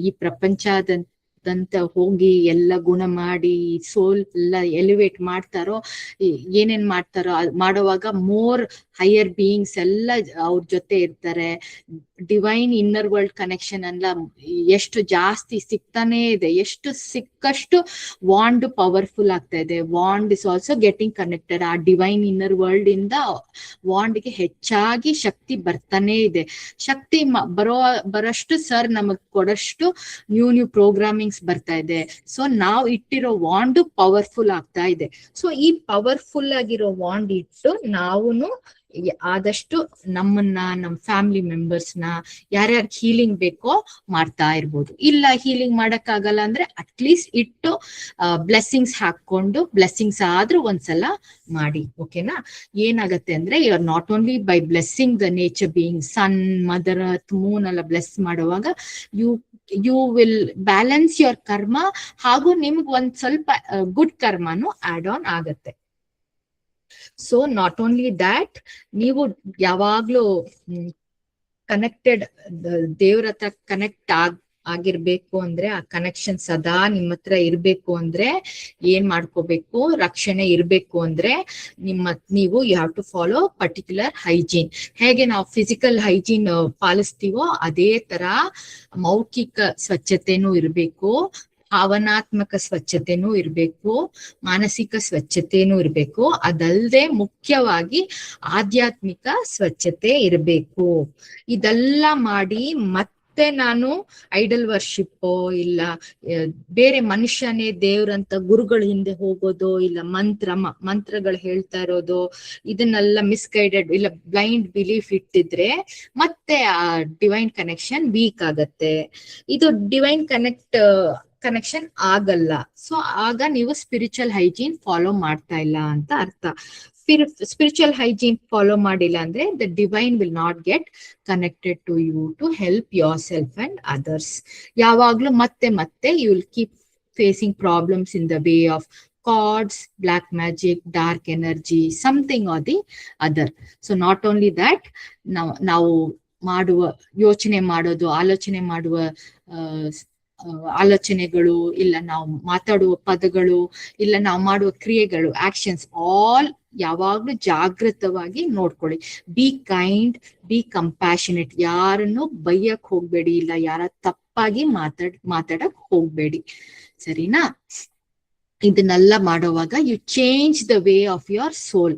ಈ ಪ್ರಪಂಚದಂತ ಹೋಗಿ ಎಲ್ಲ ಗುಣ ಮಾಡಿ ಸೋಲ್ ಎಲ್ಲ ಎಲಿವೇಟ್ ಮಾಡ್ತಾರೋ, ಏನೇನ್ ಮಾಡ್ತಾರೋ ಮಾಡುವಾಗ ಮೋರ್ ಹೈಯರ್ ಬೀಯಿಂಗ್ಸ್ ಎಲ್ಲ ಅವ್ರ ಜೊತೆ ಇರ್ತಾರೆ. ಡಿವೈನ್ ಇನ್ನರ್ ವರ್ಲ್ಡ್ ಕನೆಕ್ಷನ್ ಅಲ್ಲ ಎಷ್ಟು ಜಾಸ್ತಿ ಸಿಗ್ತಾನೆ ಇದೆ, ಎಷ್ಟು ಸಿಕ್ಕಷ್ಟು ವಾಂಡ್ ಪವರ್ಫುಲ್ ಆಗ್ತಾ ಇದೆ. Wand is also getting connected. ಆ ಡಿವೈನ್ ಇನ್ನರ್ ವರ್ಲ್ಡ್ ಇಂದ ವಾಂಡ್ಗೆ ಹೆಚ್ಚಾಗಿ ಶಕ್ತಿ ಬರ್ತಾನೆ ಇದೆ. ಶಕ್ತಿ ಬರೋಷ್ಟು ಸರ್ ನಮಗ್ ಕೊಡಷ್ಟು ನ್ಯೂ ಪ್ರೋಗ್ರಾಮಿಂಗ್ಸ್ ಬರ್ತಾ ಇದೆ. ಸೊ ನಾವು ಇಟ್ಟಿರೋ ವಾಂಡ್ ಪವರ್ಫುಲ್ ಆಗ್ತಾ ಇದೆ. ಸೊ ಈ ಪವರ್ಫುಲ್ ಆಗಿರೋ ವಾಂಡ್ ಇಟ್ಟು ನಾವುನು ಆದಷ್ಟು ನಮ್ಮನ್ನ, ನಮ್ ಫ್ಯಾಮಿಲಿ ಮೆಂಬರ್ಸ್ನ ಯಾರ್ಯಾರು ಹೀಲಿಂಗ್ ಬೇಕೋ ಮಾಡ್ತಾ ಇರ್ಬೋದು. ಇಲ್ಲ ಹೀಲಿಂಗ್ ಮಾಡಕ್ ಆಗಲ್ಲ ಅಂದ್ರೆ ಅಟ್ಲೀಸ್ಟ್ ಇಟ್ಟು ಬ್ಲೆಸ್ಸಿಂಗ್ಸ್ ಹಾಕೊಂಡು ಬ್ಲೆಸ್ಸಿಂಗ್ಸ್ ಆದ್ರೂ ಒಂದ್ಸಲ ಮಾಡಿ. ಓಕೆನಾ? ಏನಾಗತ್ತೆ ಅಂದ್ರೆ you are not only by blessing the nature being, sun, mother, earth, moon ಎಲ್ಲ ಬ್ಲೆಸ್ ಮಾಡುವಾಗ you will balance your karma, ಹಾಗೂ ನಿಮ್ಗೆ ಒಂದ್ ಸ್ವಲ್ಪ ಗುಡ್ ಕರ್ಮನು ಆಡ್ ಆನ್ ಆಗತ್ತೆ. ಸೊ ನಾಟ್ ಓನ್ಲಿ ದ್ಯಾಟ್, ನೀವು ಯಾವಾಗ್ಲೂ ಕನೆಕ್ಟೆಡ್, ದೇವ್ರ ಹತ್ರ ಕನೆಕ್ಟ್ ಆಗಿರ್ಬೇಕು ಅಂದ್ರೆ, ಆ ಕನೆಕ್ಷನ್ ಸದಾ ನಿಮ್ಮ ಹತ್ರ ಇರ್ಬೇಕು ಅಂದ್ರೆ ಏನ್ ಮಾಡ್ಕೋಬೇಕು? ರಕ್ಷಣೆ ಇರ್ಬೇಕು ಅಂದ್ರೆ ನೀವು you have to follow particular hygiene. ಹೇಗೆ ನಾವು ಫಿಸಿಕಲ್ ಹೈಜೀನ್ ಪಾಲಿಸ್ತೀವೋ ಅದೇ ತರ ಮೌಖಿಕ ಸ್ವಚ್ಛತೆನೂ ಇರ್ಬೇಕು, ಭಾವನಾತ್ಮಕ ಸ್ವಚ್ಛತೆನೂ ಇರ್ಬೇಕು, ಮಾನಸಿಕ ಸ್ವಚ್ಛತೆನೂ ಇರ್ಬೇಕು. ಅದಲ್ಲದೆ ಮುಖ್ಯವಾಗಿ ಆಧ್ಯಾತ್ಮಿಕ ಸ್ವಚ್ಛತೆ ಇರಬೇಕು. ಇದೆಲ್ಲ ಮಾಡಿ ಮತ್ತೆ ನಾನು ಐಡಲ್ ವರ್ಷಿಪ್ ಇಲ್ಲ ಬೇರೆ ಮನುಷ್ಯನೇ ದೇವ್ರಂತ ಗುರುಗಳ ಹಿಂದೆ ಹೋಗೋದು, ಇಲ್ಲ ಮಂತ್ರಗಳು ಹೇಳ್ತಾ ಇರೋದು, ಇದನ್ನೆಲ್ಲ ಮಿಸ್ಗೈಡೆಡ್ ಇಲ್ಲ ಬ್ಲೈಂಡ್ ಬಿಲೀಫ್ ಇಟ್ಟಿದ್ರೆ ಮತ್ತೆ ಆ ಡಿವೈನ್ ಕನೆಕ್ಷನ್ ವೀಕ್ ಆಗತ್ತೆ. ಇದು ಡಿವೈನ್ ಕನೆಕ್ಷನ್ ಆಗಲ್ಲ. ಸೊ ಆಗ ನೀವು ಸ್ಪಿರಿಚುವಲ್ ಹೈಜೀನ್ ಫಾಲೋ ಮಾಡ್ತಾ ಇಲ್ಲ ಅಂತ ಅರ್ಥ. ಸ್ಪಿರಿಚುವಲ್ ಹೈಜೀನ್ ಫಾಲೋ ಮಾಡಿಲ್ಲ ಅಂದ್ರೆ the divine will not get connected to you to help yourself and others. ಯಾವಾಗ್ಲೂ ಮತ್ತೆ you will keep facing problems in the way of cards, black magic, dark energy, something or the other. So not only that, ನಾವು ಯೋಚನೆ ಮಾಡೋದು, ಆಲೋಚನೆ ಮಾಡುವ ಆಲೋಚನೆಗಳು, ಇಲ್ಲ ನಾವು ಮಾತಾಡುವ ಪದಗಳು, ಇಲ್ಲ ನಾವು ಮಾಡುವ ಕ್ರಿಯೆಗಳು, ಆಕ್ಷನ್ಸ್, ಆಲ್ ಯಾವಾಗ್ಲೂ ಜಾಗೃತವಾಗಿ ನೋಡ್ಕೊಳ್ಳಿ. Be kind, B compassionate. ಯಾರನ್ನು ಬೈಯಕ್ ಹೋಗ್ಬೇಡಿ, ಇಲ್ಲ ಯಾರ ತಪ್ಪಾಗಿ ಮಾತಾಡಕ್ ಹೋಗ್ಬೇಡಿ. ಸರಿನಾ? ಇದನ್ನೆಲ್ಲ ಮಾಡುವಾಗ you change the way of your soul.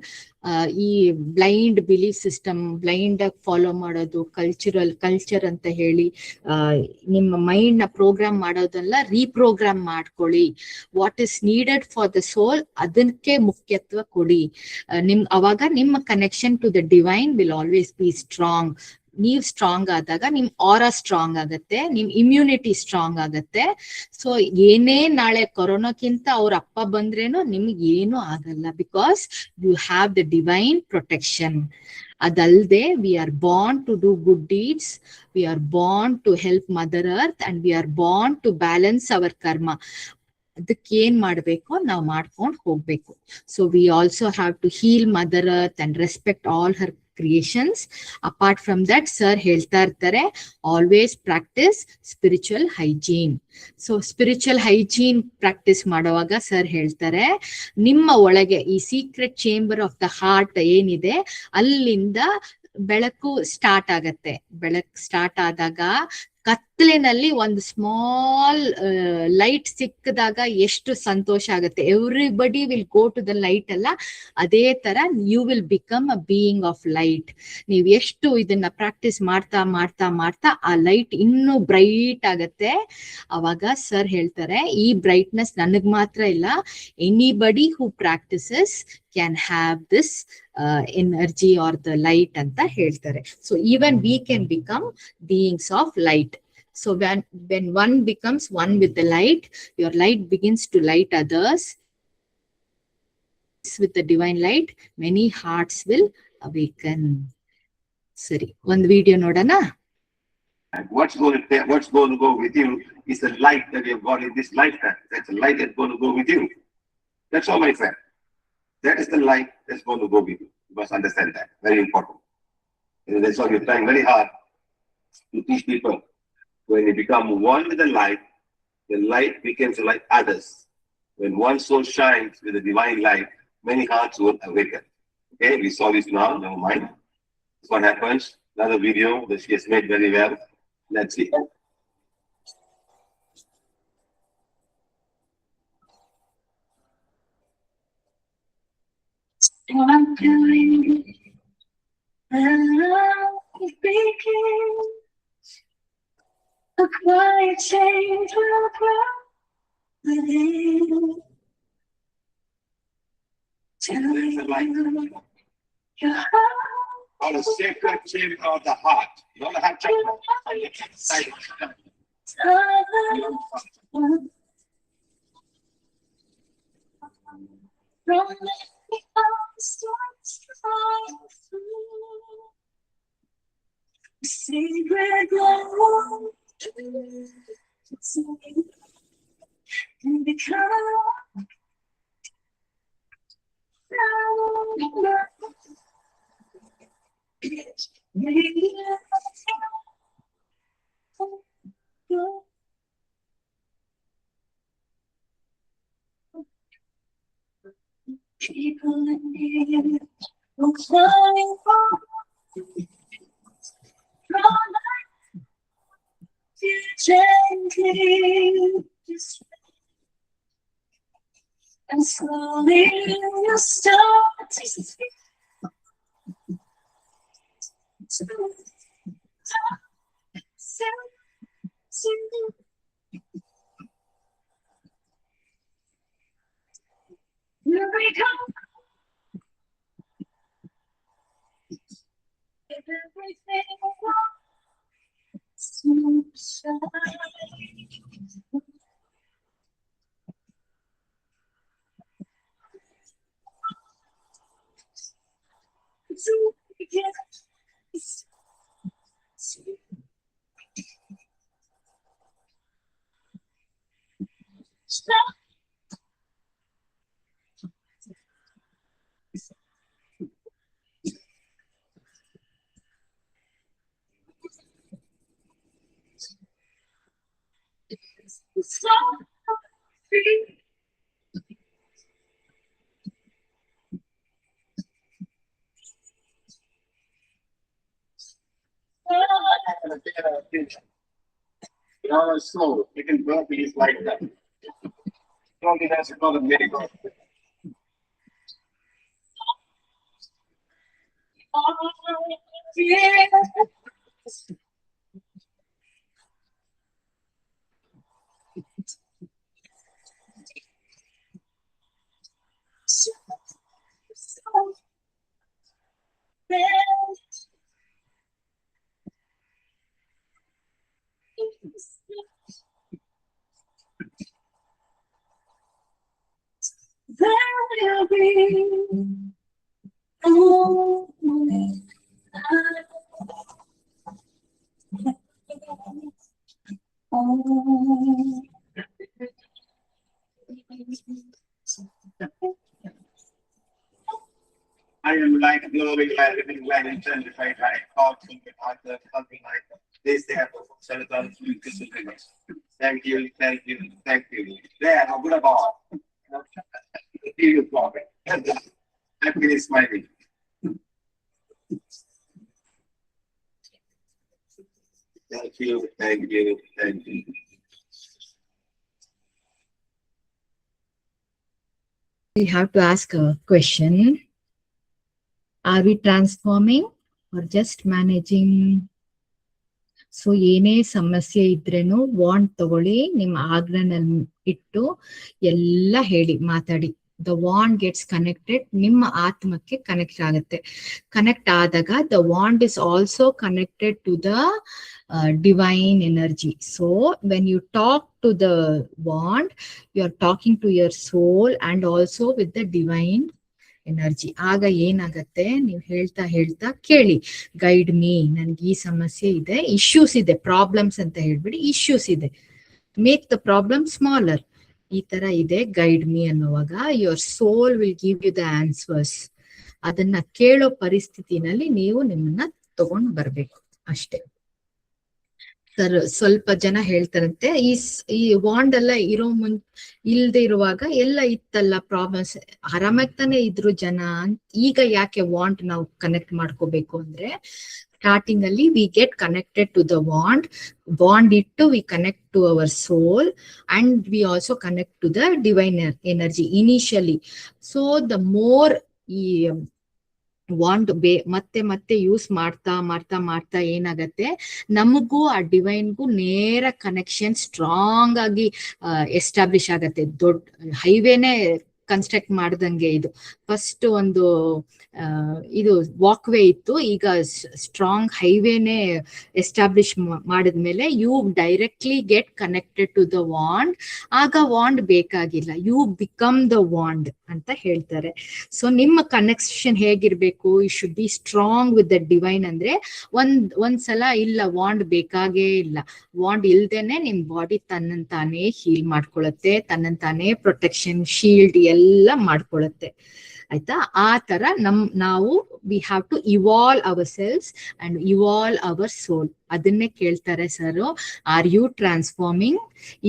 ಈ ಬ್ಲೈಂಡ್ ಬಿಲೀಫ್ ಸಿಸ್ಟಮ್, ಬ್ಲೈಂಡ್ ಆಗಿ ಫಾಲೋ ಮಾಡೋದು, ಕಲ್ಚರ್ ಅಂತ ಹೇಳಿ ನಿಮ್ಮ ಮೈಂಡ್ ನ ಪ್ರೋಗ್ರಾಮ್ ಮಾಡೋದೆಲ್ಲ ರೀಪ್ರೋಗ್ರಾಮ್ ಮಾಡ್ಕೊಳ್ಳಿ. What is needed for the soul ಅದಕ್ಕೆ ಮುಖ್ಯತ್ವ ಕೊಡಿ. ಅವಾಗ ನಿಮ್ಮ connection to the divine will always be strong. ನೀವ್ ಸ್ಟ್ರಾಂಗ್ ಆದಾಗ ನಿಮ್ ಆರಾ ಸ್ಟ್ರಾಂಗ್ ಆಗತ್ತೆ, ನಿಮ್ ಇಮ್ಯುನಿಟಿ ಸ್ಟ್ರಾಂಗ್ ಆಗತ್ತೆ. ಸೊ ಏನೇ ನಾಳೆ ಕೊರೋನಾಕ್ಕಿಂತ ಅವ್ರ ಅಪ್ಪ ಬಂದ್ರೇನು ನಿಮ್ಗೆ ಏನು ಆಗಲ್ಲ, because you have the divine protection. ಅದಲ್ದೆ we are born to do good deeds, we are born to help mother earth, and we are born to balance our karma. ಅದಕ್ಕೆ ಏನ್ ಮಾಡ್ಬೇಕು ನಾವು ಮಾಡ್ಕೊಂಡು ಹೋಗ್ಬೇಕು. So we also have to heal mother earth and respect all her creations. Apart from that sir ಹೇಳ್ತಾ ಇರ್ತಾರೆ, always practise spiritual hygiene. So spiritual hygiene practice ಮಾಡುವಾಗ sir ಹೇಳ್ತಾರೆ, ನಿಮ್ಮ ಒಳಗೆ ಈ secret chamber of the heart ಏನಿದೆ ಅಲ್ಲಿಂದ ಬೆಳಕು ಸ್ಟಾರ್ಟ್ ಆಗತ್ತೆ. ಬೆಳಕು ಸ್ಟಾರ್ಟ್ ಆದಾಗ ಕತ್ಲಿನಲ್ಲಿ ಒಂದು ಸ್ಮಾಲ್ ಲೈಟ್ ಸಿಕ್ಕಿದಾಗ ಎಷ್ಟು ಸಂತೋಷ ಆಗುತ್ತೆ. Everybody will go to the light ಅಲ್ಲ, ಅದೇ ತರ you will become a being of light. ನೀವ್ ಎಷ್ಟು ಇದನ್ನ ಪ್ರಾಕ್ಟೀಸ್ ಮಾಡ್ತಾ ಮಾಡ್ತಾ ಮಾಡ್ತಾ ಆ ಲೈಟ್ ಇನ್ನೂ ಬ್ರೈಟ್ ಆಗತ್ತೆ. ಅವಾಗ ಸರ್ ಹೇಳ್ತಾರೆ, ಈ ಬ್ರೈಟ್ನೆಸ್ ನನಗ್ ಮಾತ್ರ ಇಲ್ಲ, anybody who practices can have this energy are the light ಅಂತ ಹೇಳ್ತಾರೆ. So even we can become beings of light. So when one becomes one with the light, your light begins to light others. With the divine light, many hearts will awaken. Sari, one video nodana. What's going to go with you is the light that you've got in this lifetime. That's the light that's going to go with you. That's all, my friend. That is the light that's going to go with you. You must understand that. Very important. And that's why we're trying very hard to teach people. When you become one with the light becomes like others. When one soul shines with the divine light, many hearts will awaken. Okay, we saw this now, never mind. That's what happens. Another video that she has made very well. Let's see. I'm doing speaking. A quiet change will grow within. Tell There's the light. you your heart. On a sacred chamber of the heart. You don't have to. From the starts through. Secret love can become people in here will climb gently, and slowly you start to speak. You become everything sunshine. You know, it's slow. You can go these like that. Don't be that's another miracle. There'll be only I am like glowing, like living, like intensified, like talking with others, something like this. They have serotonin fluid. Thank you, thank you, thank you. There, I'm good about. You problem. I'm really smiling. Thank you, thank you, thank you. We have to ask a question. Are we transforming or just managing? So ಏನೇ ಸಮಸ್ಯೆ ಇದ್ರೇನು wand ತಗೊಳ್ಳಿ, ನಿಮ್ಮ ಆಗ್ರನಲ್ಲಿ ಇಟ್ಟು ಎಲ್ಲ ಹೇಳಿ ಮಾತಾಡಿ. The wand gets connected, ನಿಮ್ಮ ಆತ್ಮಕ್ಕೆ ಕನೆಕ್ಟ್ ಆಗುತ್ತೆ. ಕನೆಕ್ಟ್ ಆದಾಗ the wand is also connected to the divine energy. So when you talk to the wand, you are talking to your soul and also with the divine energy. ಆಗ ಏನಾಗತ್ತೆ, ನೀವು ಹೇಳ್ತಾ ಹೇಳ್ತಾ ಕೇಳಿ, ಗೈಡ್ ಮೀ, ನನ್ಗೆ ಈ ಸಮಸ್ಯೆ ಇದೆ, ಇಶ್ಯೂಸ್ ಇದೆ, ಪ್ರಾಬ್ಲಮ್ಸ್ ಅಂತ ಹೇಳ್ಬಿಡಿ, ಇಶ್ಯೂಸ್ ಇದೆ, ಮೇಕ್ ದ ಪ್ರಾಬ್ಲಮ್ ಸ್ಮಾಲರ್, ಈ ತರ ಇದೆ, ಗೈಡ್ ಮೀ ಅನ್ನುವಾಗ your soul will give you the answers. ಅದನ್ನ ಕೇಳೋ ಪರಿಸ್ಥಿತಿನಲ್ಲಿ ನೀವು ನಿಮ್ಮನ್ನ ತಗೊಂಡು ಬರ್ಬೇಕು ಅಷ್ಟೇ. ಸರ್ ಸ್ವಲ್ಪ ಜನ ಹೇಳ್ತಾರಂತೆ ಈ ವಾಂಡ್ ಎಲ್ಲ ಇಲ್ದೆ ಇರುವಾಗ ಎಲ್ಲ ಇತ್ತಲ್ಲ ಪ್ರಾಬ್ಲಮ್ಸ್, ಆರಾಮಾಗಿ ತಾನೇ ಇದ್ರು ಜನ, ಈಗ ಯಾಕೆ ವಾಂಡ್ ನಾವು ಕನೆಕ್ಟ್ ಮಾಡ್ಕೋಬೇಕು ಅಂದ್ರೆ, ಸ್ಟಾರ್ಟಿಂಗ್ ಅಲ್ಲಿ we get connected to the bond ಇಟ್ಟು we connect to our soul and we also connect to the divine energy initially. So the more ಈ ವಾಂಡ್ ಮತ್ತೆ ಮತ್ತೆ ಯೂಸ್ ಮಾಡ್ತಾ ಮಾಡ್ತಾ ಮಾಡ್ತಾ ಏನಾಗತ್ತೆ, ನಮಗೂ ಆ ಡಿವೈನ್ಗೂ ನೇರ ಕನೆಕ್ಷನ್ ಸ್ಟ್ರಾಂಗ್ ಆಗಿ ಎಸ್ಟಾಬ್ಲಿಷ್ ಆಗತ್ತೆ. ದೊಡ್ಡ ಹೈವೇನೆ ಕನ್ಸ್ಟ್ರಕ್ಟ್ ಮಾಡ್ದಂಗೆ ಇದು. ಫಸ್ಟ್ ಒಂದು ಇದು ವಾಕ್ವೇ ಇತ್ತು, ಈಗ ಸ್ಟ್ರಾಂಗ್ ಹೈವೇನೆ ಎಸ್ಟಾಬ್ಲಿಷ್ ಮಾಡಿದ್ಮೇಲೆ you directly get connected to the wand. ಆಗ ವಾಂಡ್ ಬೇಕಾಗಿಲ್ಲ, ಯು ಬಿಕಮ್ ದ ವಾಂಡ್ ಅಂತ ಹೇಳ್ತಾರೆ. ಸೊ ನಿಮ್ಮ ಕನೆಕ್ಷನ್ ಹೇಗಿರ್ಬೇಕು, you should be strong with the divine. ಅಂದ್ರೆ ಒಂದ್ಸಲ ಇಲ್ಲ ವಾಂಡ್ ಬೇಕಾಗೇ ಇಲ್ಲ, ವಾಂಡ್ ಇಲ್ದೇನೆ ನಿಮ್ ಬಾಡಿ ತನ್ನಂತಾನೇ ಹೀಲ್ ಮಾಡ್ಕೊಳತ್ತೆ, ತನ್ನಂತಾನೇ ಪ್ರೊಟೆಕ್ಷನ್ ಶೀಲ್ಡ್ ಎಲ್ಲ ಮಾಡ್ಕೊಳತ್ತೆ. ಆಯ್ತಾ? ಆ ತರ ನಾವು we have to evolve our cells and evolve our soul. ಅದನ್ನೇ ಕೇಳ್ತಾರೆ sir, R you transforming?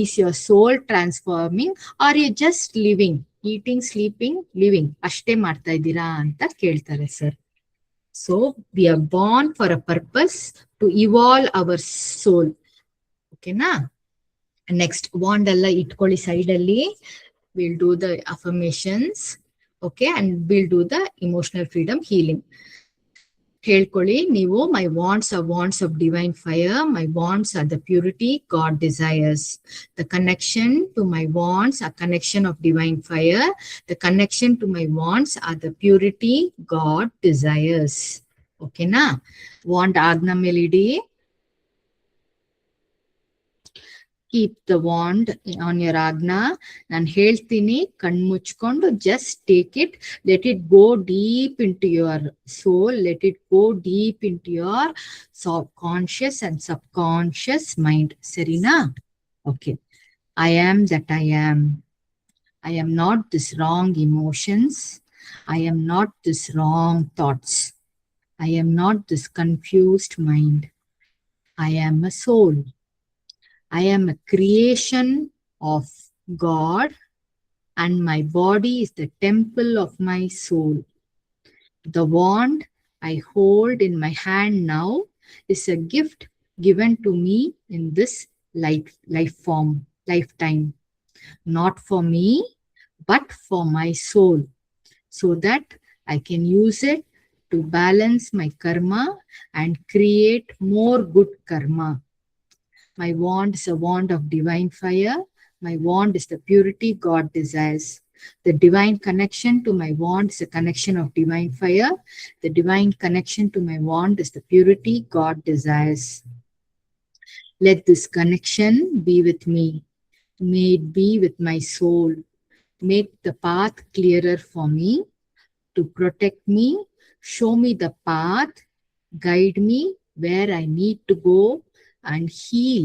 Is your soul transforming are you just living, eating, sleeping, living ಅಷ್ಟೇ ಮಾಡ್ತಾ ಇದ್ದೀರಾ ಅಂತ ಕೇಳ್ತಾರೆ sir. So we are born for a purpose to evolve our soul. ಓಕೆನಾ? Next wand ಎಲ್ಲ ಇಟ್ಕೊಳ್ಳಿ ಸೈಡ್ ಅಲ್ಲಿ. Will do the affirmations. Okay, and will do the emotional freedom healing. ಹೇಳ್ಕೊಳ್ಳಿ ನೀವು, my wants are wants of divine fire, my wants are the purity God desires. The connection to my wants are connection of divine fire, the connection to my wants are the purity God desires. ಓಕೆನಾ? Wand Ajna ಮೇಲೆ ಇಡಿ. Keep the wand on your Ajna. ನಾನು ಹೇಳ್ತೀನಿ, ಕಣ್ ಮುಚ್ಕೊಂಡು just take it, let it go deep into your soul, let it go deep into your conscious and subconscious mind. ಸರಿನಾ? Okay. I am that I am. I am not this wrong emotions. I am not this wrong thoughts. I am not this confused mind. I am a soul. I am a creation of God and my body is the temple of my soul. The wand I hold in my hand now is a gift given to me in this lifetime, not for me, but for my soul, so that I can use it to balance my karma and create more good karma. My wand is a wand of divine fire. My wand is the purity God desires. The divine connection to my wand is a connection of divine fire. The divine connection to my wand is the purity God desires. Let this connection be with me. May it be with my soul. Make the path clearer for me, to protect me, show me the path, guide me where I need to go, and heal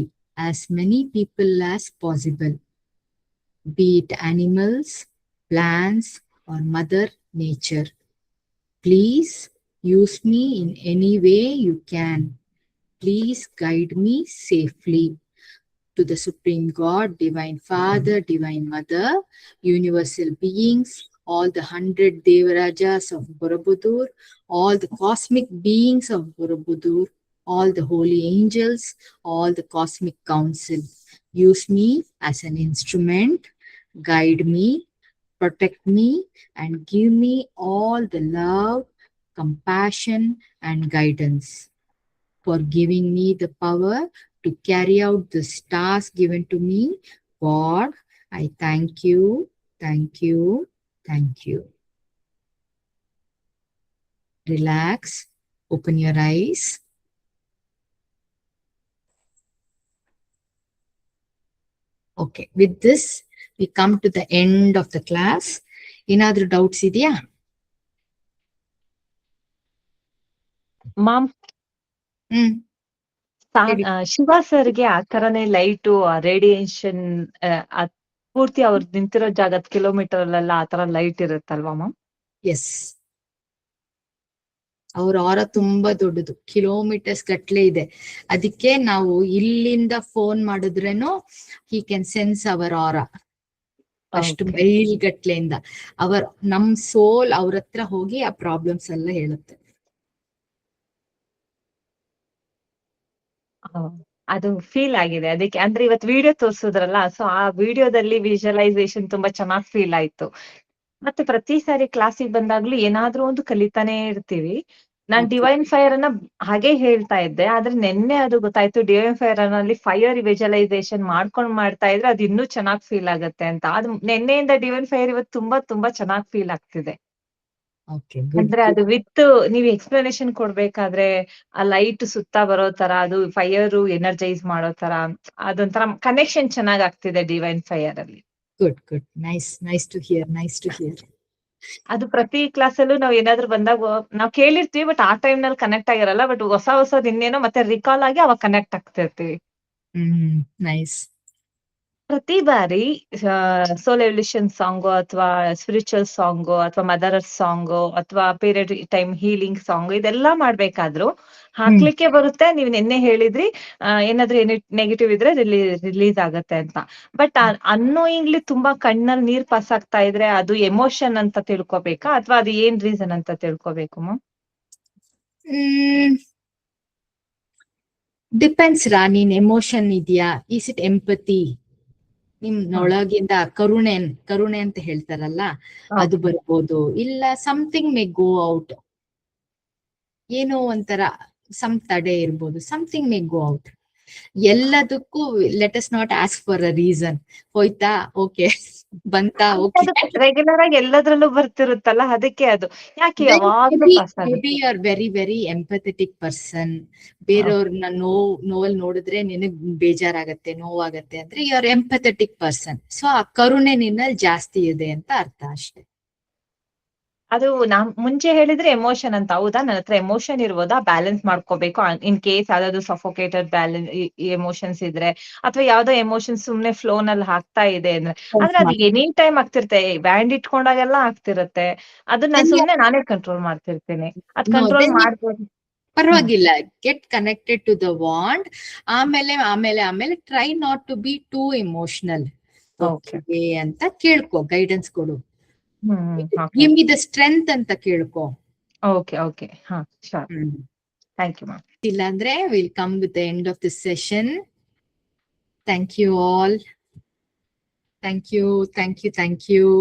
as many people as possible, be it animals, plants, or Mother Nature. Please use me in any way you can. Please guide me safely. To the Supreme God, Divine Father, Divine Mother, universal beings, all the 100 Devarajas of Borobudur, all the cosmic beings of Borobudur, all the holy angels, all the cosmic council. Use me as an instrument, guide me, protect me, and give me all the love, compassion, and guidance. For giving me the power to carry out this task given to me, God, I thank you, thank you, thank you. Relax, open your eyes. Okay, with this, we come to the end of the class. ಏನಾದ್ರೂ doubts ಇದೆಯಾ? Ma'am, ಹೇಳಿ. ಶಿವ ಸರ್ಗೆ ಆ ತರನೇ light radiation ಪೂರ್ತಿ ಅವ್ರು ನಿಂತಿರೋ ಜಾಗದ ಕಿಲೋಮೀಟರ್ ಅಲ್ಲೆಲ್ಲ ಆ ತರ ಲೈಟ್ ಇರುತ್ತಲ್ವಾ ಮ್ಯಾಮ್? ಎಸ್. ಅವ್ರ ಆರ ತುಂಬಾ ದೊಡ್ಡದು, ಕಿಲೋಮೀಟರ್ಸ್ ಗಟ್ಲೆ ಇದೆ. ಅದಕ್ಕೆ ನಾವು ಇಲ್ಲಿಂದ ಫೋನ್ ಮಾಡಿದ್ರೇನು he can sense our aura. ಅಷ್ಟು Okay. ಮೈಲ್ ಗಟ್ಲೆಯಿಂದ ನಮ್ ಸೋಲ್ ಅವ್ರ ಹತ್ರ ಹೋಗಿ ಆ ಪ್ರಾಬ್ಲಮ್ಸ್ ಎಲ್ಲ ಹೇಳುತ್ತೆ. ಅದು ಫೀಲ್ ಆಗಿದೆ. ಅದಕ್ಕೆ ಅಂದ್ರೆ ಇವತ್ತು ವಿಡಿಯೋ ತೋರ್ಸುದ್ರಲ್ಲ, ಸೊ ಆ ವಿಡಿಯೋದಲ್ಲಿ ವಿಜುವಲೈಸೇಷನ್ ತುಂಬಾ ಚೆನ್ನಾಗಿ ಫೀಲ್ ಆಯ್ತು. ಮತ್ತೆ ಪ್ರತಿ ಸಾರಿ ಕ್ಲಾಸಿಗೆ ಬಂದಾಗ್ಲೂ ಏನಾದ್ರೂ ಒಂದು ಕಲಿತಾನೆ ಇರ್ತೀವಿ. ನಾನ್ Okay. ಡಿವೈನ್ ಫೈರ್ ಅನ್ನ ಹಾಗೆ ಹೇಳ್ತಾ ಇದ್ದೆ, ಆದ್ರೆ ನೆನ್ನೆ ಅದು ಗೊತ್ತಾಯ್ತು ಡಿವೈನ್ ಫೈರ್ ನಲ್ಲಿ ಫೈರ್ ವಿಜುವಲೈಸೇಷನ್ ಮಾಡ್ತಾ ಇದ್ರೆ ಅದು ಇನ್ನೂ ಚೆನ್ನಾಗಿ ಫೀಲ್ ಆಗುತ್ತೆ ಅಂತ. ಅದು ನೆನ್ನೆಯಿಂದ ಡಿವೈನ್ ಫೈರ್ ಇವತ್ತು ತುಂಬಾ ಚೆನ್ನಾಗಿ ಫೀಲ್ ಆಗ್ತಿದೆ. Okay, good, ಅಂದ್ರೆ good. ಅದು ವಿತ್ ನೀವು ಎಕ್ಸ್ಪ್ಲನೇಷನ್ ಕೊಡ್ಬೇಕಾದ್ರೆ ಆ ಲೈಟ್ ಸುತ್ತ ಬರೋ ತರ, ಅದು ಫೈರ್ ಎನರ್ಜೈಸ್ ಮಾಡೋ ತರ, ಅದೊಂಥರ ಕನೆಕ್ಷನ್ ಚೆನ್ನಾಗ್ ಆಗ್ತಿದೆ ಡಿವೈನ್ ಫೈರ್ ಅಲ್ಲಿ. Good, good. Nice to hear. Nice to hear. ಅದು ಪ್ರತಿ ಕ್ಲಾಸಲ್ಲೂ ನಾವ್ ಏನಾದ್ರು ಬಂದಾಗ ನಾವ್ ಕೇಳಿರ್ತೀವಿ, ಬಟ್ ಆ ಟೈಮ್ ನಲ್ಲಿ ಕನೆಕ್ಟ್ ಆಗಿರಲ್ಲ. ಬಟ್ ಹೊಸದ್ ಇನ್ನೇನೋ ಮತ್ತೆ ರಿಕಾಲ್ ಆಗಿ ಅವಾಗ ಕನೆಕ್ಟ್ ಆಗ್ತಿರ್ತೀವಿ. Nice. ಪ್ರತಿ ಬಾರಿ ಸೋಲ್ ಎವಲ್ಯೂಷನ್ ಸಾಂಗು ಅಥವಾ ಸ್ಪಿರಿಚುವಲ್ ಸಾಂಗು ಅಥವಾ ಮದರ್ ಸಾಂಗು ಅಥವಾ ಪೀರಿಯಡ್ ಟೈಮ್ ಹೀಲಿಂಗ್ ಸಾಂಗ್ ಇದೆಲ್ಲಾ ಮಾಡ್ಬೇಕಾದ್ರು ಹಾಕ್ಲಿಕ್ಕೆ ಬರುತ್ತೆ. ನೀವು ನಿನ್ನೆ ಹೇಳಿದ್ರಿ ಏನಾದ್ರೂ ನೆಗೆಟಿವ್ ಇದ್ರೆ ರಿಲೀಸ್ ಆಗತ್ತೆ ಅಂತ. ಬಟ್ ಅನ್ನೋಯಿಂಗ್ಲಿ ತುಂಬಾ ಕಣ್ಣಲ್ಲಿ ನೀರ್ ಪಾಸ್ ಆಗ್ತಾ ಇದ್ರೆ ಅದು ಎಮೋಷನ್ ಅಂತ ತಿಳ್ಕೊಬೇಕಾ, ಅಥವಾ ಅದು ಏನ್ ರೀಸನ್ ಅಂತ ತಿಳ್ಕೊಬೇಕು ಮ್ಯಾಮ್? ಡಿಪೆಂಡ್ಸ್ ರಾ, ನೀನ್ ಎಮೋಷನ್ ಇದೆಯಾ, ಈಸ್ ಇಟ್ ಎಂಪತಿ, ನಿಮ್ನೊಳಗಿಂದ ಕರುಣೆ ಅಂತ ಹೇಳ್ತಾರಲ್ಲ, ಅದು ಬರ್ಬೋದು. ಇಲ್ಲ ಸಮಥಿಂಗ್ ಮೇ ಗೋ ಔಟ್, ಏನೋ ಒಂಥರ ಸಮ್ ತಡೆ ಇರ್ಬೋದು, ಸಮಥಿಂಗ್ ಮೇ ಗೋ ಔಟ್. ಎಲ್ಲದಕ್ಕೂ let us not ask for a reason. ಹೋಯ್ತಾ, ಓಕೆ, ಬಂತಾ, ಓಕೆ. ರೆಗ್ಯುಲರ್ ಆಗಿ ಎಲ್ಲದ್ರಲ್ಲೂ ಬರ್ತಿರುತ್ತಲ್ಲ, ಅದಕ್ಕೆ ಅದು ಯಾಕೆ ಯಾವಾಗ್ಲೂ ಪಾಸ್ ಮೇಬಿ ಆಗುತ್ತೆ? You are very very empathetic person. ಬೇರೆಯವ್ರನ್ನ ನೋವಲ್ಲಿ ನೋಡಿದ್ರೆ ನಿನಗ್ ಬೇಜಾರಾಗತ್ತೆ, ನೋವಾಗತ್ತೆ ಅಂದ್ರೆ you are empathetic person. So ಆ ಕರುಣೆ ನಿನ್ನಲ್ಲಿ ಜಾಸ್ತಿ ಇದೆ ಅಂತ ಅರ್ಥ ಅಷ್ಟೇ. ಅದು ಮುಂಚೆ ಹೇಳಿದ್ರೆ ಎಮೋಷನ್ ಅಂತ, ಹೌದಾ? ನನ್ನ ಹತ್ರ ಎಮೋಷನ್ ಇರ್ಬೋದಾ, ಬ್ಯಾಲೆನ್ಸ್ ಮಾಡ್ಕೋಬೇಕು ಇನ್ ಕೇಸ್ ಯಾವ್ದಾದ್ರು ಸಫೋಕೇಟೆಡ್ ಎಮೋಷನ್ಸ್ ಇದ್ರೆ, ಅಥವಾ ಯಾವ್ದೋ ಎಮೋಷನ್ ಸುಮ್ನೆ ಫ್ಲೋ ನಲ್ಲಿ ಆಗ್ತಾ ಇದೆ ಅಂದ್ರೆ. ಆದ್ರೆ ಅದು ಎನಿ ಟೈಮ್ ಆಗ್ತಿರುತ್ತೆ, ಬ್ಯಾಂಡ್ ಇಟ್ಕೊಂಡಾಗೆಲ್ಲ ಆಗ್ತಿರುತ್ತೆ. ಅದನ್ನ ನಾನೇ ಕಂಟ್ರೋಲ್ ಮಾಡ್ತಿರ್ತೀನಿ. ಅದ್ ಕಂಟ್ರೋಲ್ ಮಾಡ್ಬೋದು. ಪರವಾಗಿಲ್ಲ, get connected to the wand. ಆಮೇಲೆ try not to be too emotional. Okay ಅಂತ ಕೇಳ್ಕೊ, ಗೈಡೆನ್ಸ್ ಕೊಡು. ಗಿವ್ ಮಿ ದ ಸ್ಟ್ರೆಂತ್ ಅಂತ ಕೇಳ್ಕೊ. ಓಕೆ ಹಾ, ಶೋರ್. Thank you ma'am. ಇಲ್ಲಾಂದ್ರೆ will come with the end of this session. Thank you all. Thank you.